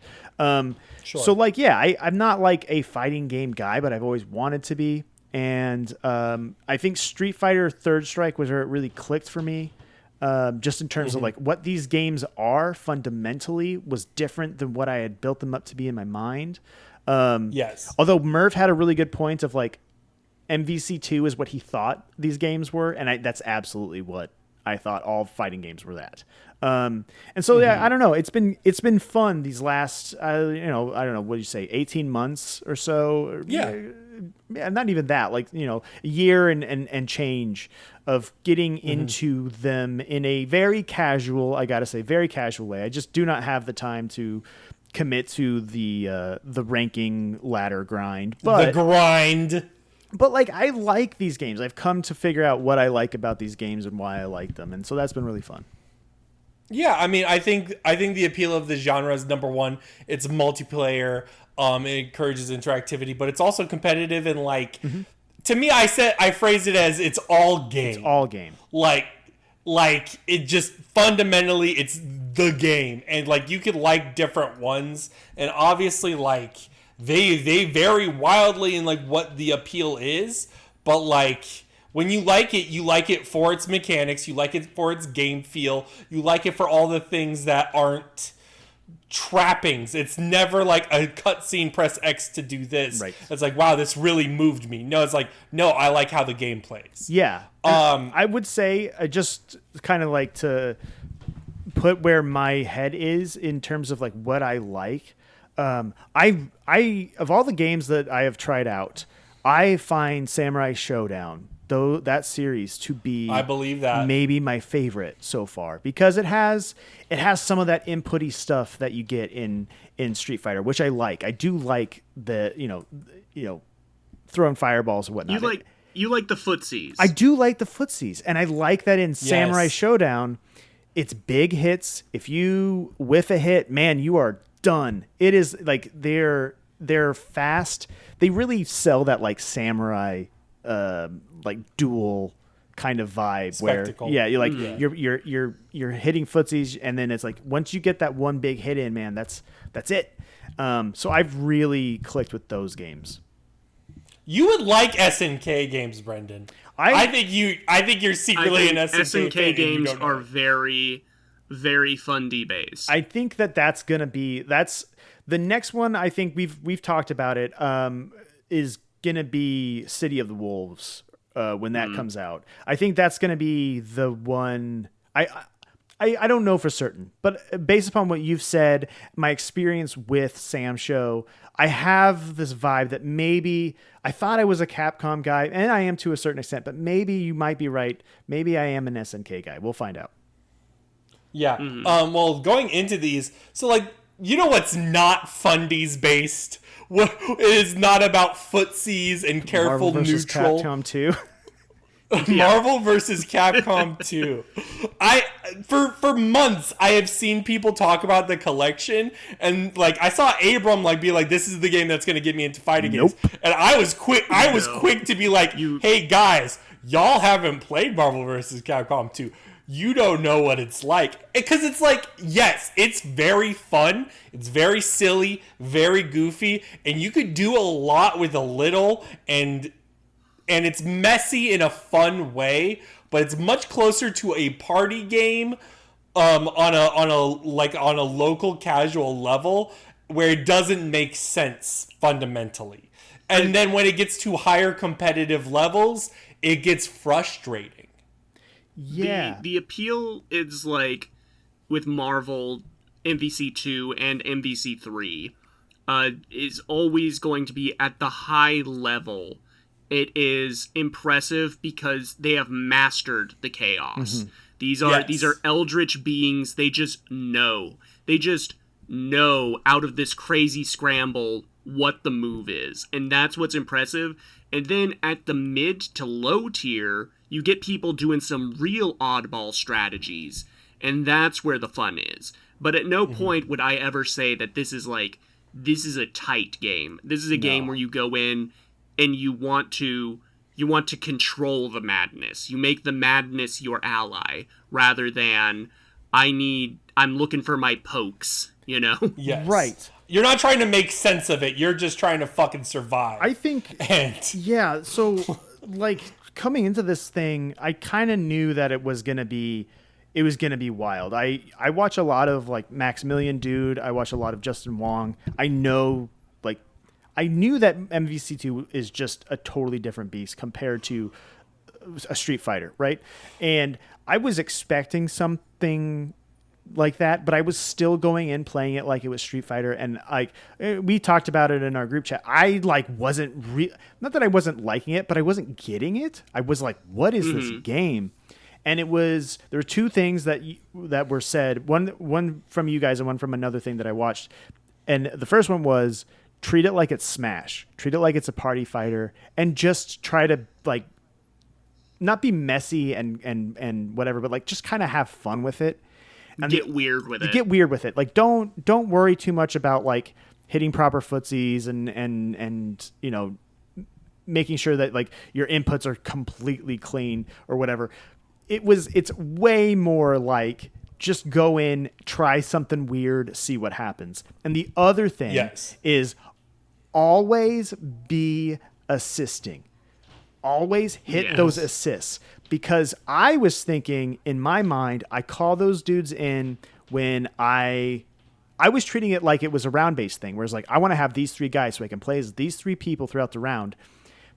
Sure. So like, I'm not like a fighting game guy, but I've always wanted to be. And I think Street Fighter Third Strike was where it really clicked for me. Just in terms of like what these games are fundamentally was different than what I had built them up to be in my mind. Yes. Although Murph had a really good point of like, MVC2 is what he thought these games were, and that's absolutely what I thought all fighting games were that. And so yeah, I don't know. It's been fun these last I don't know, what do you say, 18 months or so? Yeah, not even that. Like, a year and change of getting into them in a very casual, I gotta say, very casual way. I just do not have the time to commit to the ranking ladder grind. But the grind. But like, I like these games. I've come to figure out what I like about these games and why I like them, and so that's been really fun. Yeah, I mean, I think the appeal of the genre is, number one, it's multiplayer. It encourages interactivity, but it's also competitive, and like, to me, I phrase it as it's all game. It's all game. Like it just fundamentally, it's the game, and like you could like different ones, and obviously like. They vary wildly in like what the appeal is, but like when you like it for its mechanics, you like it for its game feel, you like it for all the things that aren't trappings. It's never like a cutscene, press X to do this. Right. It's like, wow, this really moved me. No, it's like, no, I like how the game plays. Yeah. I would say, I just kind of like to put where my head is in terms of like what I like. I of all the games that I have tried out, I find Samurai Showdown, though, that series to be, I believe that, maybe my favorite so far, because it has some of that inputty stuff that you get in Street Fighter, which I like. I do like the throwing fireballs and whatnot. You like the footsies. I do like the footsies, and I like that in Samurai Showdown, it's big hits. If you whiff a hit, man, you are done. It is like they're fast. They really sell that like samurai like duel kind of vibe. Spectacle. Where you're like you're hitting footsies, and then it's like once you get that one big hit in, man, that's it. So I've really clicked with those games. You would like SNK games, Brendan. I think you're secretly an SNK fan. SNK games are very, very fun D-based. I think that's gonna be the next one. I think we've talked about it. Is gonna be City of the Wolves when that comes out. I think that's gonna be the one. I don't know for certain, but based upon what you've said, my experience with Sam Show, I have this vibe that maybe I thought I was a Capcom guy, and I am to a certain extent, but maybe you might be right. Maybe I am an SNK guy. We'll find out. Yeah. Well, going into these, so like, you know what's not fundies based? What it is not about footsies and careful Marvel vs. neutral. Capcom 2. Marvel versus Capcom 2. For months I have seen people talk about the collection, and like I saw Abram like be like, this is the game that's gonna get me into fighting games. And I was quick to be like, hey guys, y'all haven't played Marvel versus Capcom 2. You don't know what it's like. Because it's like, yes, it's very fun. It's very silly, very goofy, and you could do a lot with a little, and it's messy in a fun way, but it's much closer to a party game on a local casual level where it doesn't make sense fundamentally. And then when it gets to higher competitive levels, it gets frustrating. Yeah. The appeal is like with Marvel, MVC2 and MVC3 is always going to be at the high level. It is impressive because they have mastered the chaos. Mm-hmm. These are eldritch beings. They just know. They just know out of this crazy scramble what the move is. And that's what's impressive. And then at the mid to low tier, you get people doing some real oddball strategies. And that's where the fun is. But at no point would I ever say that this is a tight game. This is a game where you go in and you want to control the madness. You make the madness your ally rather than I'm looking for my pokes, you know? Yes. Right. You're not trying to make sense of it. You're just trying to fucking survive. I think yeah, so like coming into this thing, I kind of knew that it was going to be wild. I watch a lot of like Maximilian Dude, I watch a lot of Justin Wong. I knew that MVC2 is just a totally different beast compared to a Street Fighter, right? And I was expecting something like that, but I was still going in playing it like it was Street Fighter, and like we talked about it in our group chat. I like wasn't not that I wasn't liking it, but I wasn't getting it. I was like, what is this game? And there were two things that were said, one from you guys and one from another thing that I watched. And the first one was, treat it like it's Smash. Treat it like it's a party fighter, and just try to like not be messy and whatever, but like just kind of have fun with it. And get weird with it. Get weird with it. Like don't worry too much about like hitting proper footsies and you know, making sure that like your inputs are completely clean or whatever. It's way more like just go in, try something weird, see what happens. And the other thing is always be assisting. Always hit those assists. Because I was thinking in my mind, I call those dudes in when I was treating it like it was a round-based thing, where it's like, I want to have these three guys so I can play as these three people throughout the round.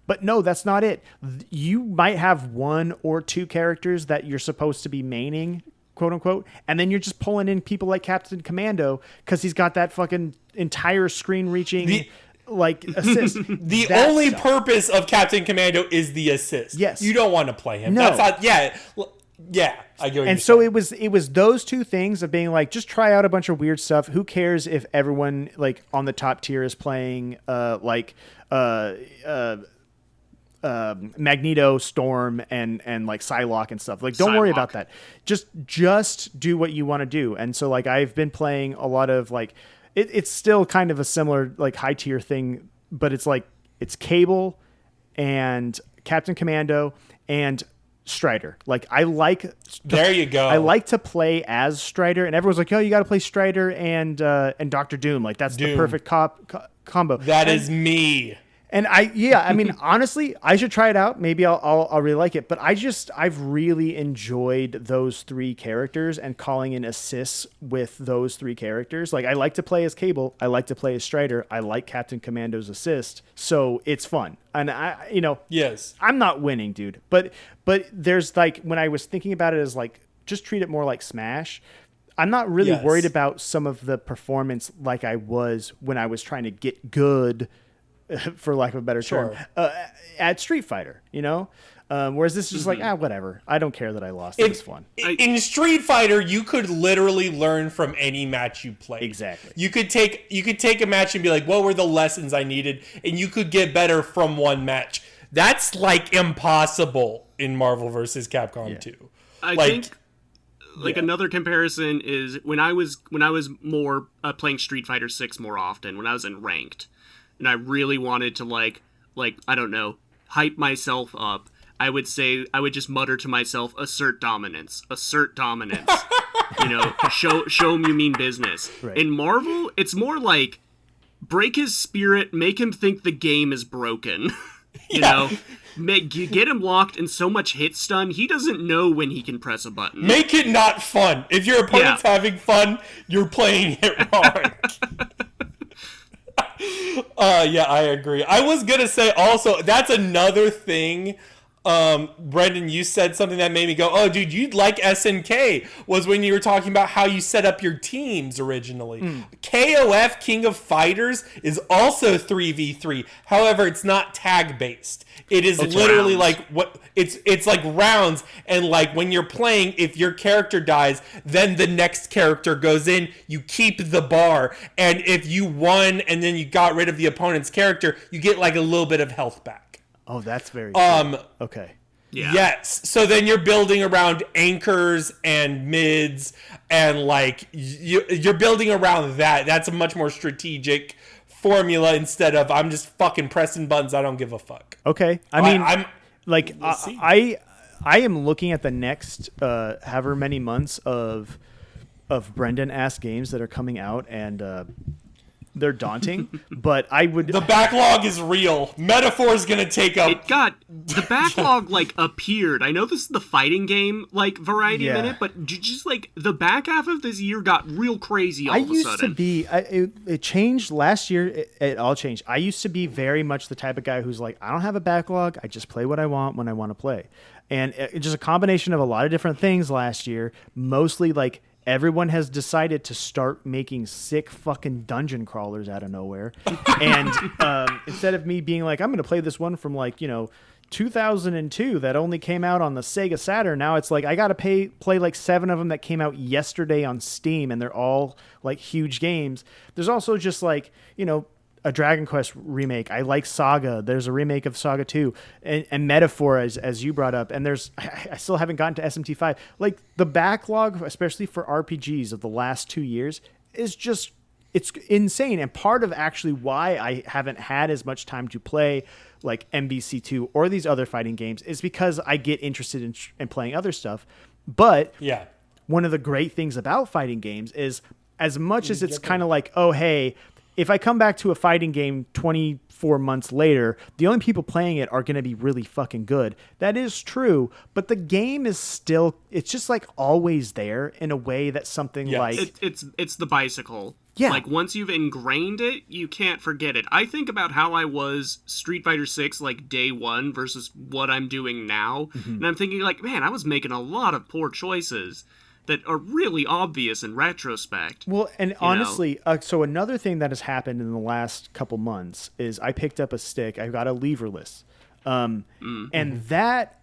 But no, that's not it. You might have one or two characters that you're supposed to be maining, quote unquote, and then you're just pulling in people like Captain Commando because he's got that fucking entire screen reaching like assist. The only purpose of Captain Commando is the assist. Yes. You don't want to play him. No. That's not, yeah, I get what and you're so saying. it was those two things of being like, just try out a bunch of weird stuff. Who cares if everyone like on the top tier is playing Magneto, Storm, and like Psylocke and stuff. Like, don't worry about that. Just do what you want to do. And so like I've been playing a lot of like it's still kind of a similar like high tier thing, but it's like it's Cable and Captain Commando and Strider. Like there you go. I like to play as Strider, and everyone's like, "Oh, you got to play Strider and Doctor Doom. Like that's the perfect combo." That is me. And I mean, honestly, I should try it out. Maybe I'll really like it. But I've really enjoyed those three characters and calling in assists with those three characters. Like I like to play as Cable. I like to play as Strider. I like Captain Commando's assist. So it's fun. And yes, I'm not winning, dude. But there's like, when I was thinking about it as like just treat it more like Smash. I'm not really worried about some of the performance like I was when I was trying to get good, for lack of a better term, at Street Fighter, you know? Whereas this is just like, whatever. I don't care that I lost. It was fun. In Street Fighter, you could literally learn from any match you played. Exactly. You could take a match and be like, what were the lessons I needed? And you could get better from one match. That's like impossible in Marvel vs. Capcom 2. I think another comparison is when I was more playing Street Fighter 6 more often, when I was in ranked, and I really wanted to like I don't know, hype myself up. I would just mutter to myself, assert dominance. You know, show him you mean business. Right. In Marvel, it's more like break his spirit, make him think the game is broken. You know, get him locked in so much hit stun, he doesn't know when he can press a button. Make it not fun. If your opponent's having fun, you're playing it wrong. I agree. I was going to say also, that's another thing. Brendan, you said something that made me go, oh, dude, you'd like SNK, was when you were talking about how you set up your teams originally. KOF, King of Fighters, is also 3v3. However, it's not tag-based. It is literally rounds. like it's like rounds, and like when you're playing, if your character dies, then the next character goes in, you keep the bar, and if you won and then you got rid of the opponent's character, you get like a little bit of health back. Oh, that's very cool. Okay. Yeah. Yes. So then you're building around anchors and mids, and like you're building around that. That's a much more strategic formula instead of I'm just fucking pressing buttons. I don't give a fuck. Okay. I mean, we'll I am looking at the next however many months of Brendan ass games that are coming out, and they're daunting, but I would... The backlog is real. Metaphor's gonna take up... The backlog, like, appeared. I know this is the fighting game, like, variety minute, but just, like, the back half of this year got real crazy all of a sudden. I used to be... It changed last year. It all changed. I used to be very much the type of guy who's like, I don't have a backlog. I just play what I want when I want to play. And it's just a combination of a lot of different things last year, mostly, like, everyone has decided to start making sick fucking dungeon crawlers out of nowhere. And instead of me being like, I'm going to play this one from 2002 that only came out on the Sega Saturn, now it's like I got to play like 7 of them that came out yesterday on Steam, and they're all like huge games. There's also just like, a Dragon Quest remake. I like Saga. There's a remake of Saga 2 and Metaphor, as you brought up. And I still haven't gotten to SMT5. Like the backlog, especially for RPGs of the last 2 years, is just, it's insane. And part of actually why I haven't had as much time to play like MBC2 or these other fighting games is because I get interested in playing other stuff. But one of the great things about fighting games is, as much as it's kind of like, oh, hey, if I come back to a fighting game 24 months later, the only people playing it are going to be really fucking good. That is true, but the game is still, it's just like always there in a way that something like... It's the bicycle. Yeah. Like once you've ingrained it, you can't forget it. I think about how I was Street Fighter 6 like day one versus what I'm doing now. Mm-hmm. And I'm thinking like, man, I was making a lot of poor choices that are really obvious in retrospect. Well, and honestly, so another thing that has happened in the last couple months is I picked up a stick. I got a leverless. And that,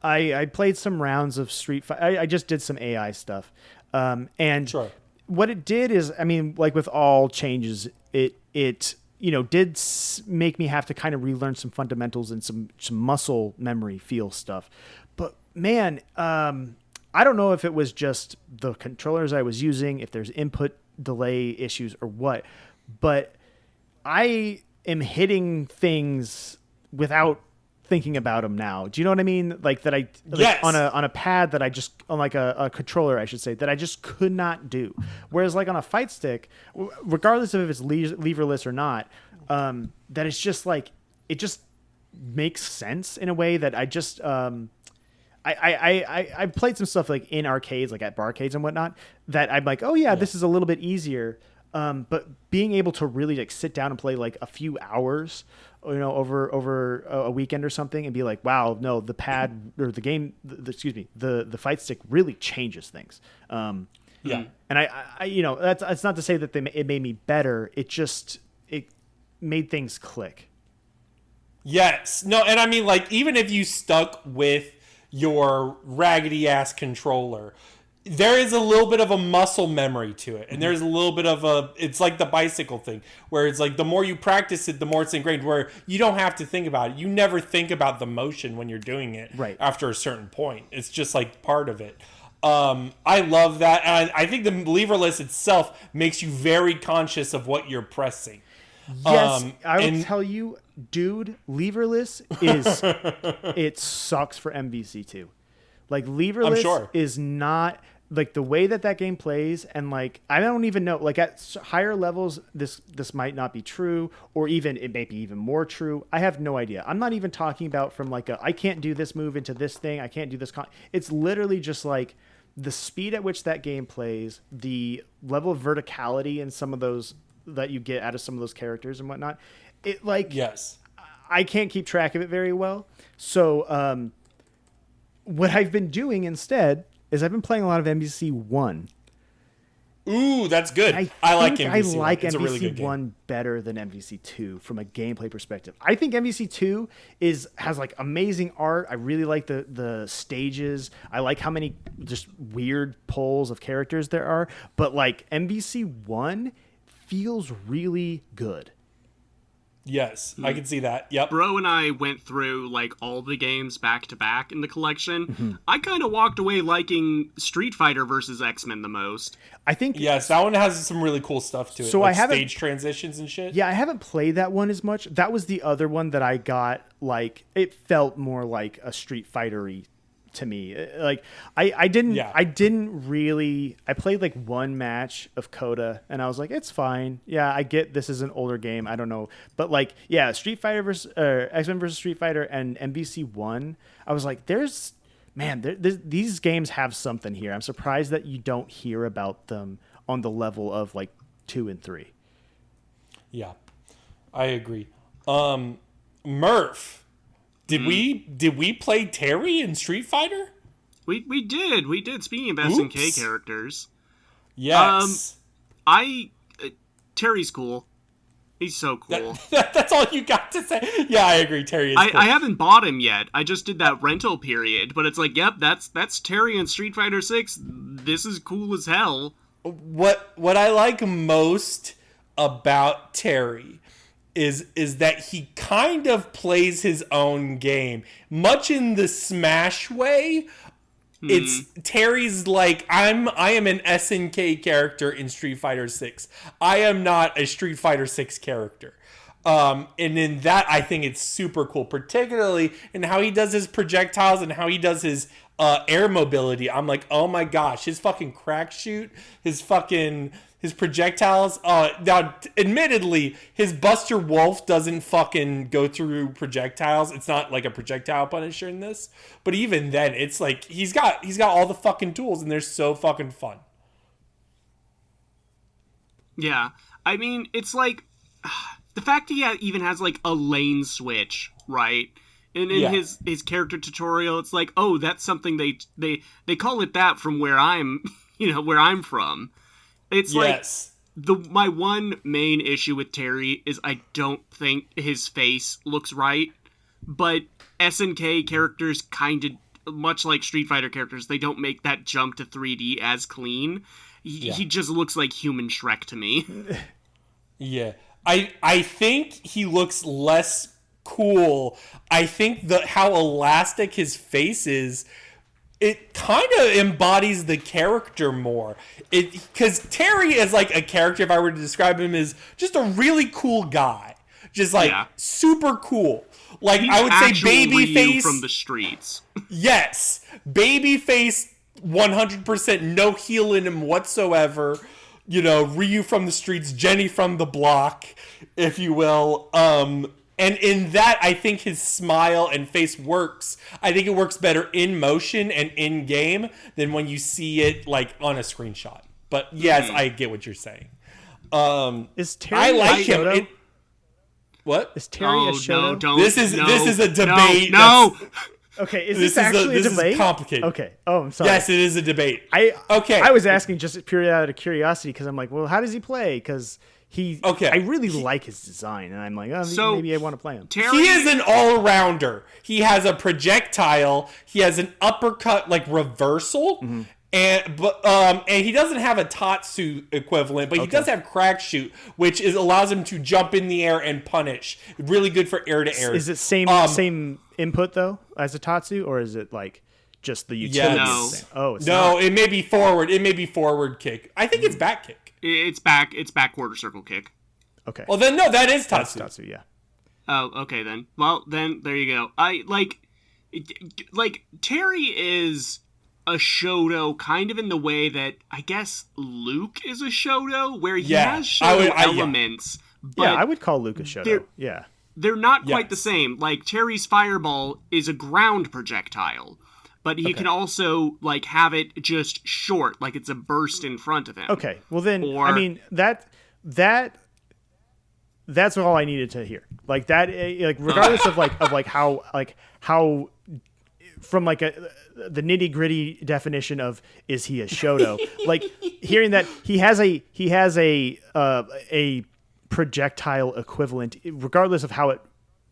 I played some rounds of Street Fighter. I just did some AI stuff. And what it did is, I mean, like with all changes, it did make me have to kind of relearn some fundamentals and some muscle memory feel stuff. But man, I don't know if it was just the controllers I was using, if there's input delay issues or what, but I am hitting things without thinking about them now. Do you know what I mean? Like that on a pad that I just, on like a controller, I should say, that I just could not do. Whereas like on a fight stick, regardless of if it's leverless or not, that it's just like, it just makes sense in a way that I just, I played some stuff like in arcades, like at barcades and whatnot, that I'm like, oh yeah, this is a little bit easier. But being able to really like sit down and play like a few hours, over a weekend or something, and be like, wow, no, the pad or the game, the fight stick really changes things. Yeah. And that's not to say that it made me better. It made things click. Yes. No, and I mean, like, even if you stuck with your raggedy ass controller, there is a little bit of a muscle memory to it. And there's a little bit of it's like the bicycle thing, where it's like the more you practice it, the more it's ingrained, where you don't have to think about it. You never think about the motion when you're doing it after a certain point. It's just like part of it. I love that. And I think the leverless itself makes you very conscious of what you're pressing. Yes, I will tell you, dude, leverless it sucks for MVC2. Like, leverless is not like the way that game plays, and like I don't even know, like at higher levels this might not be true, or even it may be even more true. I have no idea. I'm not even talking about from like I can't do this move into this thing, I can't do this it's literally just like the speed at which that game plays, the level of verticality in some of those that you get out of some of those characters and whatnot. It like, yes, I can't keep track of it very well. So what I've been doing instead is I've been playing a lot of MVC 1. Ooh, that's good. I like MVC 1. I like it's MVC a really good 1 game. better than MVC 2 from a gameplay perspective. I think MVC 2 has like amazing art. I really like the stages. I like how many just weird pulls of characters there are. But like MVC 1 feels really good. Yes, I can see that. Yep. Bro and I went through like all the games back to back in the collection. I kind of walked away liking Street Fighter versus X-Men the most. I think yes, that one has some really cool stuff to it. So like I haven't stage transitions and shit. Yeah, I haven't played that one as much. That was the other one that I got. Like, it felt more like a Street Fighter-y to me. Like I didn't really. I played like one match of Coda and I was like, it's fine. Yeah, I get this is an older game. I don't know, but like, yeah, Street Fighter versus X-Men versus Street Fighter and MVC 1. I was like, these games have something here. I'm surprised that you don't hear about them on the level of like 2 and 3. Yeah, I agree. Murph. Did we play Terry in Street Fighter? We did. Speaking of SNK characters, yes. Terry's cool. He's so cool. That's all you got to say. Yeah, I agree. Terry is cool. I haven't bought him yet. I just did that rental period, but it's like, yep, that's Terry in Street Fighter 6. This is cool as hell. What I like most about Terry is that he kind of plays his own game, much in the Smash way. It's Terry's like, I am an SNK character in Street Fighter 6. I am not a Street Fighter 6 character. And in that, I think it's super cool, particularly in how he does his projectiles and how he does his air mobility. I'm like, oh my gosh, his fucking crack shoot, his projectiles. Now, admittedly, his Buster Wolf doesn't fucking go through projectiles. It's not like a projectile Punisher in this. But even then, it's like he's got all the fucking tools, and they're so fucking fun. Yeah, I mean, it's like the fact he even has like a lane switch, right? And in his character tutorial, it's like, oh, that's something they call it that from where I'm, where I'm from. It's like my one main issue with Terry is I don't think his face looks right, but SNK characters kind of, much like Street Fighter characters, they don't make that jump to 3D as clean. He just looks like human Shrek to me. Yeah. I think he looks less cool. I think how elastic his face is, it kind of embodies the character more. Because Terry is like a character, if I were to describe him, as just a really cool guy. Just like super cool. Like, he's I would say babyface from the streets. Yes. Babyface 100%, no heel in him whatsoever. Ryu from the streets, Jenny from the block, if you will. And in that, I think his smile and face works. I think it works better in motion and in game than when you see it like on a screenshot. But yes, I get what you're saying. Is Terry I like him. Shoto? What? Is Terry a Shoto? No, don't. This is a debate. No. Okay, is this actually a this debate? is complicated. Okay. Oh, I'm sorry. Yes, it is a debate. Okay. I was asking just purely out of curiosity because I'm like, well, how does he play? Because I really like his design, and I'm like, oh, maybe I want to play him. He is an all-rounder. He has a projectile. He has an uppercut, like reversal, and he doesn't have a Tatsu equivalent, but he does have crack shoot, which allows him to jump in the air and punish. Really good for air to air. Is it same input though as a Tatsu, or is it like just the utility? Yes. No. It's no, not. it may be forward. It may be forward kick. I think it's back kick. It's back quarter circle kick. Okay. Well, then no, that is Tatsu. That's Tatsu, yeah. Oh, okay then. Well, then there you go. I like Terry is a Shoto kind of in the way that I guess Luke is a Shoto, where he has Shoto elements. But I would call Luke a Shoto. They're not quite the same. Like Terry's fireball is a ground projectile, but he can also like have it just short, like it's a burst in front of him. Okay, well then, I mean that's all I needed to hear. Like that, like regardless of how from like the nitty gritty definition of is he a Shoto? Like hearing that he has a projectile equivalent, regardless of how it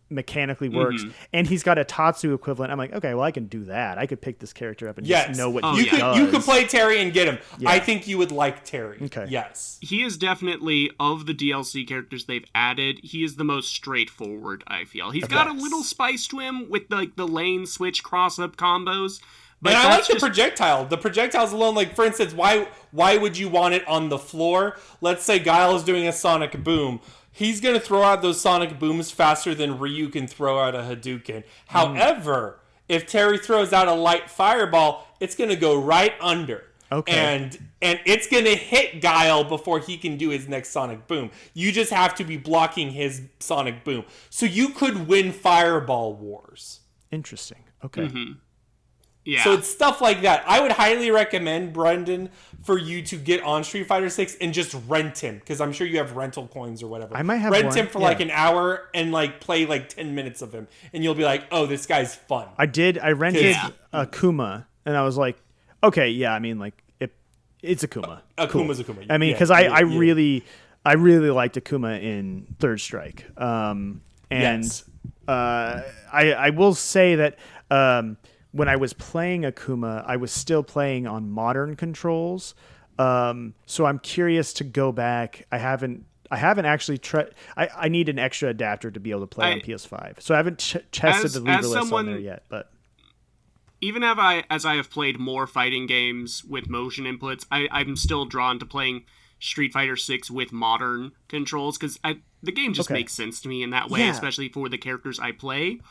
mechanically works, and he's got a Tatsu equivalent. I'm like, okay, well I can do that. I could pick this character up and just know what he does. You could play Terry and get him. Yeah. I think you would like Terry. Okay. Yes. He is definitely, of the DLC characters they've added, he is the most straightforward, I feel. He's got a little spice to him with like the lane switch cross-up combos. But and I like the projectile. The projectiles alone, like for instance, why would you want it on the floor? Let's say Guile is doing a sonic boom. He's going to throw out those sonic booms faster than Ryu can throw out a Hadouken. However, if Terry throws out a light fireball, it's going to go right under. Okay. And it's going to hit Guile before he can do his next sonic boom. You just have to be blocking his sonic boom. So you could win fireball wars. Interesting. Okay. Yeah. So it's stuff like that. I would highly recommend, Brendan, for you to get on Street Fighter 6 and just rent him, because I'm sure you have rental coins or whatever. I might have rent him for like an hour and like play like 10 minutes of him, and you'll be like, oh, this guy's fun. I rented Akuma, and I was like, okay, yeah, I mean, like it's Akuma. Akuma's Akuma. I mean, because I really liked Akuma in Third Strike. I will say that when I was playing Akuma, I was still playing on modern controls. So I'm curious to go back. I haven't actually tried. I need an extra adapter to be able to play on PS5. So I haven't tested the leverless on there yet. But even as I have played more fighting games with motion inputs, I'm still drawn to playing Street Fighter 6 with modern controls, because the game just makes sense to me in that way, especially for the characters I play.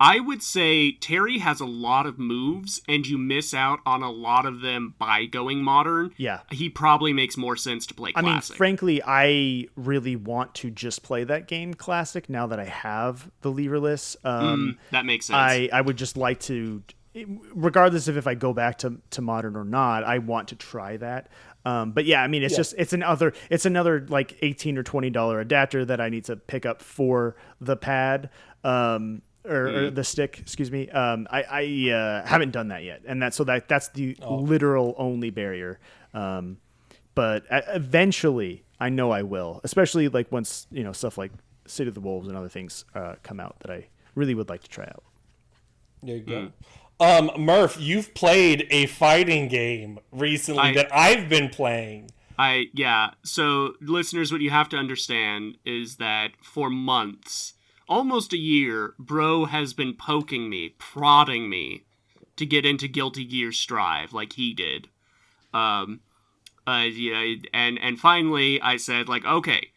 I would say Terry has a lot of moves, and you miss out on a lot of them by going modern. Yeah. He probably makes more sense to play classic. I mean, frankly, I really want to just play that game classic now that I have the leverless. That makes sense. I would just like to, regardless of if I go back to modern or not, I want to try that. But yeah, I mean, it's another like $18 or $20 adapter that I need to pick up for the pad. Or the stick, excuse me. I haven't done that yet, and that's the literal only barrier. But eventually, I know I will, especially like once stuff like City of the Wolves and other things come out that I really would like to try out. There you go. Murph, you've played a fighting game recently that I've been playing. So listeners, what you have to understand is that for months, almost a year, Bro has been poking me, prodding me to get into Guilty Gear Strive like he did. And finally I said, like, okay,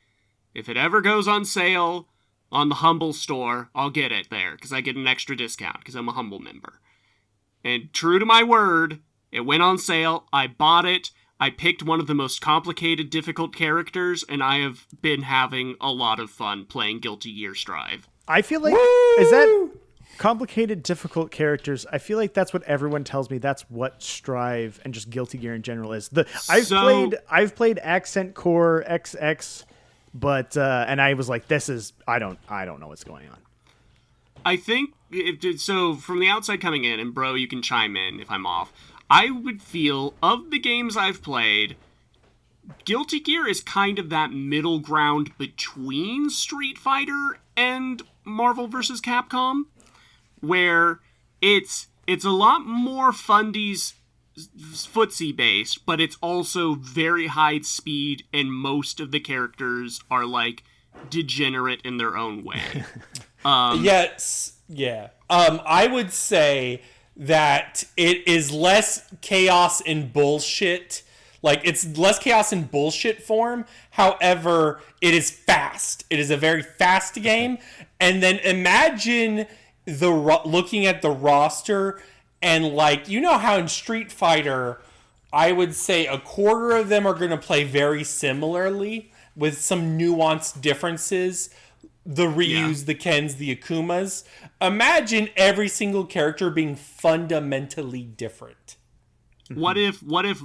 if it ever goes on sale on the Humble store, I'll get it there, because I get an extra discount, because I'm a Humble member. And true to my word, it went on sale, I bought it, I picked one of the most complicated, difficult characters, and I have been having a lot of fun playing Guilty Gear Strive. I feel like complicated, difficult characters. I feel like that's what everyone tells me. That's what Strive and just Guilty Gear in general is. I've played Accent Core XX, but and I was like, I don't know what's going on. I think so. From the outside coming in, and bro, you can chime in if I'm off. I would feel of the games I've played, Guilty Gear is kind of that middle ground between Street Fighter and Marvel vs. Capcom, where it's a lot more fundies footsie based, but it's also very high speed, and most of the characters are like degenerate in their own way. Yes, yeah. I would say that it is less chaos and bullshit. Like, it's less chaos in bullshit form. However, it is fast. It is a very fast game. And then imagine looking at the roster and, like, you know how in Street Fighter, I would say a quarter of them are going to play very similarly with some nuanced differences. The Ryus, the Kens, the Akumas. Imagine every single character being fundamentally different. What if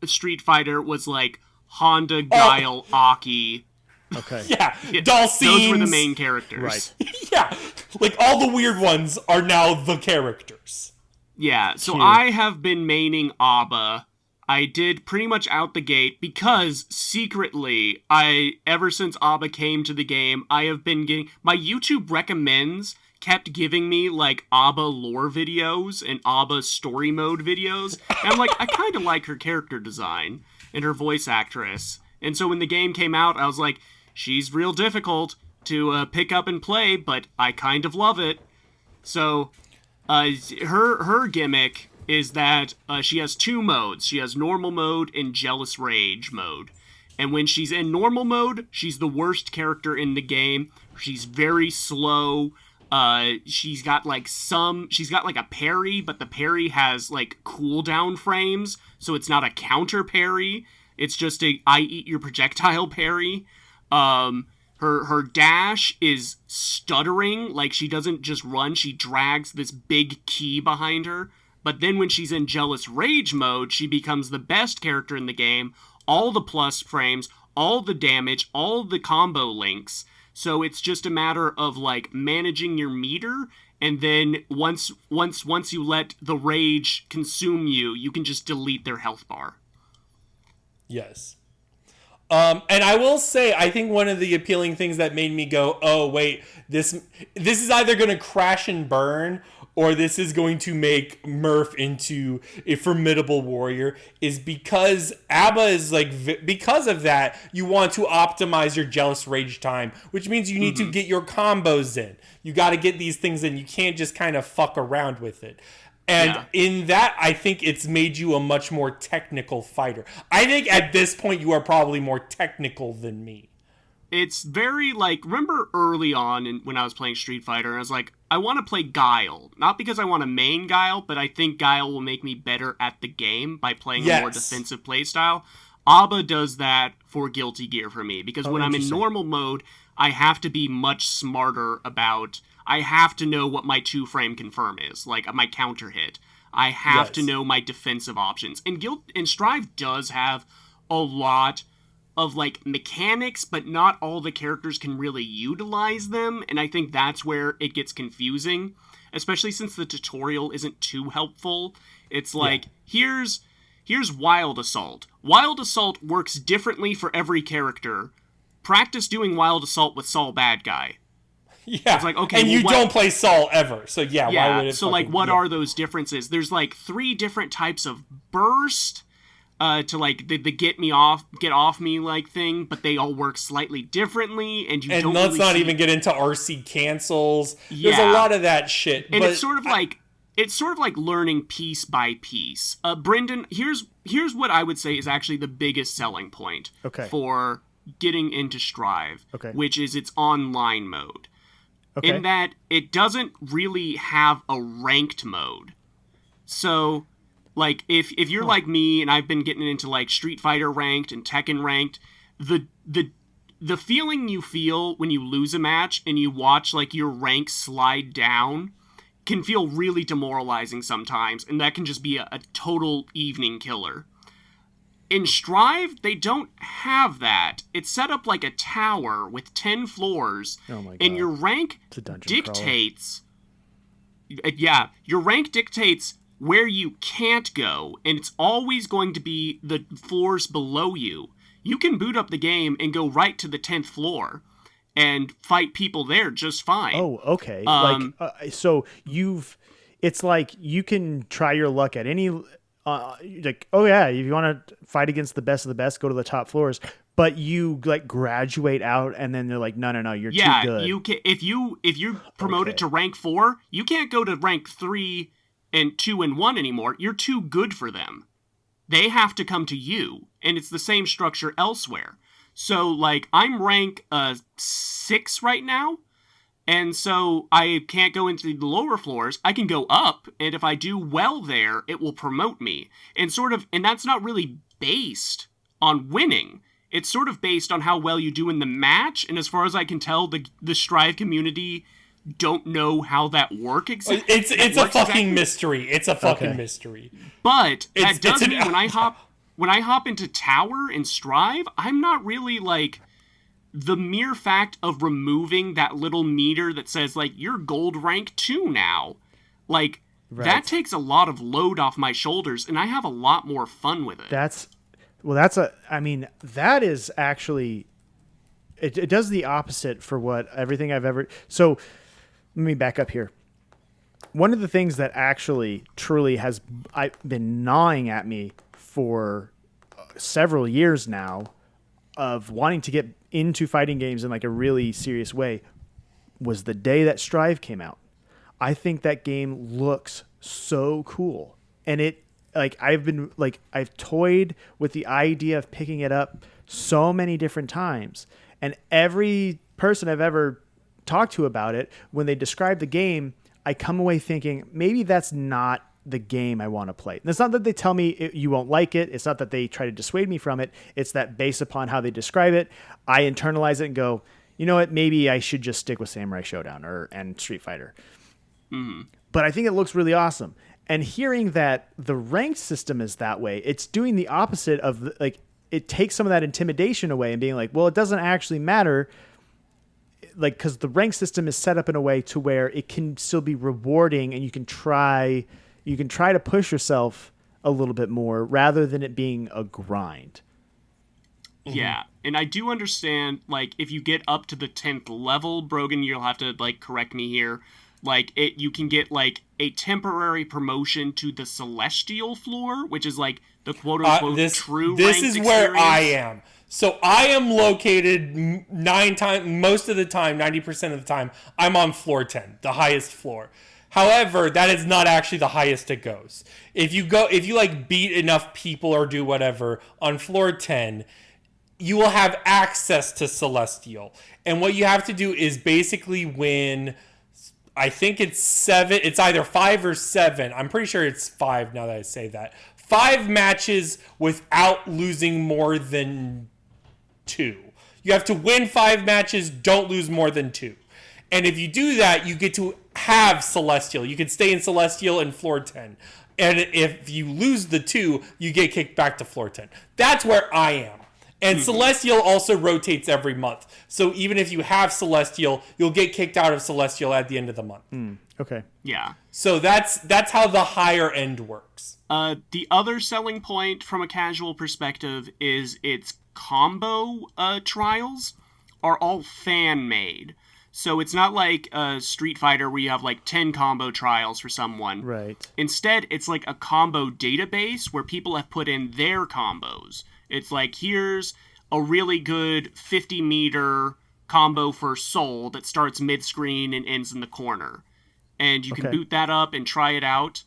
Street Fighter was like Honda, Guile, Aki? Okay. Yeah, Dulcines. Those were the main characters. Right. Yeah, like all the weird ones are now the characters. Yeah, so Cute. I have been maining Abba. I did pretty much out the gate because secretly, ever since Abba came to the game, I have been getting my YouTube recommends kept giving me like Abba lore videos and Abba story mode videos. And I'm like, I kind of like her character design and her voice actress. And so when the game came out, I was like, she's real difficult to pick up and play, but I kind of love it. So her gimmick is that she has two modes. She has normal mode and jealous rage mode. And when she's in normal mode, she's the worst character in the game. She's very slow. She's got like a parry, but the parry has like cooldown frames, so it's not a counter parry. It's just I eat your projectile parry. Her dash is stuttering, like she doesn't just run, she drags this big key behind her. But then when she's in jealous rage mode, she becomes the best character in the game. All the plus frames, all the damage, all the combo links. So it's just a matter of like managing your meter, and then once you let the rage consume you, you can just delete their health bar. Yes. And I will say, I think one of the appealing things that made me go, oh wait, this is either going to crash and burn, or this is going to make Murph into a formidable warrior, is because Abba is like, because of that, you want to optimize your jealous rage time, which means you need to get your combos in. You got to get these things in. You can't just kind of fuck around with it. And in that, I think it's made you a much more technical fighter. I think at this point, you are probably more technical than me. It's very like, remember early on when I was playing Street Fighter, I was like, I want to play Guile. Not because I want to main Guile, but I think Guile will make me better at the game by playing a more defensive playstyle. Abba does that for Guilty Gear for me, because when I'm in normal mode, I have to be much smarter about... I have to know what my 2-frame confirm is, like my counter hit. I have to know my defensive options. And Strive does have a lot of like mechanics, but not all the characters can really utilize them, and I think that's where it gets confusing, especially since the tutorial isn't too helpful. It's like, here's Wild Assault. Wild Assault works differently for every character. Practice doing Wild Assault with Saul Bad Guy. Yeah, it's like, okay, and you don't play Saul ever, so why would it? So like, what are those differences? There's like 3 different types of burst to like the get off me like thing, but they all work slightly differently, and you don't. Let's really not even get into RC cancels. There's a lot of that shit, and it's sort of like learning piece by piece. Brendan, here's what I would say is actually the biggest selling point for getting into Strive, which is its online mode. In that it doesn't really have a ranked mode. So, like, if you're like me, and I've been getting into, like, Street Fighter ranked and Tekken ranked, the feeling you feel when you lose a match and you watch, like, your rank slide down, can feel really demoralizing sometimes, and that can just be a total evening killer. In Strive, they don't have that. It's set up like a tower with 10 floors, Oh my God. and your rank It's a dungeon dictates... Yeah, your rank dictates where you can't go, and it's always going to be the floors below you. You can boot up the game and go right to the 10th floor and fight people there just fine. Oh, okay. So it's like you can try your luck at any, like, oh yeah, if you want to fight against the best of the best, go to the top floors. But you like graduate out, and then they're like, no, you're too good. You can if you promote it to rank 4, you can't go to rank 3 and 2 and 1 anymore. You're too good for them. They have to come to you, and it's the same structure elsewhere. So like I'm rank 6 right now, and so I can't go into the lower floors. I can go up, and if I do well there, it will promote me. And that's not really based on winning. It's sort of based on how well you do in the match, and as far as I can tell, the Strive community don't know how that works exactly. It's a fucking mystery. It's a fucking mystery. But that does mean when I hop into Tower in Strive, I'm not really like the mere fact of removing that little meter that says like you're gold rank 2 now. Like that takes a lot of load off my shoulders, and I have a lot more fun with it. That is actually, it does the opposite for what everything I've ever, so let me back up here. One of the things that actually truly has been gnawing at me for several years now of wanting to get into fighting games in like a really serious way was the day that Strive came out. I think that game looks so cool, and I've toyed with the idea of picking it up so many different times, and every person I've ever talked to about it, when they describe the game, I come away thinking maybe that's not the game I want to play. And it's not that they tell me you won't like it. It's not that they try to dissuade me from it. It's that based upon how they describe it, I internalize it and go, you know what, maybe I should just stick with Samurai Showdown and Street Fighter. Mm-hmm. But I think it looks really awesome. And hearing that the ranked system is that way, it's doing the opposite of like, it takes some of that intimidation away and being like, well, it doesn't actually matter. Like, cause the rank system is set up in a way to where it can still be rewarding, and you can try to push yourself a little bit more rather than it being a grind. Yeah. And I do understand, like, if you get up to the 10th level, Brogan, you'll have to like correct me here. Like you can get like a temporary promotion to the celestial floor, which is like the quote unquote true ranked This is experience. where I am. So I am located 9 times, most of the time, 90% of the time, I'm on floor 10, the highest floor. However, that is not actually the highest it goes. If you like beat enough people or do whatever on floor 10, you will have access to Celestial. And what you have to do is basically win, I think it's 7, it's either 5 or 7. I'm pretty sure it's 5 now that I say that. 5 matches without losing more than 2. You have to win 5 matches, don't lose more than 2. And if you do that, you get to have Celestial. You can stay in Celestial in floor 10. And if you lose the 2, you get kicked back to floor 10. That's where I am. And Celestial also rotates every month. So even if you have Celestial, you'll get kicked out of Celestial at the end of the month. Okay. Yeah. So that's how the higher end works. The other selling point from a casual perspective is its combo trials are all fan-made. So it's not like Street Fighter where you have like 10 combo trials for someone. Right. Instead, it's like a combo database where people have put in their combos. It's like, here's a really good 50-meter combo for Soul that starts mid-screen and ends in the corner. And you can boot that up and try it out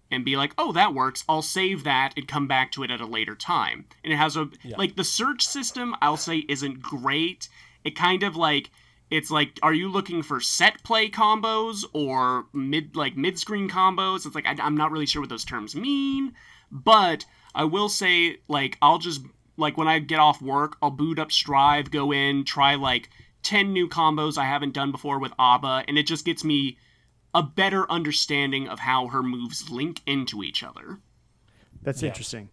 and be like, oh, that works. I'll save that and come back to it at a later time. And it has like the search system, I'll say, isn't great. It kind of like, it's like, are you looking for set play combos or mid-screen combos? It's like, I'm not really sure what those terms mean, but I will say, like, I'll just, like, when I get off work, I'll boot up Strive, go in, try, like, 10 new combos I haven't done before with ABBA, and it just gets me a better understanding of how her moves link into each other. That's interesting.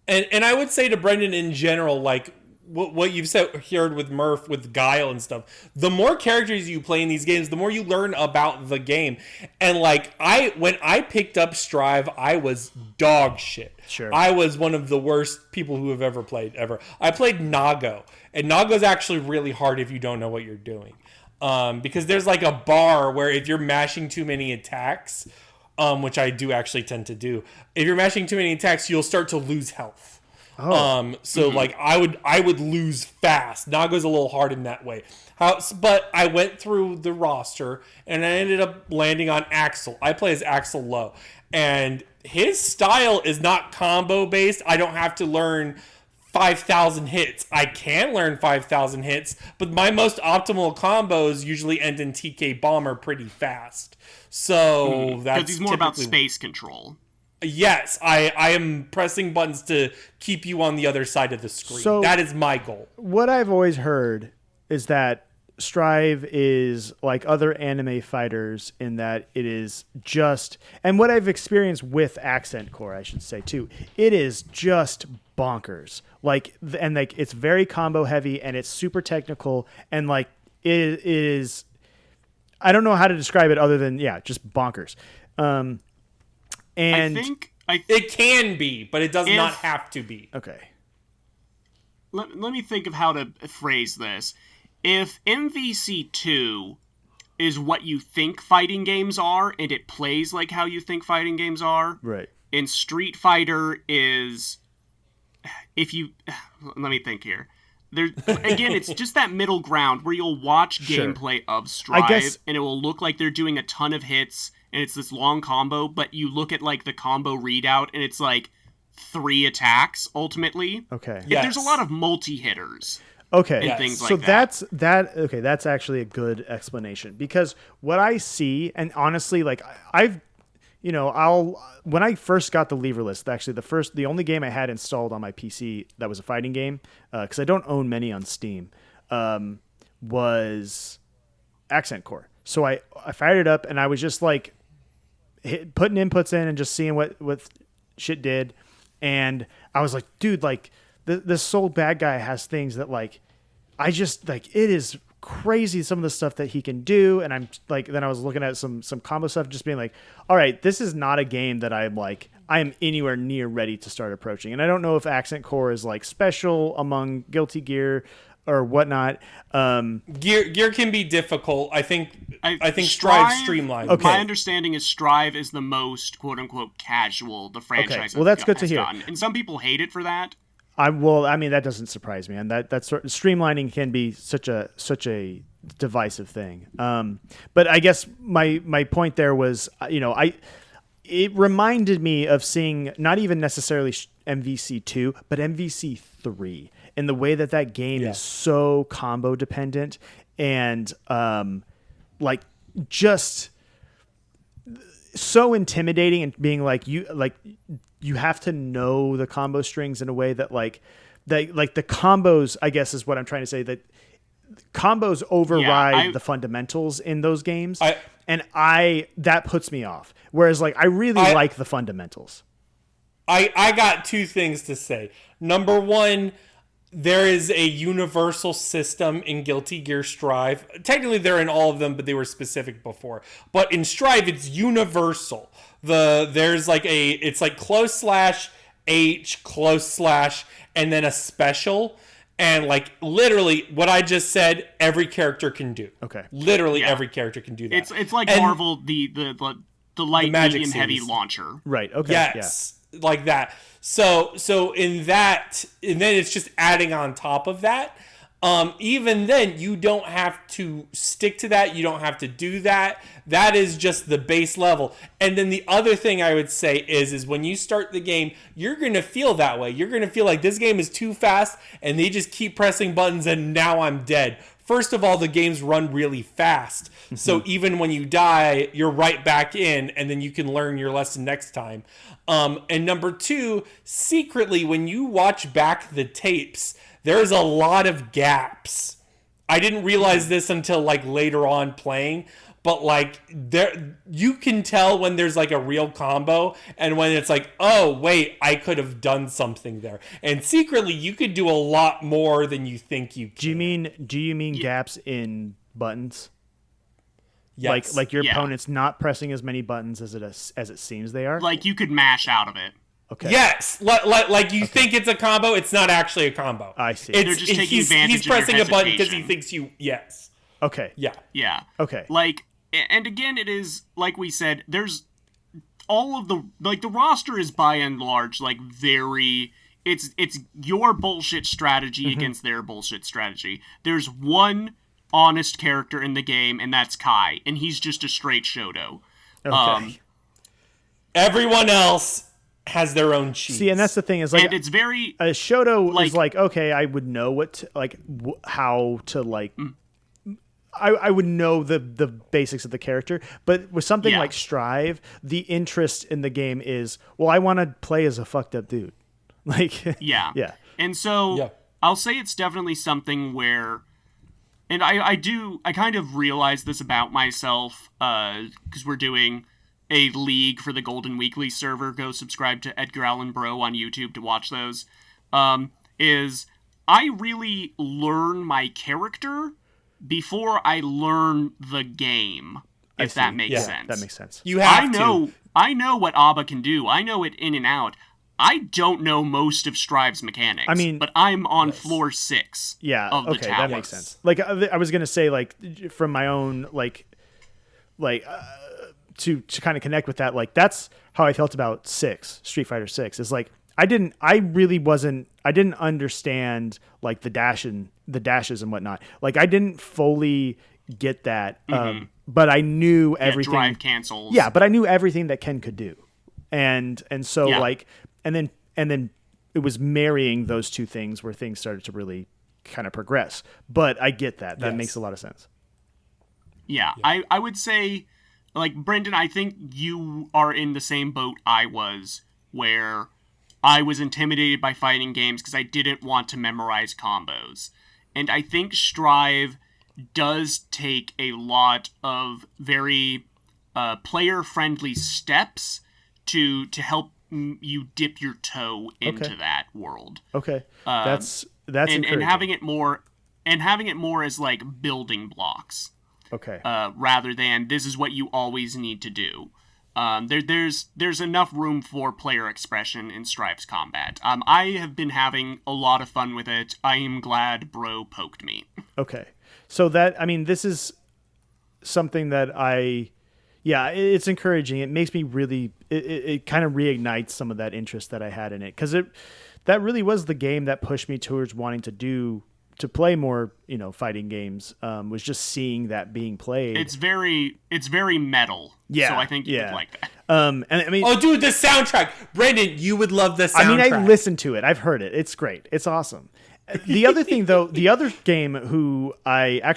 And I would say to Brendan in general, like what you've said here with Murph, with Guile and stuff, the more characters you play in these games, the more you learn about the game. And like when I picked up Strive, I was dog shit. Sure. I was one of the worst people who have ever played ever. I played Nago, and Nago's actually really hard if you don't know what you're doing. Because there's like a bar where if you're mashing too many attacks, which I do actually tend to do, if you're mashing too many attacks, you'll start to lose health. Like I would lose fast. Naga's a little hard in that way. But I went through the roster and I ended up landing on Axel. I play as Axel Low, and his style is not combo based. I don't have to learn 5,000 hits. I can learn 5,000 hits, but my most optimal combos usually end in TK Bomber pretty fast. So that's because he's more about space control. Yes, I am pressing buttons to keep you on the other side of the screen. So, that is my goal. What I've always heard is that Strive is like other anime fighters in that it is just, and what I've experienced with Accent Core, I should say too, it is just bonkers. Like, and like it's very combo heavy and it's super technical, and like it is, I don't know how to describe it other than just bonkers. And I think it can be, but it does not have to be. Okay. Let me think of how to phrase this. If MVC2 is what you think fighting games are, and it plays like how you think fighting games are, right? And Street Fighter is, let me think here. Again, it's just that middle ground where you'll watch gameplay of Strive, and it will look like they're doing a ton of hits, and it's this long combo, but you look at like the combo readout, and it's like 3 attacks ultimately. Okay. Yes. There's a lot of multi-hitters. Okay. And things like so that. That's actually a good explanation, because what I see, and honestly, like when I first got the lever list, actually the only game I had installed on my PC that was a fighting game, because I don't own many on Steam, was Accent Core. So I fired it up and I was just like putting inputs in and just seeing what shit did, and I was like, dude, like this Soul bad guy has things that like I just like, it is crazy some of the stuff that he can do. And I'm like, then I was looking at some combo stuff, just being like, all right, this is not a game that I am anywhere near ready to start approaching. And I don't know if Accent Core is like special among Guilty Gear or whatnot. Gear can be difficult. I think Strive streamlined. Okay. My understanding is Strive is the most quote unquote casual the franchise. Okay. Well, that's good to hear. Gotten. And some people hate it for that. I mean, that doesn't surprise me, and that sort of streamlining can be such a divisive thing. But I guess my point there was, it reminded me of seeing not even necessarily MVC2, but MVC3, in the way that game is so combo dependent and like just so intimidating, and being like you have to know the combo strings in a way that like the combos, I guess is what I'm trying to say, that combos override the fundamentals in those games. That puts me off. Whereas like I really like the fundamentals. I got 2 things to say. Number 1, there is a universal system in Guilty Gear Strive. Technically, they're in all of them, but they were specific before. But in Strive, it's universal. There's like it's like /H// and then a special. And like literally what I just said, every character can do. Okay. Literally every character can do that. It's like Marvel, the light, medium, heavy launcher. Right. Okay. Yes. Yeah. Like that. So in that, and then it's just adding on top of that. Even then, you don't have to stick to that. You don't have to do that. That is just the base level. And then the other thing I would say is when you start the game, you're going to feel that way. You're going to feel like this game is too fast and they just keep pressing buttons and now I'm dead. First of all, the games run really fast. Mm-hmm. So even when you die, you're right back in, and then you can learn your lesson next time. And number 2, secretly, when you watch back the tapes, there's a lot of gaps. I didn't realize this until like later on playing, but like there you can tell when there's like a real combo and when it's like, oh wait, I could have done something there. And secretly you could do a lot more than you think you can. Do you mean gaps in buttons? Yes. Like your opponent's not pressing as many buttons as it seems they are? Like you could mash out of it. Okay. Yes, like you think it's a combo, it's not actually a combo. I see. They're just taking advantage he's of your pressing a button because he hesitation. thinks you. Yes. Okay. Yeah. Yeah. Okay. Like, and again, it is like we said. There's all of the the roster is by and large like very. It's your bullshit strategy against their bullshit strategy. There's one honest character in the game, and that's Kai, and he's just a straight Shoto. Okay. Everyone else has their own cheats. See, and that's the thing is like and it's very a Shoto like- is like, okay, I would know what to, like how to like. I would know the basics of the character, but with something like Strive, the interest in the game is, well, I want to play as a fucked up dude. Like, yeah. And so I'll say it's definitely something where, and I kind of realize this about myself, because we're doing a league for the Golden Weekly server. Go subscribe to Edgar Allan Bro on YouTube to watch those. Is I really learn my character before I learn the game, if that makes sense. That makes sense. You have I know what Abba can do. I know it in and out. I don't know most of Strive's mechanics. I mean, but I'm on floor 6. Of the okay, tower. that makes sense. Like I was gonna say, like from my own to kind of connect with that, like that's how I felt about Street Fighter 6. Is like I didn't understand like the dashes and whatnot. Like I didn't fully get that, but I knew everything. Drive cancels. Yeah, but I knew everything that Ken could do, and so like, and then it was marrying those two things where things started to really kind of progress. But I get that. That makes a lot of sense. Yeah, I would say, like, Brendan, I think you are in the same boat I was, where I was intimidated by fighting games because I didn't want to memorize combos. And I think Strive does take a lot of very player-friendly steps to help you dip your toe into that world. Okay, that's encouraging. and having it more as like building blocks. Okay. Rather than this is what you always need to do. There's enough room for player expression in Strive's combat. I have been having a lot of fun with it. I am glad Bro poked me. Okay. So this is something that it's encouraging. It makes me really, it kind of reignites some of that interest that I had in it. Because that really was the game that pushed me towards wanting to play more, fighting games, was just seeing that being played. It's very metal. Yeah. So I think you would like that. And I mean, oh, dude, the soundtrack, Brendan, you would love the soundtrack. I mean, I listened to it. I've heard it. It's great. It's awesome. The other thing, though, the other game I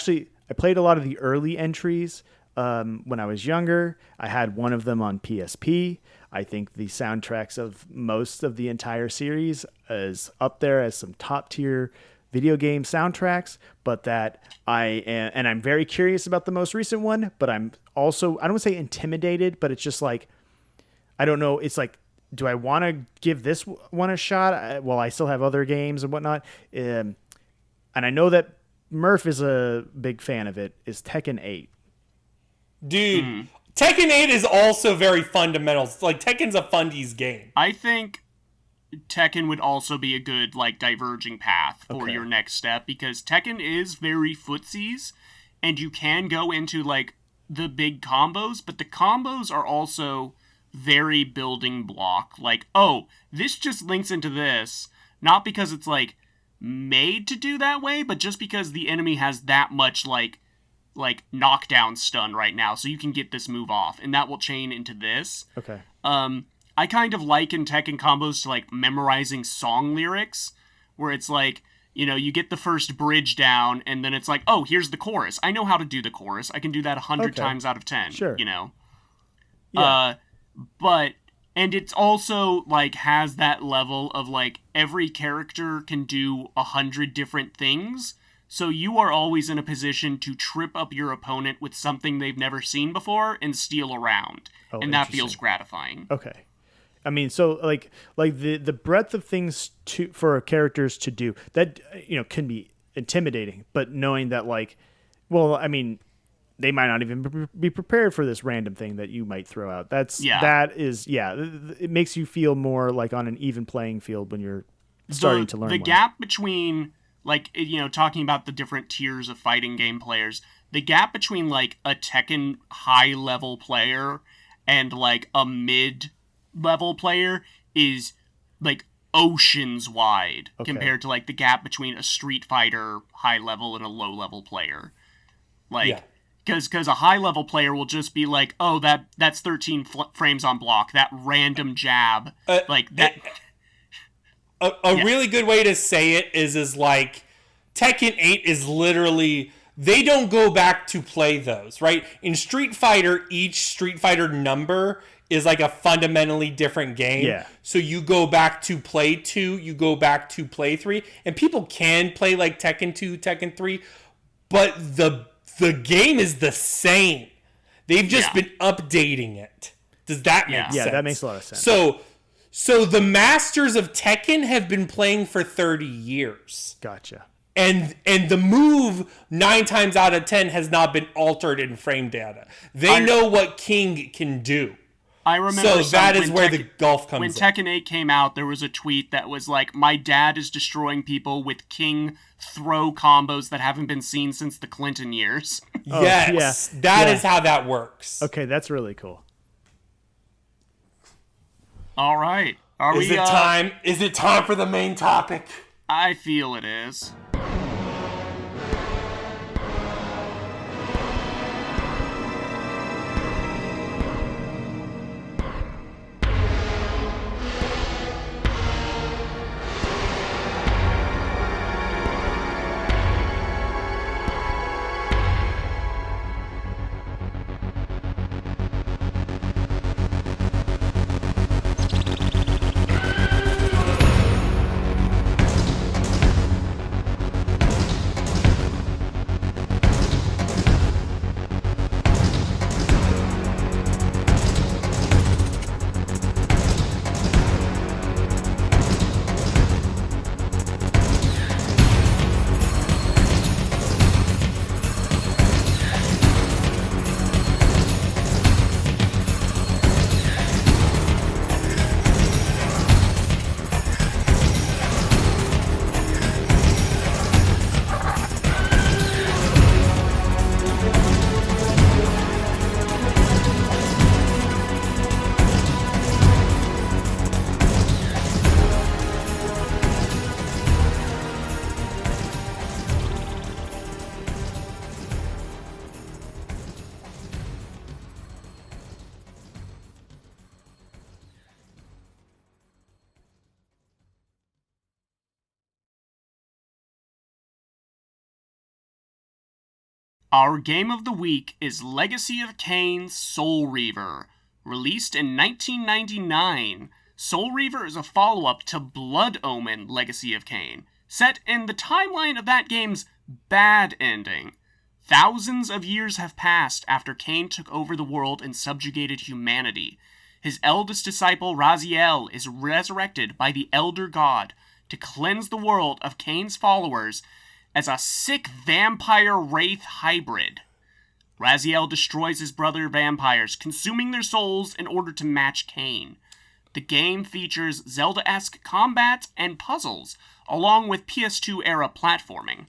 played a lot of the early entries when I was younger. I had one of them on PSP. I think the soundtracks of most of the entire series is up there as some top tier video game soundtracks, but that I'm very curious about the most recent one, but I'm also, I don't want to say intimidated, but it's just like, I don't know. It's like, do I want to give this one a shot? Well, I still have other games and whatnot. And I know that Murph is a big fan of it, is Tekken 8. Dude, Tekken 8 is also very fundamental. Like, Tekken's a fundies game. I think Tekken would also be a good, like, diverging path for your next step, because Tekken is very footsies, and you can go into, like, the big combos, but the combos are also very building block. Like, oh, this just links into this, not because it's, like, made to do that way, but just because the enemy has that much, like knockdown stun right now, so you can get this move off, and that will chain into this. Okay. I kind of liken Tekken combos to, like, memorizing song lyrics, where it's like, you get the first bridge down, and then it's like, oh, here's the chorus. I know how to do the chorus. I can do that 100 times out of 10. Sure. Yeah. And it's also, like, has that level of, like, every character can do 100 different things, So you are always in a position to trip up your opponent with something they've never seen before and steal a round. And that feels gratifying. Okay. I mean, so like the breadth of things for characters to do that, can be intimidating, but knowing that they might not even be prepared for this random thing that you might throw out. It makes you feel more like on an even playing field when you're starting to learn. The gap between talking about the different tiers of fighting game players, the gap between like a Tekken high level player and like a mid level player is like oceans wide compared to like the gap between a Street Fighter high level and a low level player. Because a high level player will just be like, oh, that's 13 frames on block, that random jab, like that. A really good way to say it is like Tekken 8 is literally, they don't go back to play those, right? In Street Fighter, each Street Fighter number is like a fundamentally different game. Yeah. So you go back to play 2, you go back to play 3, and people can play like Tekken 2, Tekken 3, but the game is the same. They've just been updating it. Does that make sense? Yeah, that makes a lot of sense. So the masters of Tekken have been playing for 30 years. Gotcha. And the move 9 times out of 10 has not been altered in frame data. They know what King can do. I remember. So that is where the gulf comes in. When Tekken 8 came out, there was a tweet that was like, "My dad is destroying people with King throw combos that haven't been seen since the Clinton years." Yes, that is how that works. Okay, that's really cool. All right, Is it time for the main topic? I feel it is. Our game of the week is Legacy of Kain Soul Reaver. Released in 1999, Soul Reaver is a follow-up to Blood Omen Legacy of Kain, set in the timeline of that game's bad ending. Thousands of years have passed after Kain took over the world and subjugated humanity. His eldest disciple, Raziel, is resurrected by the Elder God to cleanse the world of Kain's followers as a sick vampire-wraith hybrid. Raziel destroys his brother vampires, consuming their souls in order to match Kain. The game features Zelda-esque combat and puzzles, along with PS2-era platforming.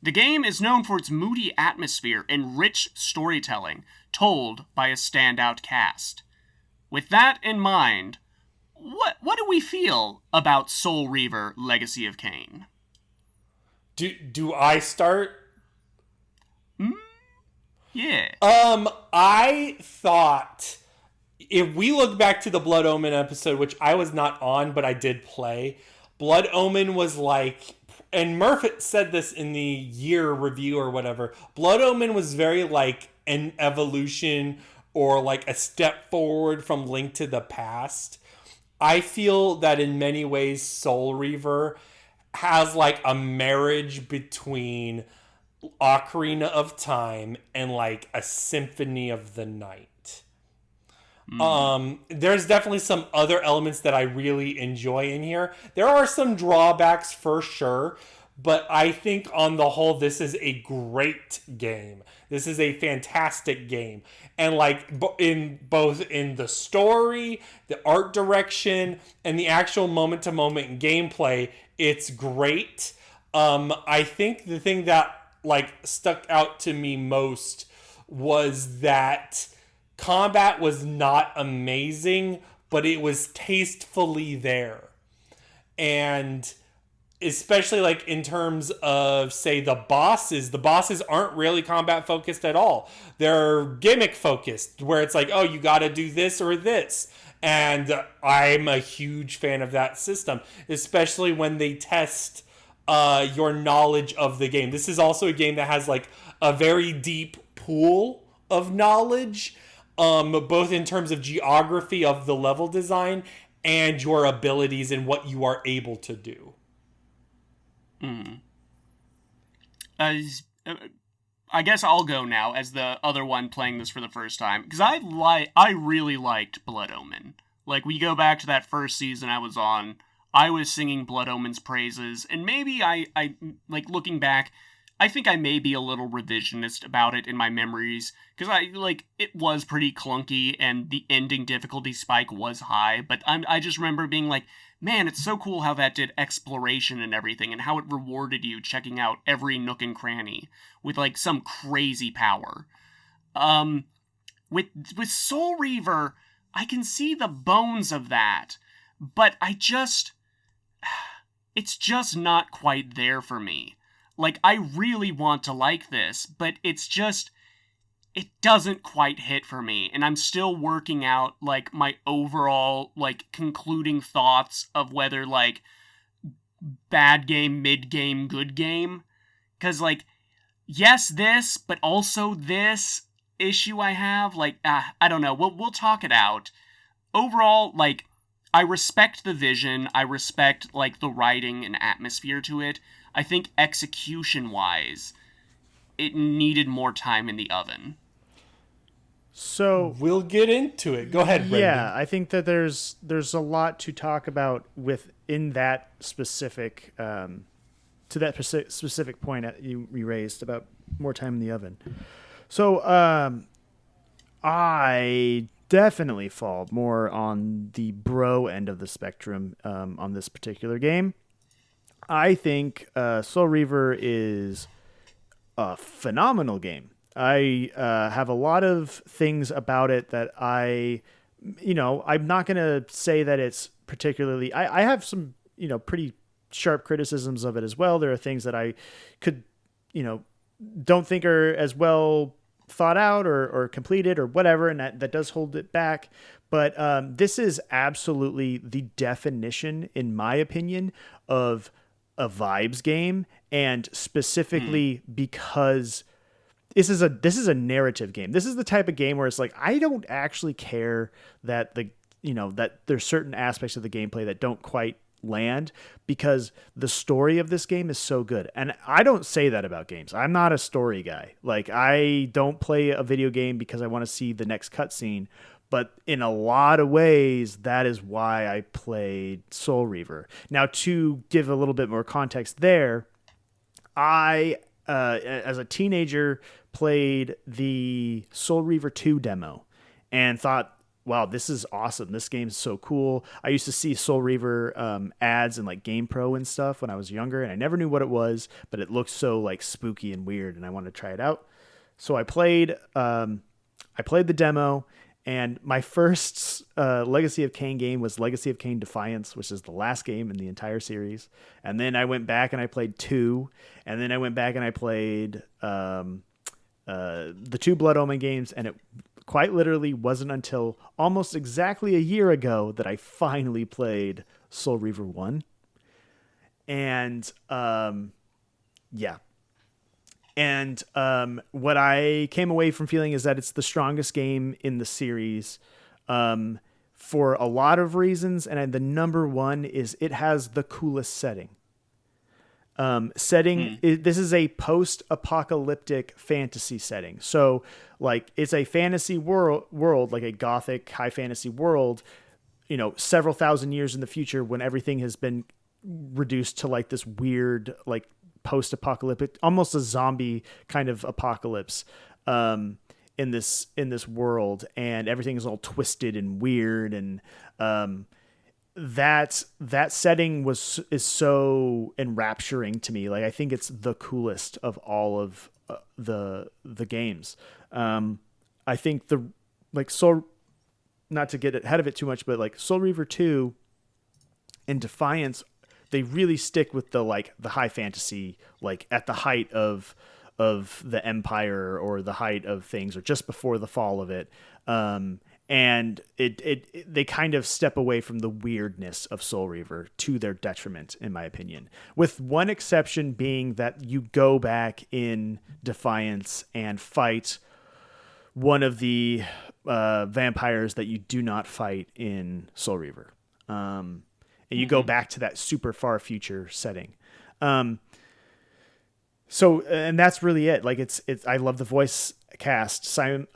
The game is known for its moody atmosphere and rich storytelling, told by a standout cast. With that in mind, what do we feel about Soul Reaver Legacy of Kain? Do I start? Yeah. I thought, if we look back to the Blood Omen episode, which I was not on, but I did play, Blood Omen was like, and Murph said this in the year review or whatever, Blood Omen was very like an evolution or like a step forward from Link to the Past. I feel that in many ways Soul Reaver has like a marriage between Ocarina of Time and like a Symphony of the Night. There's definitely some other elements that I really enjoy in here. There are some drawbacks for sure, but I think on the whole, this is a great game. This is a fantastic game. And like in both in the story, the art direction, and the actual moment-to-moment gameplay, it's great. I think the thing that like stuck out to me most was that combat was not amazing, but it was tastefully there. And especially like in terms of, say, the bosses aren't really combat focused at all. They're gimmick focused, where it's like, oh, you got to do this or this. And I'm a huge fan of that system, especially when they test your knowledge of the game. This is also a game that has like a very deep pool of knowledge, both in terms of geography of the level design and your abilities and what you are able to do. I guess I'll go now as the other one playing this for the first time, because I really liked Blood Omen. Like, we go back to that first season I was on, I was singing Blood Omen's praises, and maybe I like, looking back, I think I may be a little revisionist about it in my memories, because it was pretty clunky, and the ending difficulty spike was high, but I just remember being like, man, it's so cool how that did exploration and everything, and how it rewarded you checking out every nook and cranny with, like, some crazy power. With Soul Reaver, I can see the bones of that, but it's just not quite there for me. Like, I really want to like this, but it doesn't quite hit for me, and I'm still working out, like, my overall, like, concluding thoughts of whether, like, bad game, mid game, good game. Because, like, yes, this, but also this issue I have, like, I don't know, we'll talk it out. Overall, like, I respect the vision, I respect, like, the writing and atmosphere to it. I think execution-wise, it needed more time in the oven. So we'll get into it. Go ahead, Brendan. Yeah, I think that there's a lot to talk about within that specific to that specific point that you raised about more time in the oven. So I definitely fall more on the bro end of the spectrum on this particular game. I think Soul Reaver is a phenomenal game. I have a lot of things about it that I'm not going to say that it's particularly, I have some, pretty sharp criticisms of it as well. There are things that I could, don't think are as well thought out or completed or whatever. And that does hold it back. But this is absolutely the definition, in my opinion, of a vibes game. And specifically because this is a narrative game. This is the type of game where it's like, I don't actually care that that there's certain aspects of the gameplay that don't quite land, because the story of this game is so good. And I don't say that about games. I'm not a story guy. Like, I don't play a video game because I want to see the next cutscene. But in a lot of ways, that is why I played Soul Reaver. Now, to give a little bit more context there, I, as a teenager, played the Soul Reaver 2 demo and thought, wow, this is awesome. This game is so cool. I used to see Soul Reaver ads in like GamePro and stuff when I was younger, and I never knew what it was, but it looked so like spooky and weird, and I wanted to try it out. So I played the demo, and my first Legacy of Kain game was Legacy of Kain Defiance, which is the last game in the entire series. And then I went back and I played 2, and then I went back and I played the 2 Blood Omen games, and it quite literally wasn't until almost exactly a year ago that I finally played Soul Reaver 1. And yeah. And what I came away from feeling is that it's the strongest game in the series for a lot of reasons. And the number one is it has the coolest setting. This is a post-apocalyptic fantasy setting. So like it's a fantasy world, like a gothic high fantasy world, several thousand years in the future when everything has been reduced to like this weird, like post-apocalyptic, almost a zombie kind of apocalypse, in this world, and everything is all twisted and weird. And, that setting is so enrapturing to me. Like, I think it's the coolest of all of the games. I think not to get ahead of it too much, but like Soul Reaver 2 and Defiance, they really stick with the high fantasy, like at the height of the Empire or the height of things, or just before the fall of it. And they kind of step away from the weirdness of Soul Reaver to their detriment, in my opinion. With one exception being that you go back in Defiance and fight one of the vampires that you do not fight in Soul Reaver. And you go back to that super far future setting. So, and that's really it. Like it's, I love the voice cast. Simon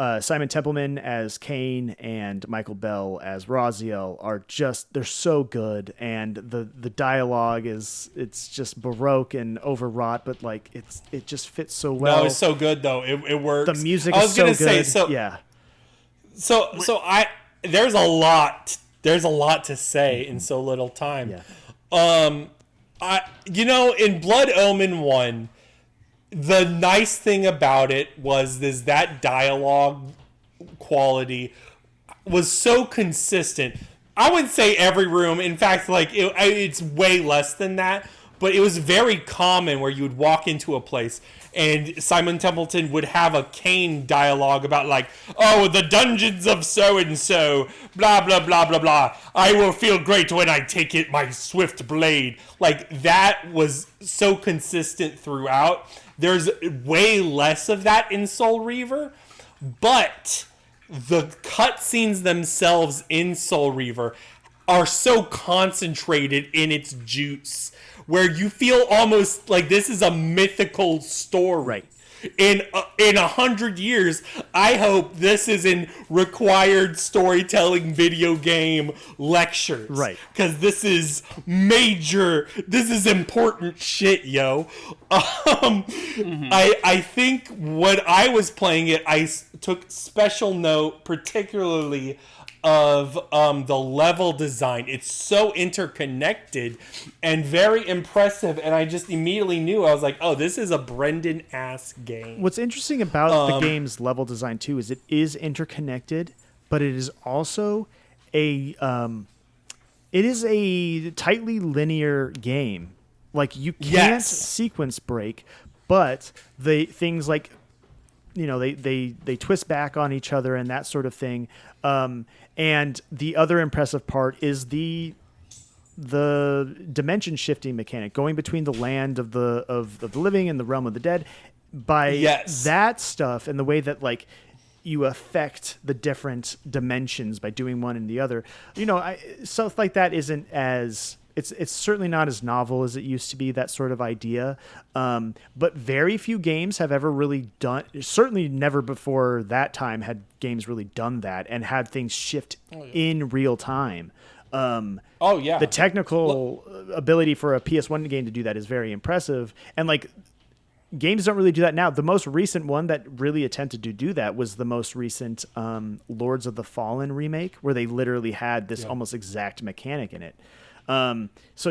Templeman as Kain and Michael Bell as Raziel they're so good. And the dialogue it's just baroque and overwrought, but like it just fits so well. No, it's so good though. It works. The music is so good. Yeah. So there's a lot to say in so little time. Yeah. In Blood Omen 1, the nice thing about it was that dialogue quality was so consistent. I wouldn't say every room. In fact, it's way less than that. But it was very common where you would walk into a place and Simon Templeton would have a Kain dialogue about the dungeons of so-and-so, blah, blah, blah, blah, blah. I will feel great when I take it my swift blade. Like, that was so consistent throughout. There's way less of that in Soul Reaver, but the cutscenes themselves in Soul Reaver are so concentrated in its juice, where you feel almost like this is a mythical story. Right. In 100 years, I hope this is in required storytelling video game lectures. Right. Because this is important shit, yo. I think when I was playing it, I took special note, particularly of the level design. It's so interconnected and very impressive, and I just immediately knew. I was like, oh, this is a Brendan-ass game. What's interesting about the game's level design too is it is interconnected, but it is also a tightly linear game. Like, you can't sequence break, but things like, they twist back on each other and that sort of thing. And the other impressive part is the dimension shifting mechanic, going between the land of the living and the realm of the dead. By that stuff, and the way that you affect the different dimensions by doing one and the other, stuff like that isn't as. It's certainly not as novel as it used to be, that sort of idea. But very few games have ever really done, certainly never before that time had games really done that and had things shift in real time. The technical ability for a PS1 game to do that is very impressive. And games don't really do that now. The most recent one that really attempted to do that was the most recent Lords of the Fallen remake, where they literally had this almost exact mechanic in it. That's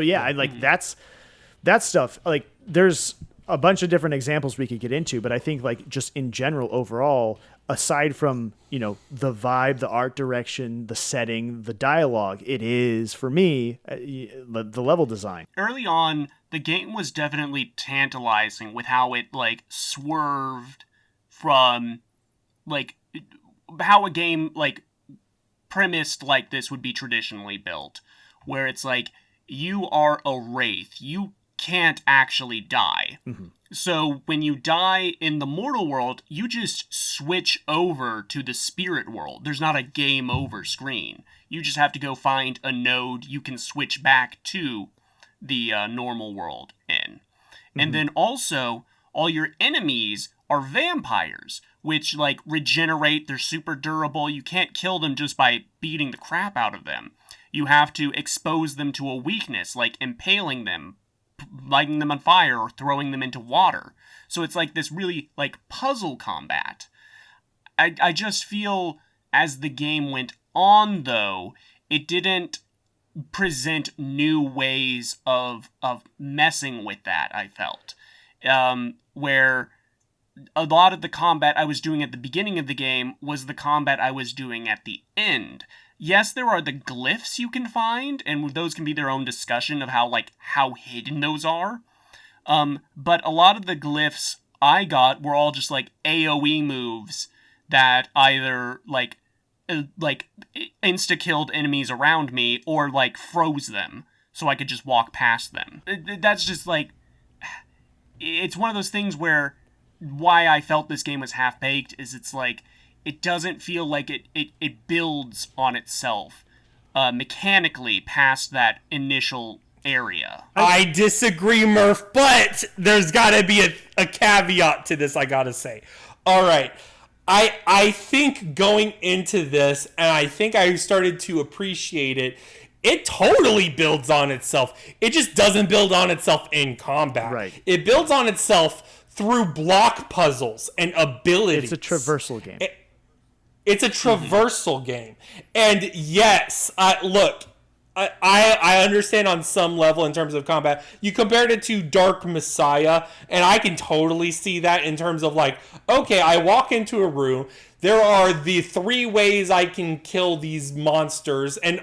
that stuff. There's a bunch of different examples we could get into, but I think just in general, overall, aside from, the vibe, the art direction, the setting, the dialogue, it is, for me, the level design. Early on, the game was definitely tantalizing with how it swerved from how a game premised like this would be traditionally built, where it's you are a wraith. You can't actually die. Mm-hmm. So when you die in the mortal world, you just switch over to the spirit world. There's not a game over screen. You just have to go find a node you can switch back to the normal world in. And then also, all your enemies are vampires, which, like, regenerate. They're super durable. You can't kill them just by beating the crap out of them. You have to expose them to a weakness, like impaling them, lighting them on fire, or throwing them into water. So it's like this really, like, puzzle combat. I just feel as the game went on, though, it didn't present new ways of messing with that, I felt. Where a lot of the combat I was doing at the beginning of the game was the combat I was doing at the end. Yes, there are the glyphs you can find, and those can be their own discussion of how hidden those are. But a lot of the glyphs I got were all just like AoE moves that either like insta-killed enemies around me or like froze them so I could just walk past them. That's just like, it's one of those things where why I felt this game was half-baked is it's like, it doesn't feel like it builds on itself mechanically past that initial area. I disagree, Murph, but there's got to be a caveat to this, I got to say. All right. I think going into this, and I think I started to appreciate it, it totally builds on itself. It just doesn't build on itself in combat. Right. It builds on itself through block puzzles and abilities. It's a traversal game. It's a traversal game. And yes, look, I understand on some level in terms of combat. You compared it to Dark Messiah, and I can totally see that in terms of like, okay, I walk into a room, there are the 3 ways I can kill these monsters, and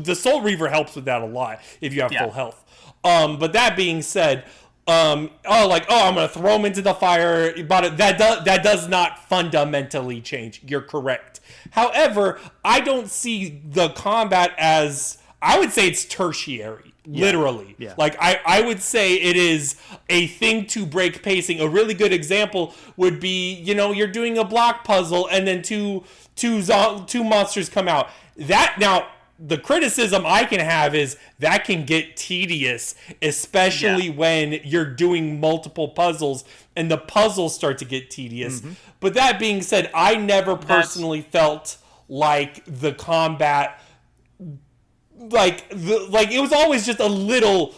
the Soul Reaver helps with that a lot if you have full health. But that being said, I'm gonna throw them into the fire, but that does not fundamentally change. You're correct. However, I don't see the combat as, I would say it's tertiary, literally. Yeah. Like I would say it is a thing to break pacing. A really good example would be, you're doing a block puzzle and then two monsters come out. That now, the criticism I can have is that can get tedious, especially when you're doing multiple puzzles and the puzzles start to get tedious. Mm-hmm. But that being said, I never personally felt like the combat, like it was always just a little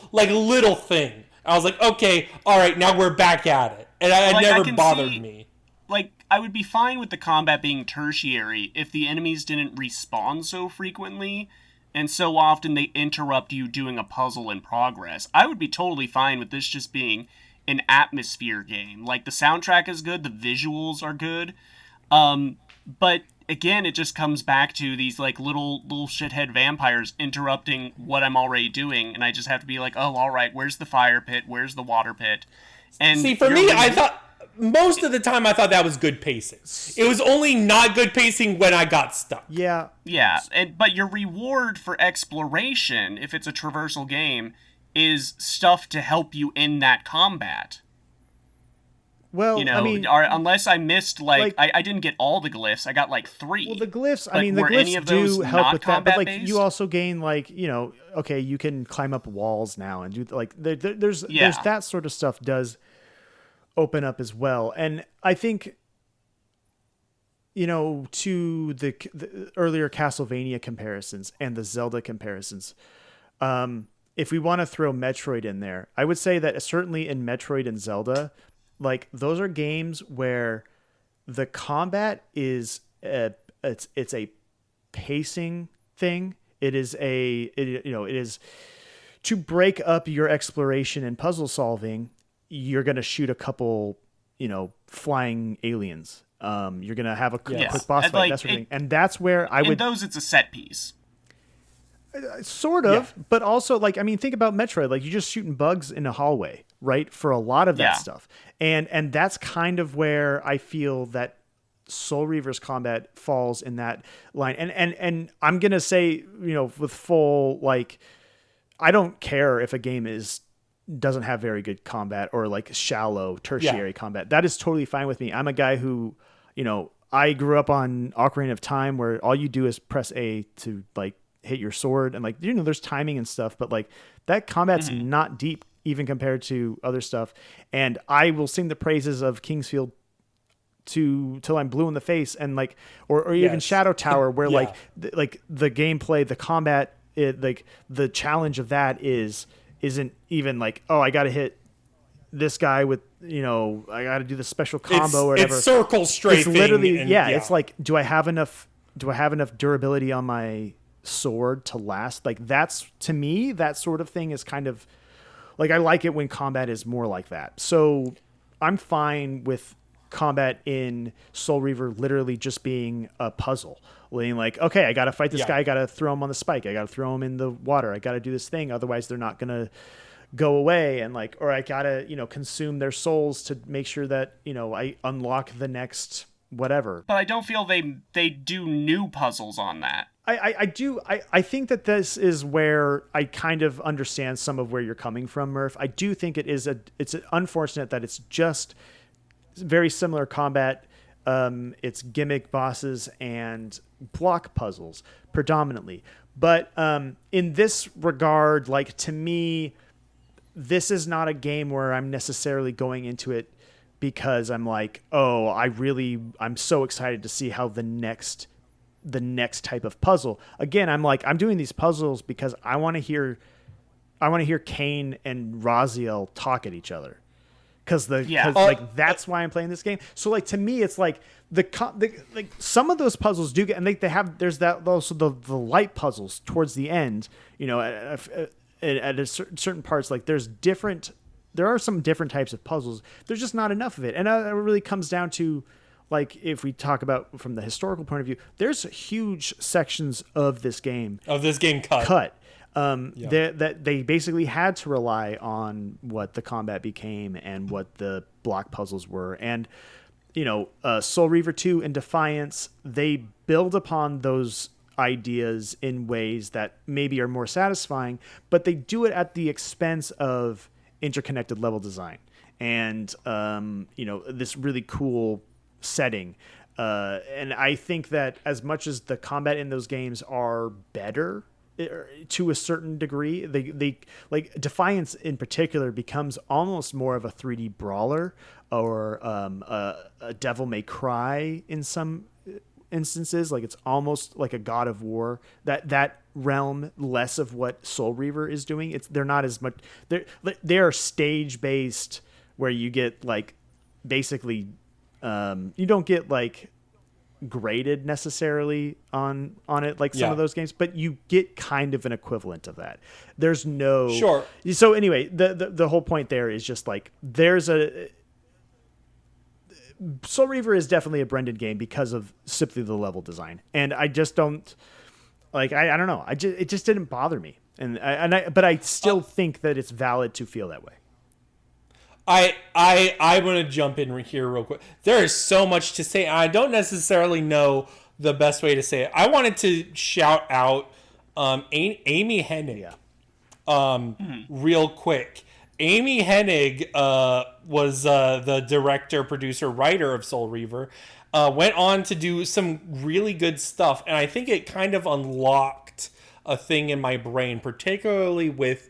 thing. I was like, okay, all right, now we're back at it. And it never bothered me. Like, I would be fine with the combat being tertiary if the enemies didn't respawn so frequently and so often they interrupt you doing a puzzle in progress. I would be totally fine with this just being an atmosphere game. Like, the soundtrack is good, the visuals are good, but again, it just comes back to these like little shithead vampires interrupting what I'm already doing, and I just have to be like, oh, all right, where's the fire pit? Where's the water pit? And see, for me, I thought most of the time I thought that was good pacing. It was only not good pacing when I got stuck. Yeah. But your reward for exploration, if it's a traversal game, is stuff to help you in that combat. Well, I mean, unless I missed, I didn't get all the glyphs. I got, 3. Well, the glyphs, the glyphs do help with that, but, you also gain, okay, you can climb up walls now and do, there's that sort of stuff does open up as well. And I think, to the earlier Castlevania comparisons and the Zelda comparisons, if we want to throw Metroid in there, I would say that certainly in Metroid and Zelda, those are games where the combat is it's a pacing thing. It is it is to break up your exploration and puzzle solving. You're going to shoot a couple, flying aliens. You're going to have a quick boss fight, that sort of thing. And that's where I would... In those, it's a set piece. Sort of, but also, think about Metroid. You're just shooting bugs in a hallway, right? For a lot of that stuff. And that's kind of where I feel that Soul Reaver's combat falls in that line. And I'm going to say, with full, I don't care if a game doesn't have very good combat or shallow tertiary combat. That is totally fine with me. I'm a guy who, I grew up on Ocarina of Time where all you do is press A to hit your sword and there's timing and stuff, but that combat's not deep, even compared to other stuff. And I will sing the praises of Kingsfield till I'm blue in the face, and like, or even Shadow Tower, where like the gameplay, the combat, like the challenge of that isn't even like, oh, I got to hit this guy with, I got to do the special combo or whatever. It's circle strafing. It's literally, it's like, do I have enough durability on my sword to last? Like, that's, to me, that sort of thing is kind of like, I like it when combat is more like that. So I'm fine with combat in Soul Reaver literally just being a puzzle. Being like, okay, I got to fight this guy. I got to throw him on the spike. I got to throw him in the water. I got to do this thing. Otherwise they're not going to go away. And like, or I got to, consume their souls to make sure that, I unlock the next whatever. But I don't feel they do new puzzles on that. I do. I think that this is where I kind of understand some of where you're coming from, Murph. I do think it's unfortunate that it's just very similar combat. It's gimmick bosses and block puzzles predominantly. But in this regard, like, to me, this is not a game where I'm necessarily going into it because I'm like, oh, I'm so excited to see how the next type of puzzle. Again, I'm like, I'm doing these puzzles because I want to hear Kain and Raziel talk at each other. Because that's why I'm playing this game. So like, to me, it's like like some of those puzzles do get, and there's that also the light puzzles towards the end. At certain parts, like there are some different types of puzzles. There's just not enough of it, and it really comes down to, like, if we talk about from the historical point of view, there's huge sections of this game cut. That they basically had to rely on what the combat became and what the block puzzles were. And, Soul Reaver 2 and Defiance, they build upon those ideas in ways that maybe are more satisfying, but they do it at the expense of interconnected level design and, this really cool setting. And I think that as much as the combat in those games are better, to a certain degree, they like Defiance in particular becomes almost more of a 3D brawler or a Devil May Cry in some instances. Like, it's almost like a God of War, that realm, less of what Soul Reaver is doing. They're not as much, they're stage based, where you get like basically you don't get like graded necessarily on it like some of those games, but you get kind of an equivalent of that. There's no So anyway, the whole point there is just like, there's Soul Reaver is definitely a Brendan game because of simply the level design, and I just don't like, I don't know, it just didn't bother me, but I still think that it's valid to feel that way. I want to jump in here real quick. There is so much to say. I don't necessarily know the best way to say it. I wanted to shout out Amy Hennig real quick. Amy Hennig was the director, producer, writer of Soul Reaver. Went on to do some really good stuff, and I think it kind of unlocked a thing in my brain, particularly with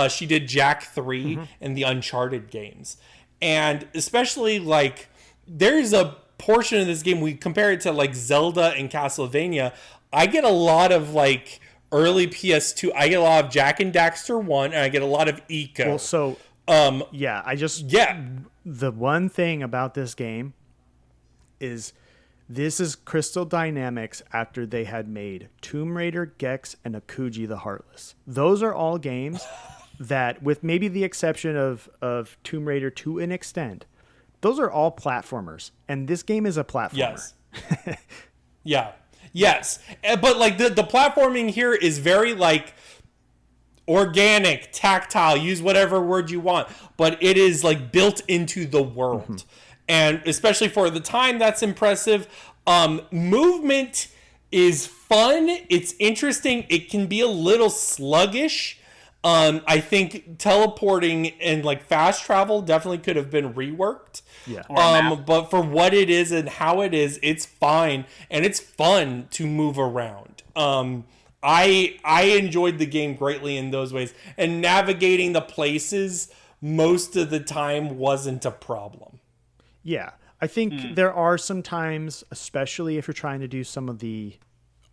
she did Jack 3 and the Uncharted games. And especially, like, there's a portion of this game, we compare it to, like, Zelda and Castlevania. I get a lot of, like, early PS2. I get a lot of Jack and Daxter 1, and I get a lot of Eco. Well, so, the one thing about this game is this is Crystal Dynamics after they had made Tomb Raider, Gex, and Akuji the Heartless. Those are all games that, with maybe the exception of Tomb Raider to an extent, those are all platformers, and this game is a platformer. Yes. Yes. But like the platforming here is very like organic, tactile, use whatever word you want, but it is like built into the world. And especially for the time, that's impressive. Movement is fun. It's interesting. It can be a little sluggish. I think teleporting and like fast travel definitely could have been reworked. Yeah. But for what it is and how it is, it's fine, and it's fun to move around. I enjoyed the game greatly in those ways, and navigating the places most of the time wasn't a problem. Yeah, I think there are some times, especially if you're trying to do some of the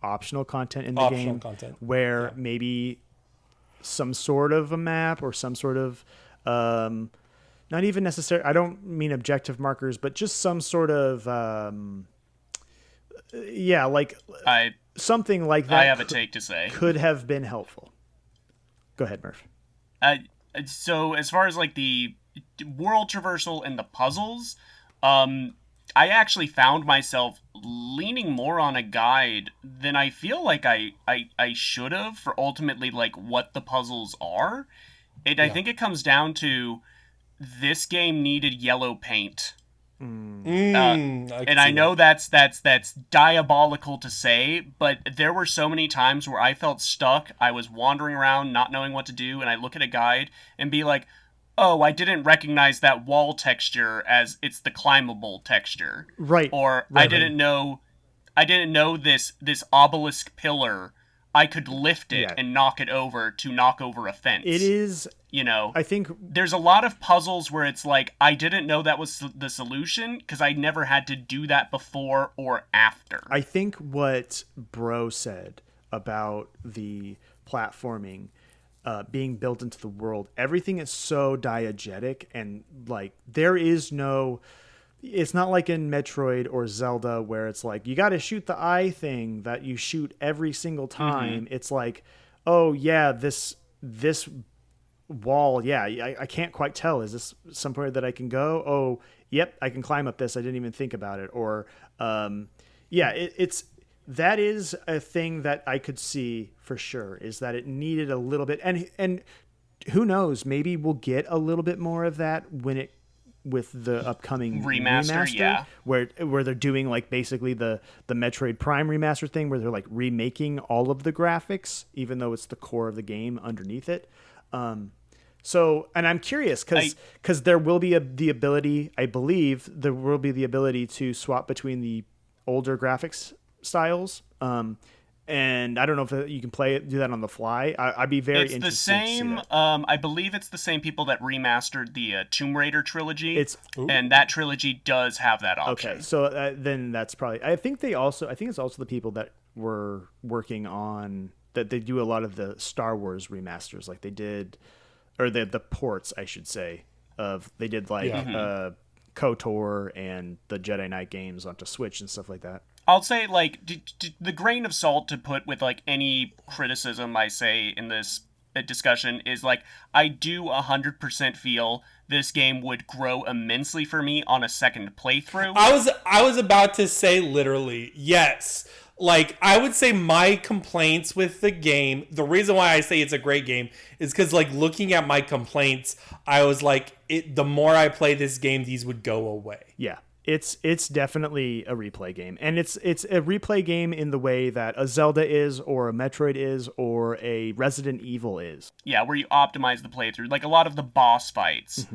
optional content in the game, where maybe some sort of a map or some sort of not even necessary, I don't mean objective markers, but just some sort of something like that. I have a take to say. Could have been helpful. Go ahead, Murph. So as far as like the world traversal and the puzzles, I actually found myself leaning more on a guide than I feel like I should have for ultimately like what the puzzles are. I think it comes down to this game needed yellow paint. I know that's diabolical to say, but there were so many times where I felt stuck. I was wandering around, not knowing what to do, and I look at a guide and be like, "Oh, I didn't recognize that wall texture as it's the climbable texture." Right. Or I didn't know this obelisk pillar. I could lift it and knock it over to knock over a fence. It is, I think there's a lot of puzzles where it's like, I didn't know that was the solution because I never had to do that before or after. I think what Bro said about the platforming being built into the world, everything is so diegetic, and like there is no, it's not like in Metroid or Zelda where it's like you got to shoot the eye thing that you shoot every single time. It's like, oh yeah, this wall, I can't quite tell, is this somewhere that I can go? Oh yep, I can climb up this, I didn't even think about it. Or it's that is a thing that I could see for sure, is that it needed a little bit, and who knows, maybe we'll get a little bit more of that with the upcoming remaster, where they're doing like basically the Metroid Prime remaster thing, where they're like remaking all of the graphics, even though it's the core of the game underneath it. So, and I'm curious because there will be the ability, I believe there will be the ability to swap between the older graphics styles. And I don't know if you can do that on the fly. I'd be very interested. It's the same. I believe it's the same people that remastered the Tomb Raider trilogy. And that trilogy does have that option. Okay, so then that's probably. I think it's also the people that were working on that. They do a lot of the Star Wars remasters, like they did, or the ports, I should say. They did like KOTOR and the Jedi Knight games onto Switch and stuff like that. I'll say, like, the grain of salt to put with, like, any criticism I say in this discussion is, like, I do 100% feel this game would grow immensely for me on a second playthrough. I was about to say literally, yes. Like, I would say my complaints with the game, the reason why I say it's a great game is because, like, looking at my complaints, I was like, the more I play this game, these would go away. Yeah. It's definitely a replay game, and it's a replay game in the way that a Zelda is, or a Metroid is, or a Resident Evil is. Yeah, where you optimize the playthrough. Like a lot of the boss fights,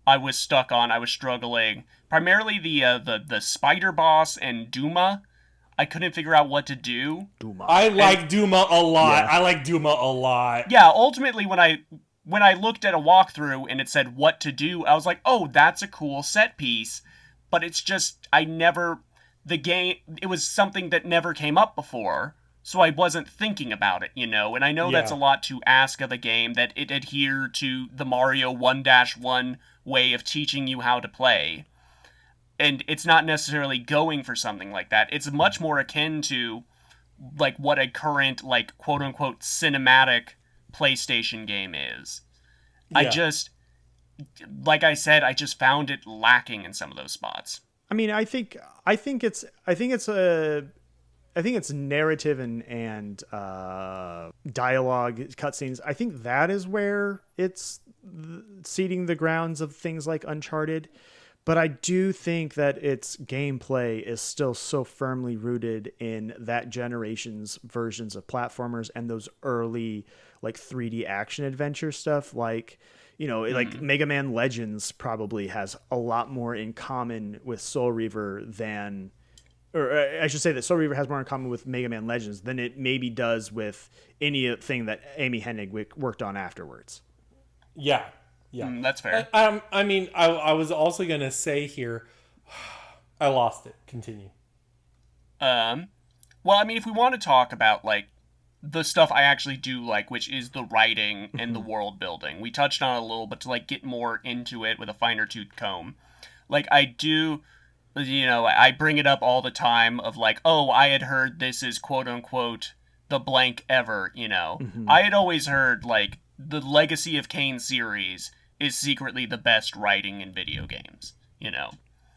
I was stuck on. I was struggling. Primarily the spider boss and Duma. I couldn't figure out what to do. I like Duma a lot. Yeah. I like Duma a lot. Yeah, ultimately when I looked at a walkthrough and it said what to do, I was like, oh, that's a cool set piece. But it's just, it was something that never came up before, so I wasn't thinking about it, And I know that's a lot to ask of a game, that it adhere to the Mario 1-1 way of teaching you how to play. And it's not necessarily going for something like that. It's much more akin to, like, what a current, like, quote-unquote cinematic PlayStation game is. Yeah. Like I said, I just found it lacking in some of those spots. I mean, I think it's narrative and dialogue cutscenes. I think that is where it's seeding the grounds of things like Uncharted. But I do think that its gameplay is still so firmly rooted in that generation's versions of platformers and those early like 3D action adventure stuff, like. Like Mega Man Legends probably has a lot more in common with Soul Reaver or I should say that Soul Reaver has more in common with Mega Man Legends than it maybe does with anything that Amy Hennig worked on afterwards. Yeah. That's fair. I mean, I was also gonna say here, I lost it. Continue. Well, I mean, if we want to talk about like the stuff I actually do like, which is the writing and the world building, we touched on it a little, but to like get more into it with a finer tooth comb, like I do, I bring it up all the time of like, oh, I had heard this is quote unquote the blank ever, I had always heard like the Legacy of Kain series is secretly the best writing in video games,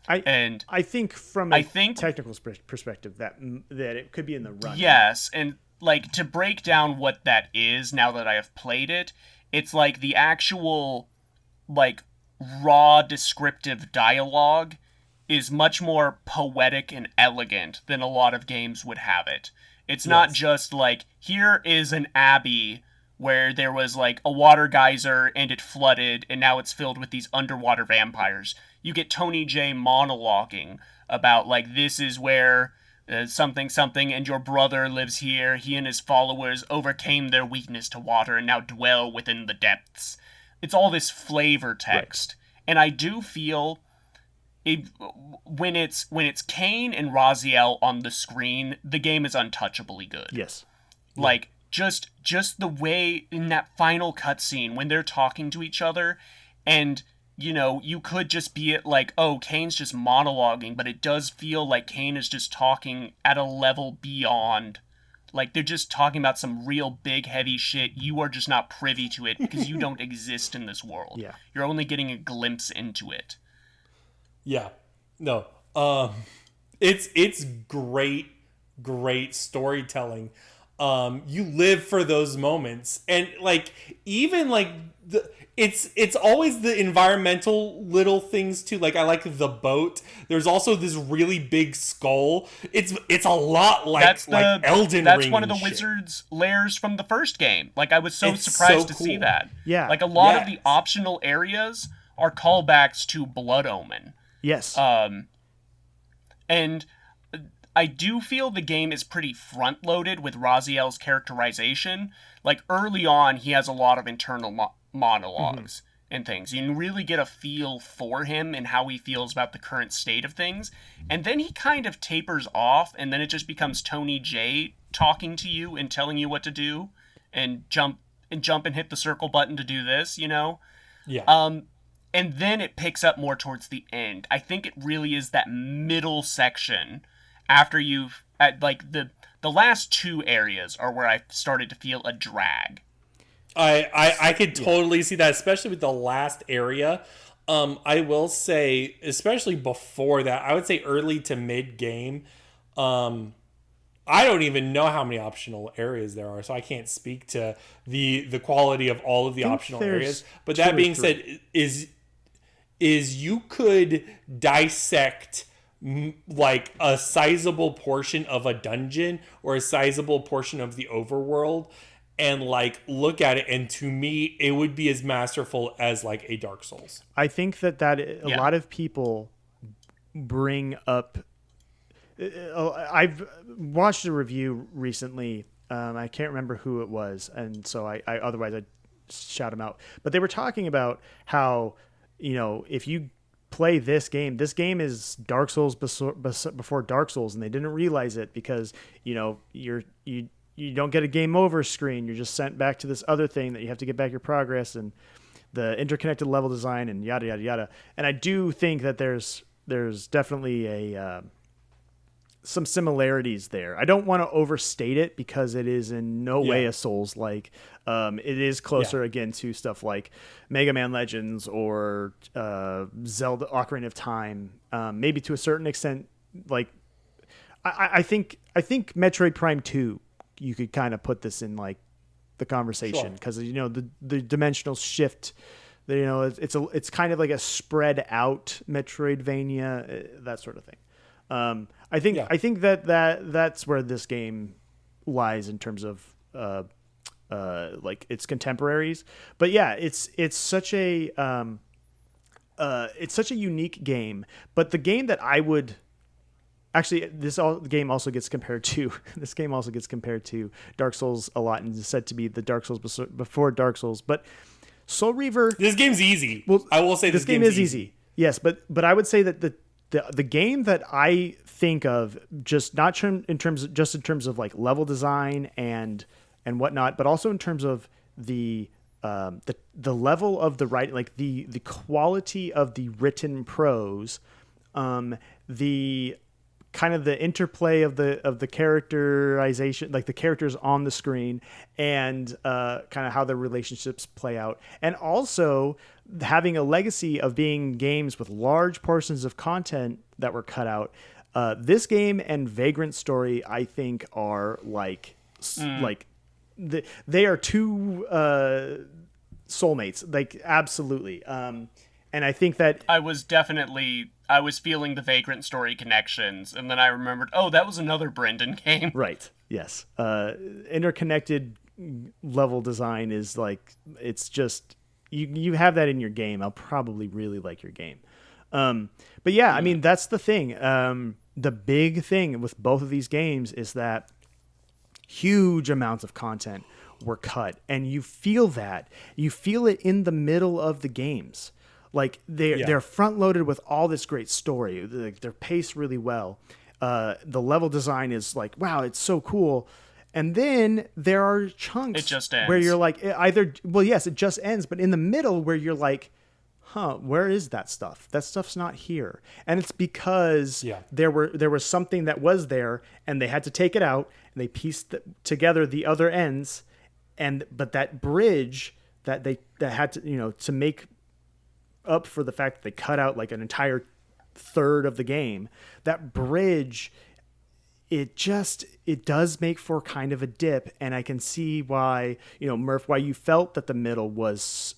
I think from a technical perspective that it could be in the run. Yes, and like to break down what that is now that I have played it, it's like the actual like raw descriptive dialogue is much more poetic and elegant than a lot of games would have it. It's not just like, here is an abbey where there was like a water geyser and it flooded and now it's filled with these underwater vampires. You get Tony J monologuing about like, this is where something and your brother lives here. He and his followers overcame their weakness to water and now dwell within the depths. It's all this flavor text. Right. And I do feel when it's Kain and Raziel on the screen, the game is untouchably good. Yes. Like just the way in that final cutscene when they're talking to each other, and you could just be it like, oh, Kain's just monologuing, but it does feel like Kain is just talking at a level beyond. Like, they're just talking about some real big, heavy shit. You are just not privy to it because you don't exist in this world. Yeah. You're only getting a glimpse into it. Yeah. No. It's great storytelling. You live for those moments, and like even like it's always the environmental little things too. Like I like the boat. There's also this really big skull. It's a lot like Elden Ring. That's one of the shit. wizard's lairs from the first game. Like I was so surprised to see that. Yeah. Like a lot of the optional areas are callbacks to Blood Omen. Yes. And I do feel the game is pretty front-loaded with Raziel's characterization. Like, early on, he has a lot of internal monologues and things. You really get a feel for him and how he feels about the current state of things. And then he kind of tapers off, and then it just becomes Tony J talking to you and telling you what to do, and jump and hit the circle button to do this, Yeah. And then it picks up more towards the end. I think it really is that middle section after you've like the last two areas are where I started to feel a drag. I could totally see that, especially with the last area. I will say, especially before that, I would say early to mid game. I don't even know how many optional areas there are, so I can't speak to the quality of all of the optional areas. But that being said, is you could dissect like a sizable portion of a dungeon or a sizable portion of the overworld and like look at it, and to me it would be as masterful as like a Dark Souls. I think that a lot of people bring up I've watched a review recently, I can't remember who it was, and so I otherwise I'd shout them out, but they were talking about how if you play this game is Dark Souls before Dark Souls, and they didn't realize it because you don't get a game over screen. You're just sent back to this other thing that you have to get back your progress and the interconnected level design and yada yada yada. And I do think that there's definitely some similarities there. I don't want to overstate it because it is in no way a Souls-like. It is closer again to stuff like Mega Man Legends or Zelda Ocarina of Time. Maybe to a certain extent, like I think Metroid Prime 2, you could kind of put this in like the conversation because the dimensional shift. It's kind of like a spread out Metroidvania, that sort of thing. I think that's where this game lies in terms of like its contemporaries. But yeah, it's such a unique game. But the game that I would Actually, the game also gets compared to Dark Souls a lot, and is said to be the Dark Souls before Dark Souls. But Soul Reaver, This game's easy. well, I will say this game is easy. Yes, but I would say that the game that I think of, just not in terms of like level design and whatnot, but also in terms of the level of the writing, like the quality of the written prose, the kind of the interplay of the characterization, like the characters on the screen, and kind of how the relationships play out, and also having a legacy of being games with large portions of content that were cut out. This game and Vagrant Story, I think, are like they are two soulmates, like absolutely. And I think that I was feeling the Vagrant Story connections, and then I remembered, oh, that was another Brendan game. right, yes, interconnected level design is like, it's just you have that in your game, I'll probably really like your game. But yeah, I mean, that's the thing. The big thing with both of these games is that huge amounts of content were cut, and you feel it in the middle of the games. Like they're front loaded with all this great story. They're paced really well. The level design is like, wow, it's so cool. And then there are chunks It just ends. where you're like, it just ends. But in the middle where you're like, where is that stuff? That stuff's not here. And it's because there was something that was there, and they had to take it out, and they pieced together the other ends. But that bridge that had to, to make up for the fact that they cut out like an entire third of the game, that bridge, it does make for kind of a dip. And I can see why, Murph, why you felt that the middle was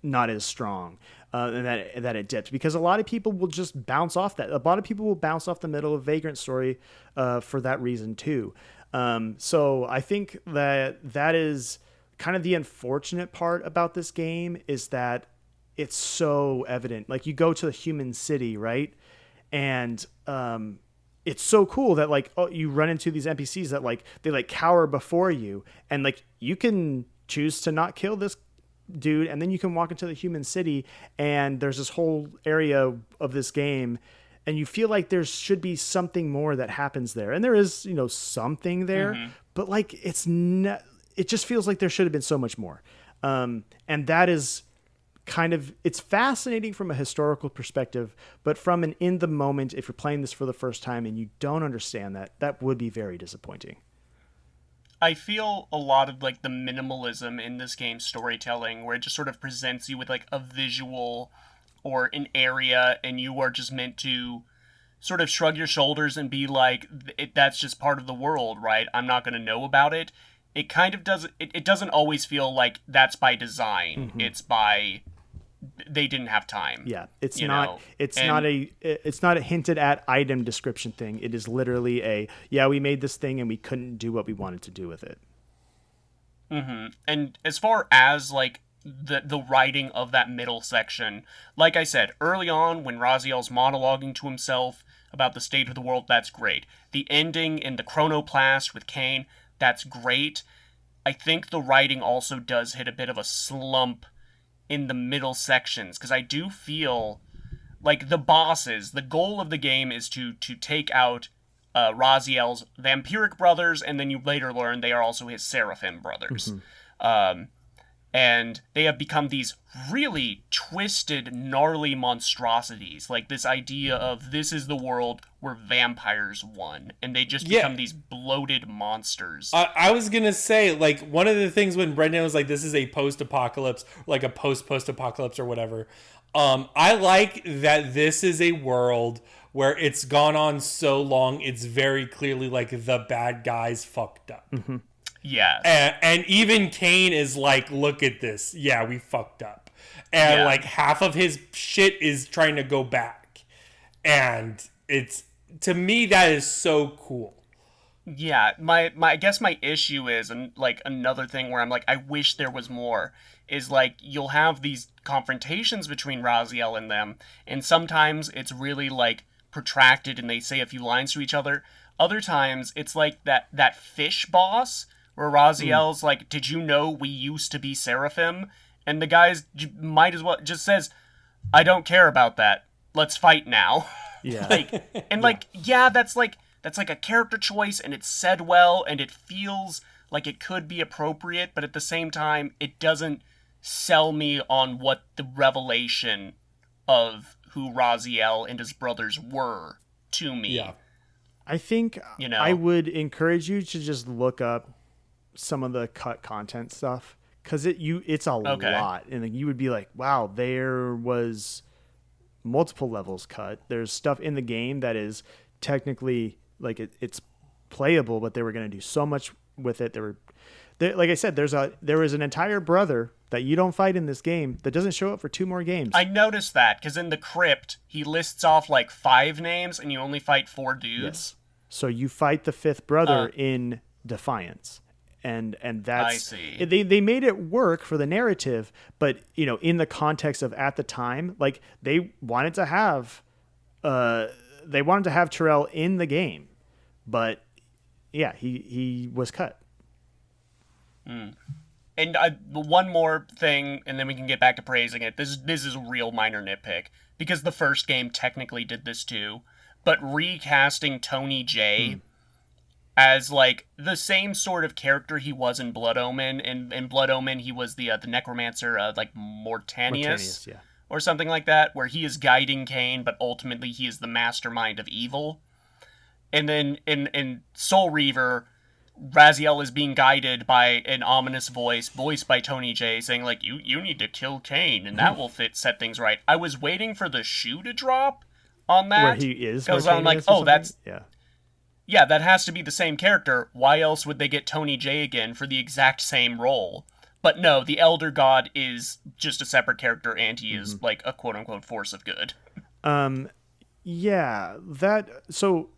not as strong, and that it dipped, because a lot of people will just bounce off that. A lot of people will bounce off the middle of Vagrant Story for that reason too. So I think that is kind of the unfortunate part about this game, is that it's so evident. Like, you go to the human city, right? And it's so cool that like, you run into these NPCs that like, they like cower before you, and like, you can choose to not kill this dude, and then you can walk into the human city, and there's this whole area of this game, and you feel like there should be something more that happens there, and there is, something there, but like, it just feels like there should have been so much more. And that is it's fascinating from a historical perspective, but from an in the moment, if you're playing this for the first time and you don't understand that would be very disappointing. I feel a lot of like the minimalism in this game's storytelling, where it just sort of presents you with like a visual or an area, and you are just meant to sort of shrug your shoulders and be like, that's just part of the world, right? I'm not going to know about it. It kind of doesn't, it doesn't always feel like that's by design. Mm-hmm. It's by, they didn't have time. Yeah, it's not a hinted at item description thing. It is literally we made this thing and we couldn't do what we wanted to do with it. Mm-hmm. And as far as like the writing of that middle section, like I said early on, when Raziel's monologuing to himself about the state of the world, that's great. The ending in the Chronoplast with Kain, that's great. I think the writing also does hit a bit of a slump in the middle sections, because I do feel like the bosses, the goal of the game is to take out Raziel's vampiric brothers, and then you later learn they are also his seraphim brothers. Mm-hmm. And they have become these really twisted, gnarly monstrosities. Like this idea of this is the world where vampires won. And they just become these bloated monsters. I was going to say, like, one of the things when Brendan was like, this is a post-apocalypse, like a post-apocalypse or whatever. I like that this is a world where it's gone on so long, it's very clearly like the bad guys fucked up. Mm-hmm. Yes. And even Kain is like, look at this. Yeah, we fucked up. And like half of his shit is trying to go back. And it's, to me, that is so cool. Yeah, I guess my issue is, and like another thing where I'm like, I wish there was more, is like you'll have these confrontations between Raziel and them, and sometimes it's really like protracted and they say a few lines to each other. Other times, it's like that fish boss where Raziel's like, "Did you know we used to be Seraphim?" And the guys might as well just says, "I don't care about that. Let's fight now." Yeah. That's like a character choice, and it's said well, and it feels like it could be appropriate, but at the same time, it doesn't sell me on what the revelation of who Raziel and his brothers were to me. Yeah. I think I would encourage you to just look up some of the cut content stuff, because it's a lot, and you would be like, wow, there was multiple levels cut. There's stuff in the game that is technically like it's playable, but they were going to do so much with it. Like I said, there was an entire brother that you don't fight in this game that doesn't show up for 2 more games. I noticed that, because in the crypt, he lists off like 5 names, and you only fight 4 dudes. Yes. So you fight the 5th brother in Defiance. And that's... I see. They made it work for the narrative, but, in the context of at the time, like, they wanted to have Terrell in the game. But, yeah, he was cut. And one more thing, and then we can get back to praising it. This is a real minor nitpick, because the first game technically did this too, but recasting Tony J as like the same sort of character he was in Blood Omen. In Blood Omen, he was the necromancer, like Mortanius, or something like that, where he is guiding Kain, but ultimately he is the mastermind of evil. And then in Soul Reaver, Raziel is being guided by an ominous voice, voiced by Tony J, saying like, you need to kill Kain, and that will set things right. I was waiting for the shoe to drop on that. Where he is. Because I'm like, that's... Yeah, that has to be the same character. Why else would they get Tony J again for the exact same role? But no, the Elder God is just a separate character, and he is like a quote-unquote force of good. So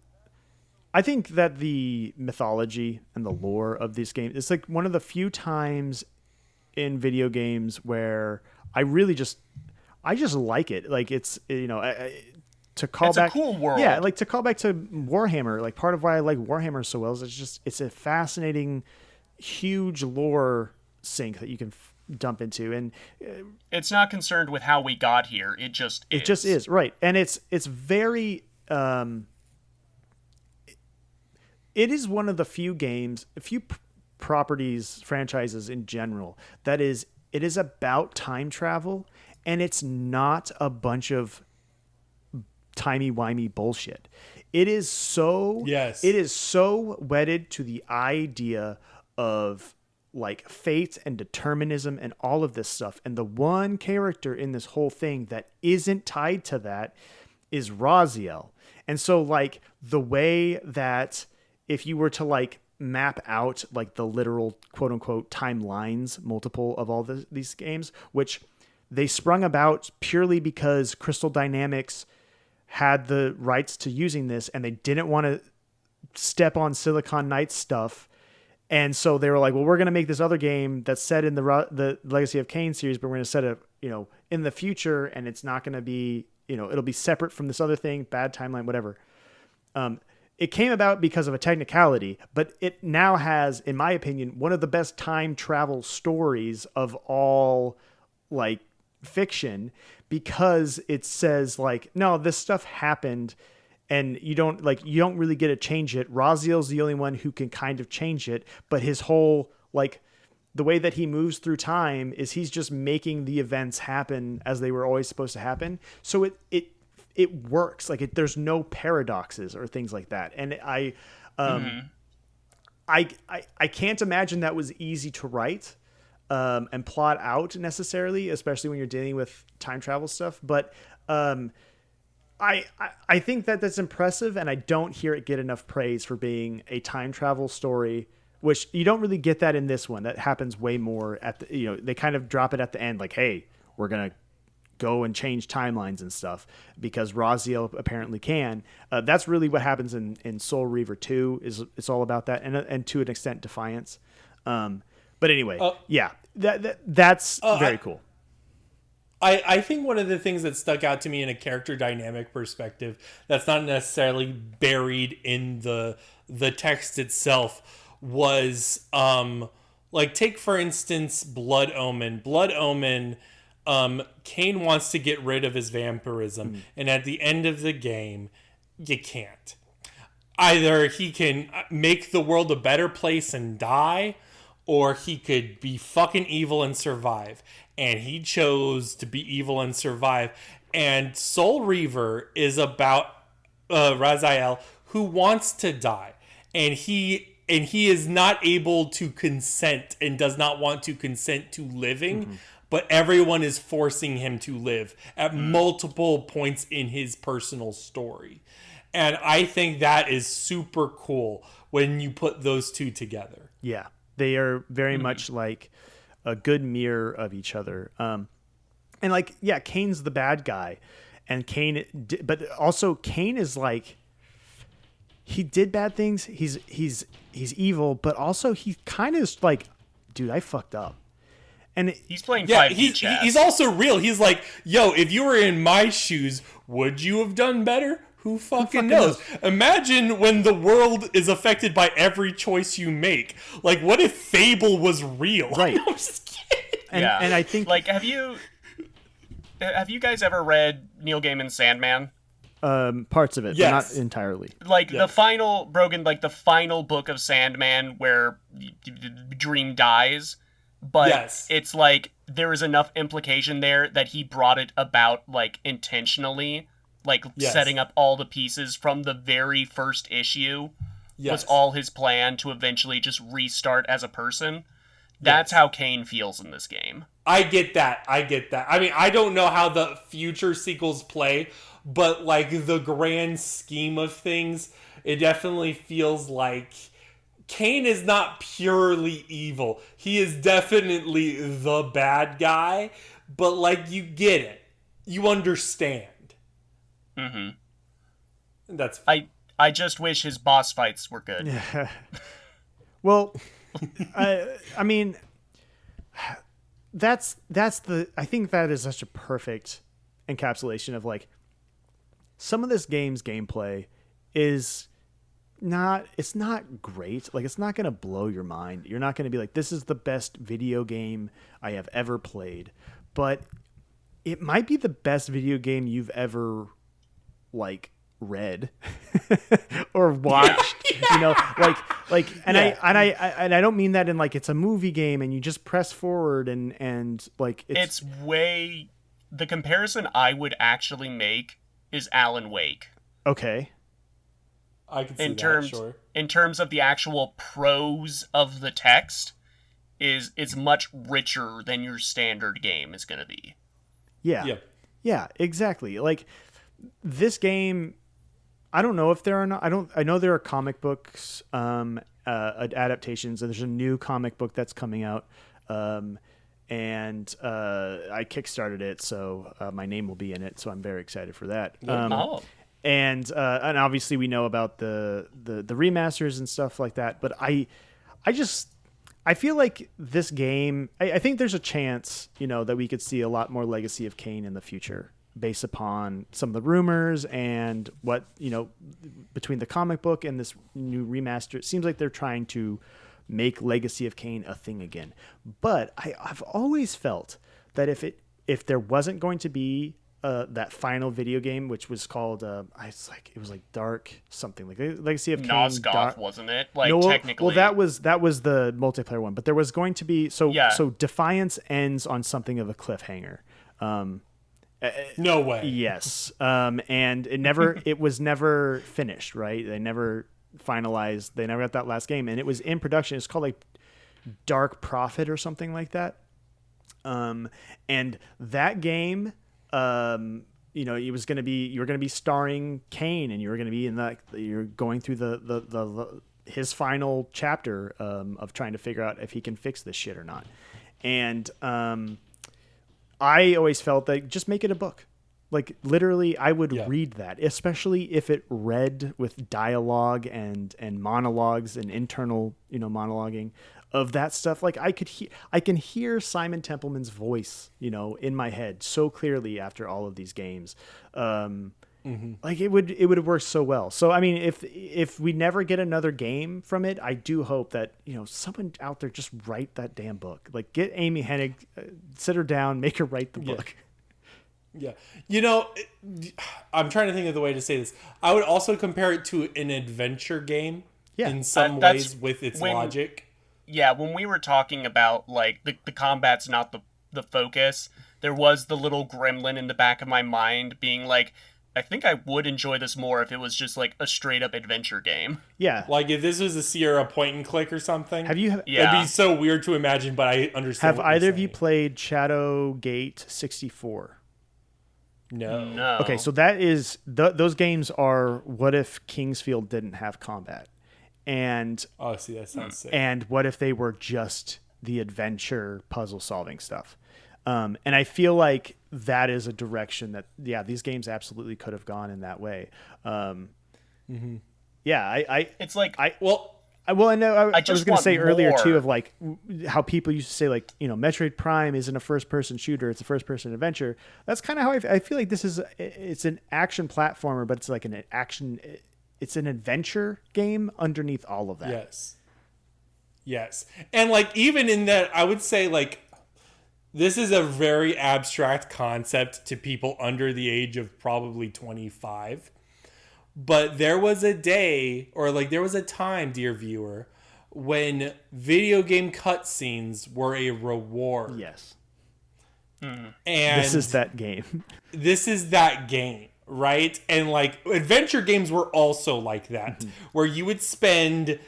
I think that the mythology and the lore of these games is like one of the few times in video games where I just like it. Like it's, to call back, a cool world. Yeah, like to call back to Warhammer. Like part of why I like Warhammer so well is it's a fascinating, huge lore sink that you can dump into, and it's not concerned with how we got here. It just is right, and it's very. It is one of the few games, properties, franchises in general it is about time travel, and it's not a bunch of timey-wimey bullshit. It is so wedded to the idea of like fate and determinism and all of this stuff. And the one character in this whole thing that isn't tied to that is Raziel. And so like the way that if you were to like map out like the literal quote unquote timelines, multiple of all these games, which they sprung about purely because Crystal Dynamics had the rights to using this, and they didn't want to step on Silicon Knights stuff. And so they were like, well, we're going to make this other game that's set in the Legacy of Kain series, but we're going to set it, in the future, and it's not going to be, it'll be separate from this other thing, bad timeline, whatever. It came about because of a technicality, but it now has, in my opinion, one of the best time travel stories of all like fiction, because it says like, no, this stuff happened and you don't really get to change it. Raziel's the only one who can kind of change it, but his whole like the way that he moves through time is he's just making the events happen as they were always supposed to happen. So it works. Like there's no paradoxes or things like that. And I can't imagine that was easy to write and plot out necessarily, especially when you're dealing with time travel stuff. But I think that that's impressive, and I don't hear it get enough praise for being a time travel story, which you don't really get that in this one. That happens way more at the, they kind of drop it at the end, like, hey, we're going to go and change timelines and stuff because Raziel apparently can. That's really what happens in Soul Reaver 2 is it's all about that. And to an extent, Defiance. But anyway, that's very cool. I think one of the things that stuck out to me in a character dynamic perspective that's not necessarily buried in the text itself was like, take for instance Blood Omen. Blood Omen, Kain wants to get rid of his vampirism, and at the end of the game, you can't. Either he can make the world a better place and die, or he could be fucking evil and survive. And he chose to be evil and survive. And Soul Reaver is about Raziel, who wants to die. And he is not able to consent and does not want to consent to living, but everyone is forcing him to live at multiple points in his personal story. And I think that is super cool when you put those two together. Yeah, they are very much like a good mirror of each other. And like, yeah, Kain's the bad guy, and but also Kain is like, he did bad things. He's evil, but also he kind of is like, dude, I fucked up. And he's playing 5D chess. He's also real. He's like, yo, if you were in my shoes, would you have done better? Who fucking knows? Imagine when the world is affected by every choice you make. Like, what if Fable was real? Right. I'm just kidding. And I think, like, have you guys ever read Neil Gaiman's Sandman? parts of it, yes. but not entirely. Like the final the final book of Sandman where Dream dies, but it's like there is enough implication there that he brought it about like intentionally. Like, setting up all the pieces from the very first issue was all his plan to eventually just restart as a person. That's how Kain feels in this game. I get that. I mean, I don't know how the future sequels play, but, like, the grand scheme of things, it definitely feels like Kain is not purely evil. He is definitely the bad guy, but, like, you get it. You understand. Mm-hmm. That's I just wish his boss fights were good. Yeah. Well, I mean, that's I think that is such a perfect encapsulation of like some of this game's gameplay is not great. Like, it's not going to blow your mind. You're not going to be like, this is the best video game I have ever played, but it might be the best video game you've ever like read or watched. You know, like and I don't mean that in like it's a movie game and you just press forward and like it's way, the comparison I would actually make is Alan Wake. Okay. I can see that, sure. In terms of the actual prose of the text, it's much richer than your standard game is going to be. Yeah, exactly. Like, this game, I don't know if there are not. I know there are comic books adaptations, and there's a new comic book that's coming out, and I kickstarted it, so my name will be in it. So I'm very excited for that. And obviously we know about the remasters and stuff like that. But I feel like this game, I think there's a chance, you know, that we could see a lot more Legacy of Kain in the future based upon some of the rumors and what, you know, between the comic book and this new remaster. It seems like they're trying to make Legacy of Kain a thing again. But I've always felt that if there wasn't going to be that final video game, which was called it was like Dark something, like Legacy of Kain. Nosgoth, wasn't it? Like, no, technically. Well, that was the multiplayer one, but there was going to be so Defiance ends on something of a cliffhanger. No way. Yes. And it was never finished, right? They never finalized. They never got that last game, and it was in production. It's called like Dark Prophet or something like that. And that game, you know, you were going to be starring Kain, and you were going to be in that. You're going through the his final chapter of trying to figure out if he can fix this shit or not. And I always felt that just make it a book. Like, literally, I would read that, especially if it read with dialogue and monologues and internal, you know, monologuing. of that stuff. Like I can hear Simon Templeman's voice, in my head so clearly after all of these games. Like it would have worked so well. So I mean, if we never get another game from it, I do hope that someone out there just write that damn book. Like get Amy Hennig, sit her down, make her write the book. Yeah. I'm trying to think of the way to say this. I would also compare it to an adventure game in some ways with its logic. Yeah, when we were talking about like the combat's not the focus, there was the little gremlin in the back of my mind being like, I think I would enjoy this more if it was just like a straight up adventure game. Yeah. Like if this was a Sierra point and click or something. Yeah. It'd be so weird to imagine, but I understand. Have either of you played Shadowgate 64? No. Okay, so that is those games are what if Kingsfield didn't have combat, and see, that sounds sick. And what if they were just the adventure puzzle solving stuff? And I feel like that is a direction that these games absolutely could have gone in that way. Yeah, it's like I was going to say earlier too of like how people used to say like Metroid Prime isn't a first person shooter, it's a first person adventure. That's kind of how I feel like this is. It's an action platformer, but it's like it's an adventure game underneath all of that. Yes, and like even in that, I would say like this is a very abstract concept to people under the age of probably 25. But there was a day, or like there was a time, dear viewer, when video game cutscenes were a reward. Yes. And this is that game. This is that game, right? And like adventure games were also like that, where you would spend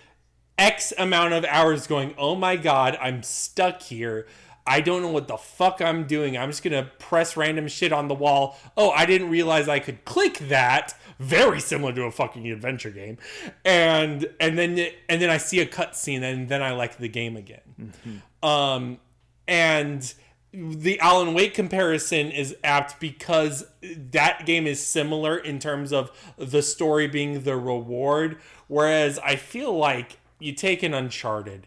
X amount of hours going, oh my God, I'm stuck here. I don't know what the fuck I'm doing. I'm just going to press random shit on the wall. Oh, I didn't realize I could click that. Very similar to a fucking adventure game. And then I see a cutscene and then I like the game again. And the Alan Wake comparison is apt because that game is similar in terms of the story being the reward. Whereas I feel like you take an Uncharted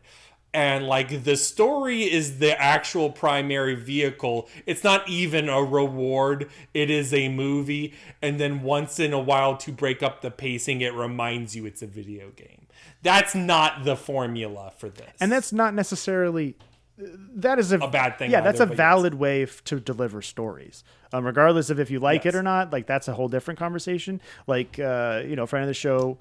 and like the story is the actual primary vehicle. It's not even a reward. It is a movie. And then once in a while to break up the pacing, it reminds you it's a video game. That's not the formula for this. And that's not necessarily... That is a bad thing. Yeah, that's a valid way to deliver stories, regardless of if you like it or not. Like that's a whole different conversation. Like friend of the show,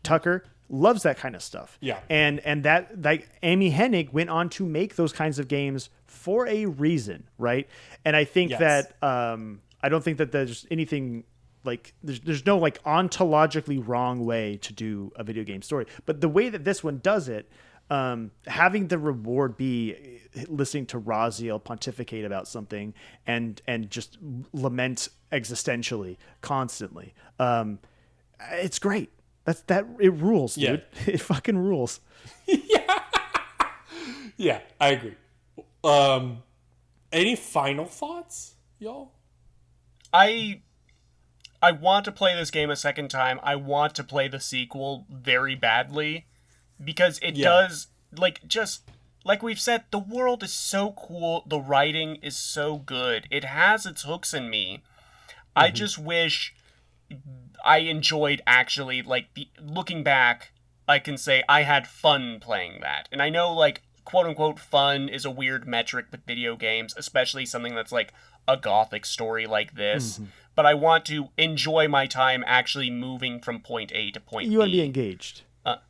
Tucker, loves that kind of stuff. Yeah. And that like Amy Hennig went on to make those kinds of games for a reason, right? And I think that I don't think that there's anything like there's no like ontologically wrong way to do a video game story. But the way that this one does it, having the reward be listening to Raziel pontificate about something and just lament existentially constantly. It's great. It rules, dude. It fucking rules. Yeah, I agree. Any final thoughts, y'all? I want to play this game a second time. I want to play the sequel very badly because it does just like we've said, the world is so cool, the writing is so good. It has its hooks in me. I just wish I enjoyed actually looking back, I can say I had fun playing that. And I know like quote unquote fun is a weird metric with video games, especially something that's like a gothic story like this. But I want to enjoy my time actually moving from point A to point B. You want to be engaged. But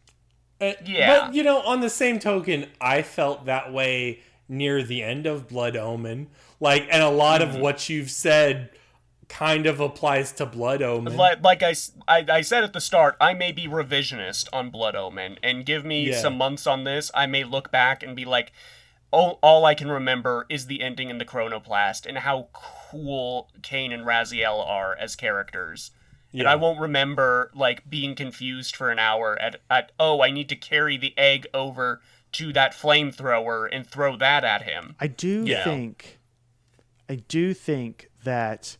on the same token, I felt that way near the end of Blood Omen. And a lot of what you've said kind of applies to Blood Omen. Like I said at the start, I may be revisionist on Blood Omen, and give me some months on this, I may look back and be like, all I can remember is the ending in the Chronoplast and how cool Kain and Raziel are as characters. Yeah. And I won't remember being confused for an hour at I need to carry the egg over to that flamethrower and throw that at him. I do think that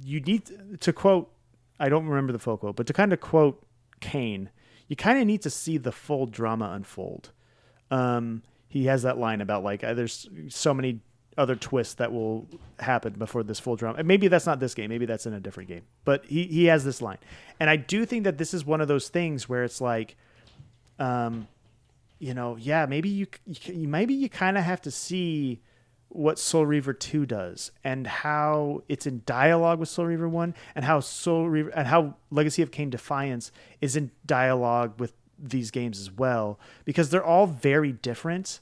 you need to quote, I don't remember the full quote, but to kind of quote Kain, you kind of need to see the full drama unfold. He has that line about like there's so many other twists that will happen before this full drama. And maybe that's not this game. Maybe that's in a different game. But he has this line. And I do think that this is one of those things where it's like, you know, yeah, maybe you kind of have to see what Soul Reaver 2 does and how it's in dialogue with Soul Reaver 1 and how Legacy of Kain Defiance is in dialogue with these games as well, because they're all very different.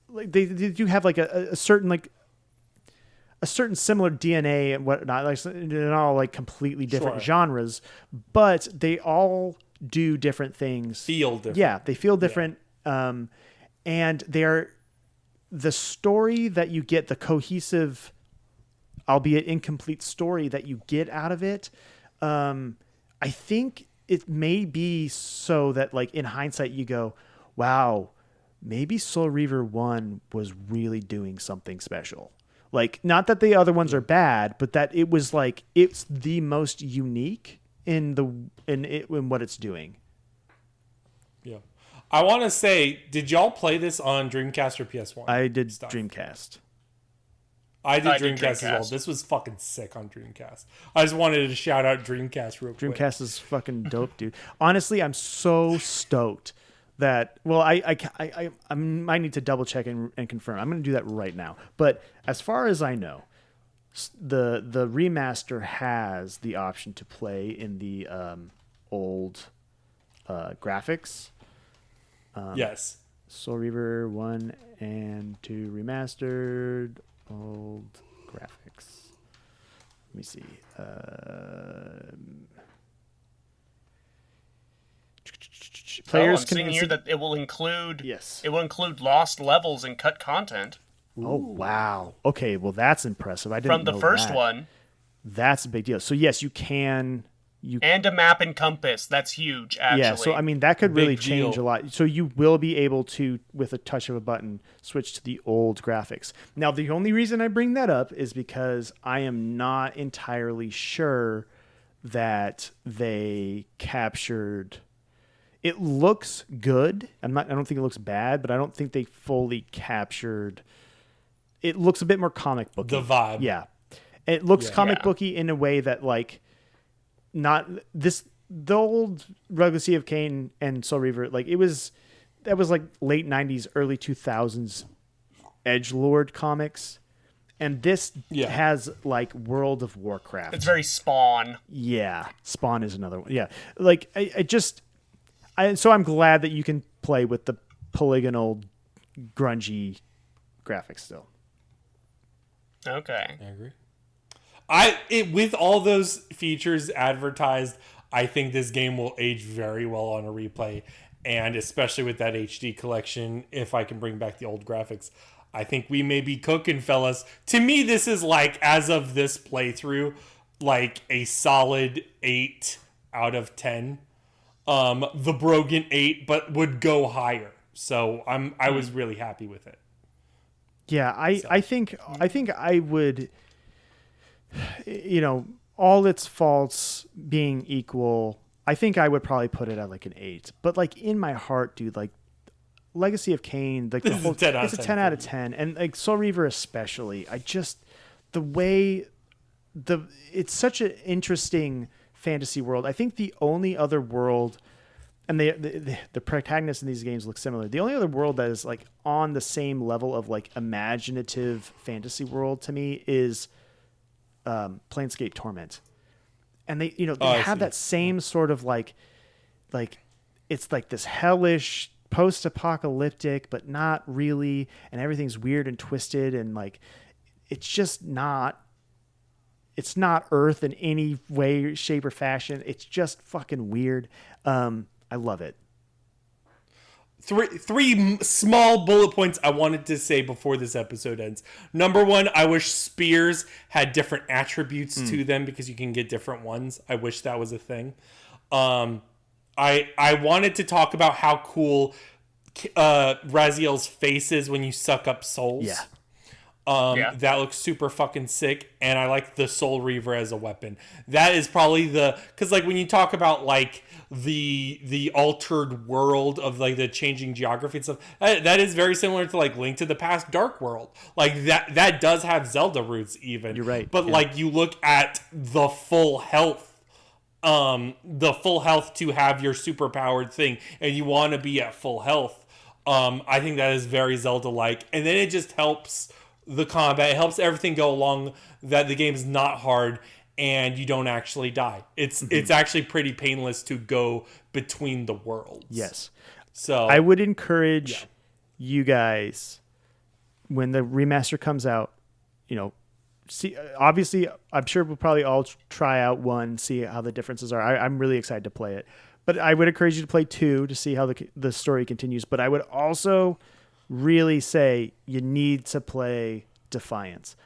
Like they do have like a certain similar DNA and whatnot, like they're all like completely different genres, but they all do different things. Feel different. Yeah, they feel different. Yeah. And they're the story that you get, the cohesive, albeit incomplete story that you get out of it. I think it may be so that like in hindsight you go, wow, maybe Soul Reaver 1 was really doing something special. Like, not that the other ones are bad, but that it was like, it's the most unique in what it's doing. Yeah. I want to say, did y'all play this on Dreamcast or PS1? I did Dreamcast. I did Dreamcast as well. This was fucking sick on Dreamcast. I just wanted to shout out Dreamcast real quick. Dreamcast is fucking dope, dude. Honestly, I'm so stoked that, well, I might need to double check and confirm. I'm going to do that right now. But as far as I know, the remaster has the option to play in the old graphics. Yes. Soul Reaver 1 and 2 remastered, old graphics. Let me see. Players I'm seeing here that it will include It will include lost levels and cut content. Oh wow! Okay, well that's impressive. I didn't from the know first that. one. That's a big deal. So yes, you can. And a map and compass. That's huge. Actually, yeah. So I mean, that could really change deal. a lot. So you will be able to, with a touch of a button, switch to the old graphics. Now, the only reason I bring that up is because I am not entirely sure that they captured. It looks good. I don't think it looks bad, but I don't think they fully captured. It looks a bit more comic booky. The vibe. Yeah. It looks comic booky in a way that like the old Legacy of Kain and Soul Reaver, like that was like late 90s, early 2000s edgelord comics. And this has like World of Warcraft. It's very Spawn. Yeah. Spawn is another one. Yeah. Like so I'm glad that you can play with the polygonal, grungy graphics still. Okay. I agree. With all those features advertised, I think this game will age very well on a replay, and especially with that HD collection, if I can bring back the old graphics, I think we may be cooking, fellas. To me, this is like, as of this playthrough, like a solid 8 out of 10. The Brogan 8, but would go higher. So I was really happy with it. Yeah, I think I would, you know, all its faults being equal, I think I would probably put it at like an 8. But like in my heart, dude, like Legacy of Kain, like it's a 10 out of 10, and like Soul Reaver especially. I just it's such an interesting fantasy world. I think the only other world, and the protagonists in these games look similar. The only other world that is like on the same level of like imaginative fantasy world to me is Planescape Torment. And they have that same sort of like it's like this hellish post-apocalyptic, but not really, and everything's weird and twisted, and like it's not Earth in any way, shape, or fashion. It's just fucking weird. I love it. Three small bullet points I wanted to say before this episode ends. Number one, I wish spears had different attributes to them, because you can get different ones. I wish that was a thing. I wanted to talk about how cool Raziel's face is when you suck up souls. Yeah. That looks super fucking sick, and I like the Soul Reaver as a weapon. That is probably because like when you talk about like the altered world of like the changing geography and stuff, that is very similar to like Link to the Past Dark World. Like that does have Zelda roots even. You're right. But like you look at the full health to have your super powered thing, and you want to be at full health. I think that is very Zelda-like, and then it just helps the combat. It helps everything go along, that the game's not hard and you don't actually die. It's actually pretty painless to go between the worlds. Yes. So I would encourage you guys, when the remaster comes out, see, obviously I'm sure we'll probably all try out 1, see how the differences are. I'm really excited to play it, but I would encourage you to play 2 to see how the story continues. But I would also really say you need to play Defiance.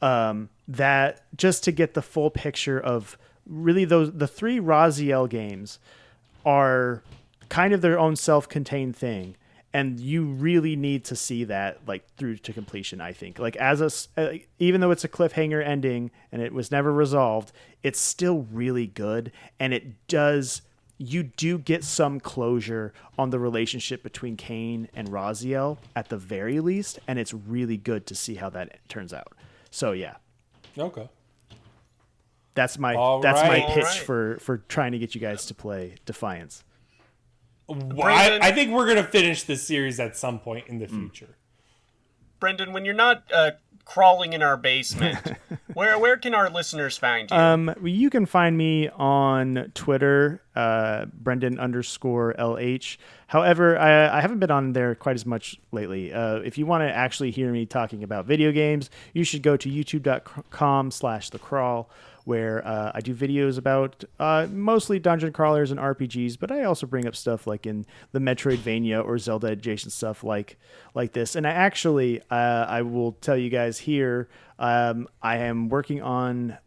That just to get the full picture of really the 3 Raziel games are kind of their own self-contained thing, and you really need to see that like through to completion. I think like even though it's a cliffhanger ending and it was never resolved, it's still really good, and you do get some closure on the relationship between Kain and Raziel at the very least, and it's really good to see how that turns out. So yeah. Okay. That's my pitch for trying to get you guys to play Defiance. I think we're gonna finish this series at some point in the future. Brendan, when you're not crawling in our basement, where can our listeners find you? You can find me on Twitter, Brendan_LH. However, I haven't been on there quite as much lately. If you want to actually hear me talking about video games, you should go to youtube.com/thecrawl, where I do videos about mostly dungeon crawlers and RPGs, but I also bring up stuff like in the Metroidvania or Zelda adjacent stuff like this. And I will tell you guys here, I am working on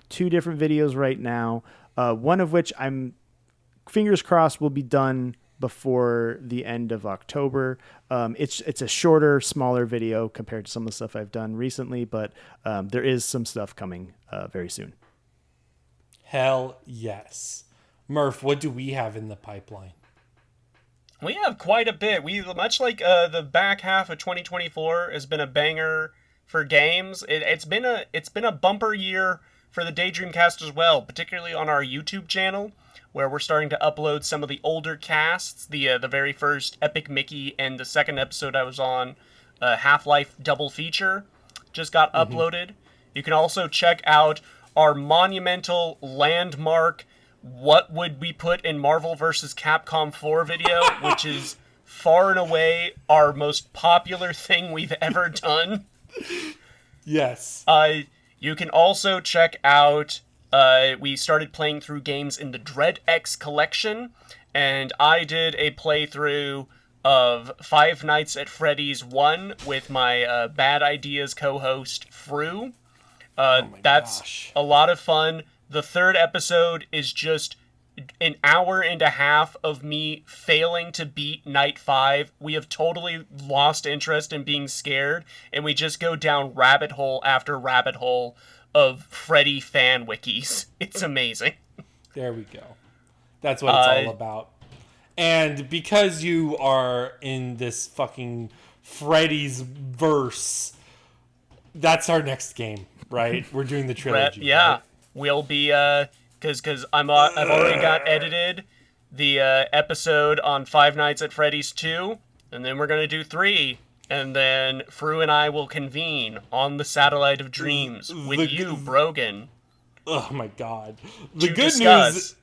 2 different videos right now, one of which I'm fingers crossed will be done before the end of October. It's a shorter, smaller video compared to some of the stuff I've done recently, but there is some stuff coming very soon. Hell yes. Murph, what do we have in the pipeline? We have quite a bit. We much like the back half of 2024 has been a banger for games. It's been a bumper year for the Daydreamcast as well, particularly on our YouTube channel, where we're starting to upload some of the older casts, the very first Epic Mickey and the second episode I was on, Half-Life double feature, just got uploaded. You can also check out our monumental landmark "What Would We Put in Marvel vs. Capcom 4" video, which is far and away our most popular thing we've ever done. Yes. You can also check out, we started playing through games in the Dread X collection, and I did a playthrough of Five Nights at Freddy's 1 with my Bad Ideas co-host, Fru. That's a lot of fun. The 3rd episode is just an hour and a half of me failing to beat Night 5. We have totally lost interest in being scared, and we just go down rabbit hole after rabbit hole of Freddy fan wikis. It's amazing. There we go. That's what it's all about. And because you are in this fucking Freddy's verse, that's our next game, right? We're doing the trilogy. Yeah. Right? We'll be because I've already got edited the episode on Five Nights at Freddy's 2, and then we're gonna do 3, and then Fru and I will convene on the Satellite of Dreams with you, Brogan. Oh my god! The good discuss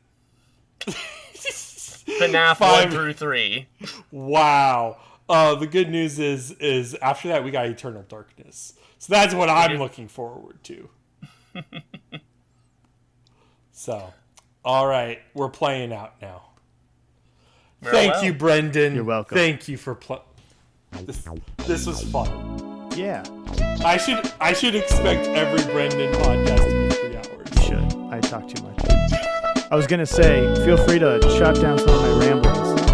news. FNAF 1 through 3. Wow. The good news is after that we got Eternal Darkness, so that's what I'm looking forward to. So, all right, we're playing out now. Thank you, Brendan. You're welcome. Thank you for This was fun. Yeah. I should expect every Brendan podcast to be 3 hours. You should. I talk too much. I was gonna say, feel free to shut down some of my ramblings.